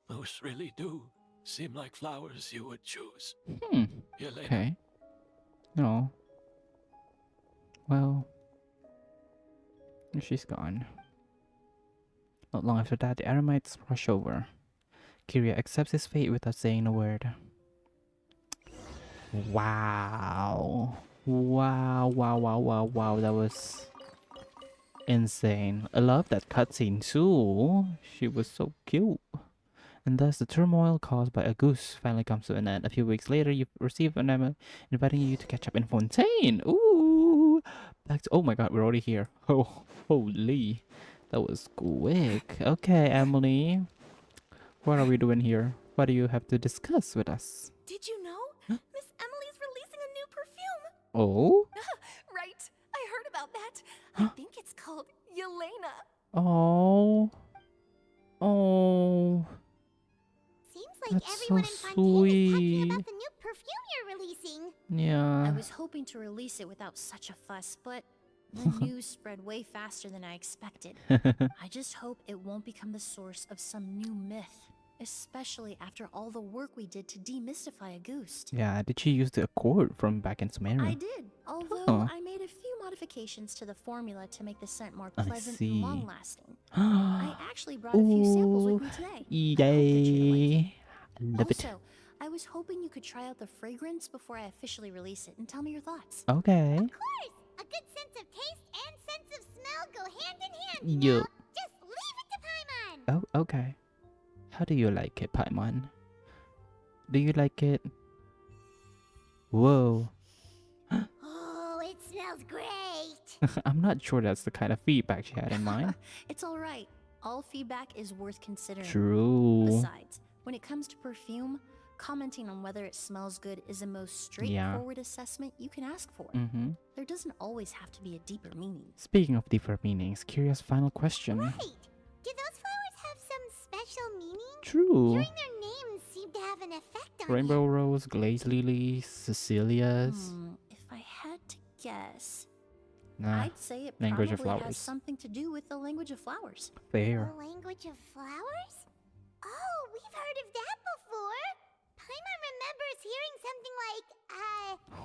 Those really do seem like flowers you would choose. Hmm. Yelena. Okay. No. Well, she's gone. Not long after that, the Aramites rush over. Kyria accepts his fate without saying a word. Wow. Wow, wow, wow, wow, wow. That was insane. I love that cutscene too. She was so cute. And thus, the turmoil caused by a goose finally comes to an end. A few weeks later, you receive an email inviting you to catch up in Fontaine. Ooh! Back to— oh my god, we're already here. Oh, holy. That was quick. Okay, Emily. What are we doing here? What do you have to discuss with us? Did you know? Miss Emily's releasing a new perfume. Oh? Right. I heard about that. I think it's called Yelena. Oh. Oh. Seems like That's everyone so in Fontaine is talking sweet. about the new perfume you're releasing. Yeah. I was hoping to release it without such a fuss, but the news spread way faster than I expected. I just hope it won't become the source of some new myth, especially after all the work we did to demystify Auguste. Yeah, did she use the accord from back in Sumeria? I did, although Huh. I made a few modifications to the formula to make the scent more I pleasant see. and long-lasting. I actually brought a few samples with me today. Yay! I love it. Also, I was hoping you could try out the fragrance before I officially release it and tell me your thoughts. Okay. Of course! A good sense of taste and sense of smell go hand in hand, You. know? Just leave it to Paimon! Oh, okay. How do you like it, Paimon? Do you like it? Whoa. Oh, it smells great! I'm not sure that's the kind of feedback she had in mind. It's alright. All feedback is worth considering. True. Besides, when it comes to perfume, commenting on whether it smells good is the most straightforward assessment you can ask for. There doesn't always have to be a deeper meaning. Speaking of deeper meanings, curious final question. Right! Do those flowers have some special meaning? True. Hearing their names seem to have an effect on Rainbow Rose, Glaze Lily, Cecilia's. If I had to guess, Nah. I'd say it Language of probably has flowers. something to do with the language of flowers. Fair. The language of flowers? Oh, we've heard of that before. Paimon remembers hearing something like,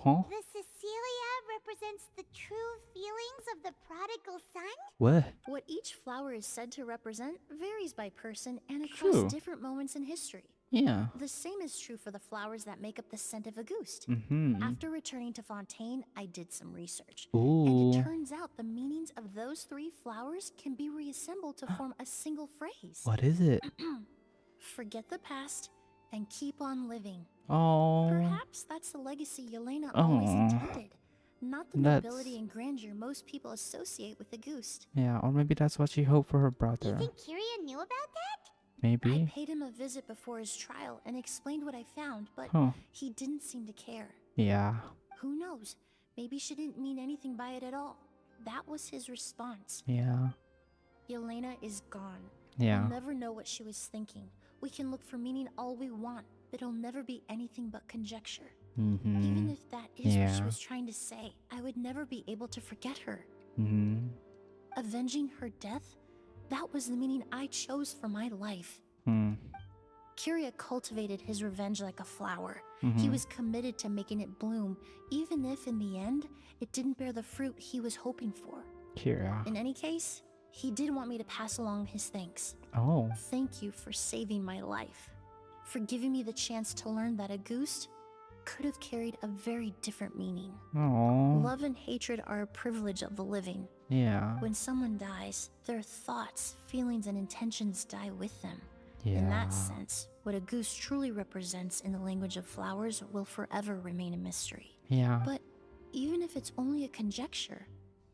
Huh? the Cecilia represents the true feelings of the prodigal son? What? What each flower is said to represent varies by person and across True. different moments in history. Yeah. The same is true for the flowers that make up the scent of Auguste. Mm-hmm. After returning to Fontaine, I did some research. Ooh. And it turns out the meanings of those 3 flowers can be reassembled to form a single phrase. What is it? Forget the past and keep on living. Oh. Perhaps that's the legacy Yelena always intended. Not the nobility That's- and grandeur most people associate with Auguste. Yeah, or maybe that's what she hoped for her brother. Think Kyria knew about that? Maybe. I paid him a visit before his trial and explained what I found, but Huh. he didn't seem to care. Yeah. Who knows? Maybe she didn't mean anything by it at all. That was his response. Yeah. Yelena is gone. Yeah. We'll never know what she was thinking. We can look for meaning all we want, but it'll never be anything but conjecture. Mm-hmm. Even if that is what she Yeah. was trying to say, I would never be able to forget her. Mm-hmm. Avenging her death? That was the meaning I chose for my life. Hmm. Kyria cultivated his revenge like a flower. He Mhm. was committed to making it bloom, even if in the end, it didn't bear the fruit he was hoping for. Kira. In any case, he did want me to pass along his thanks. Oh. Thank you for saving my life, for giving me the chance to learn that Auguste could have carried a very different meaning. Oh. Love and hatred are a privilege of the living. Yeah. When someone dies, their thoughts, feelings, and intentions die with them. In Yeah. that sense, what Auguste truly represents in the language of flowers will forever remain a mystery. Yeah. But even if it's only a conjecture,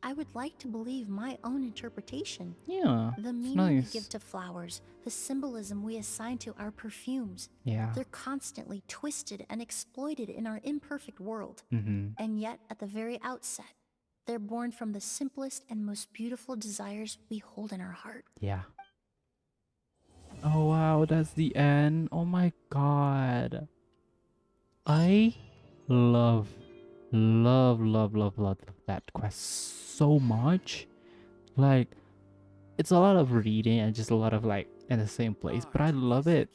I would like to believe my own interpretation. Yeah. The it's meaning nice. we give to flowers, the symbolism we assign to our perfumes, Yeah. they're constantly twisted and exploited in our imperfect world. Mm-hmm. And yet, at the very outset, they're born from the simplest and most beautiful desires we hold in our heart. Yeah. Oh wow, that's the end. Oh my god. I love that quest so much. Like, it's a lot of reading and just a lot of like in the same place, but I love it.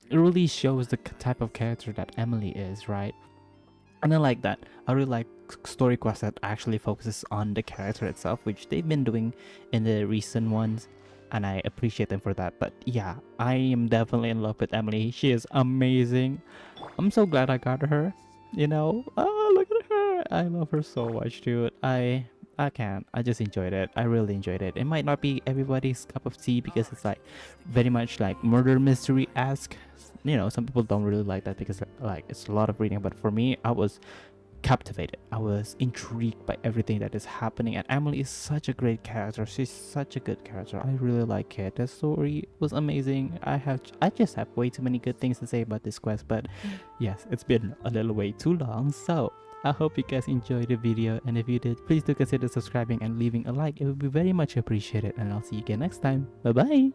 It really shows the type of character that Emilie is, right? And I like that. I really like story quests that actually focuses on the character itself, which they've been doing in the recent ones, and I appreciate them for that. But yeah, I am definitely in love with Emilie. She is amazing. I'm so glad I got her. You know, oh, look at her. I love her so much, dude. I can't. I just enjoyed it. I really enjoyed it. It might not be everybody's cup of tea because it's like very much like murder mystery-esque. You know, some people don't really like that because like it's a lot of reading. But for me, I was captivated. I was intrigued by everything that is happening, and Emilie is such a great character. She's such a good character. I really like it. The story was amazing. I just have way too many good things to say about this quest, but yes, it's been a little way too long. So I hope you guys enjoyed the video, and if you did, please do consider subscribing and leaving a like. It would be very much appreciated, and I'll see you again next time. Bye bye.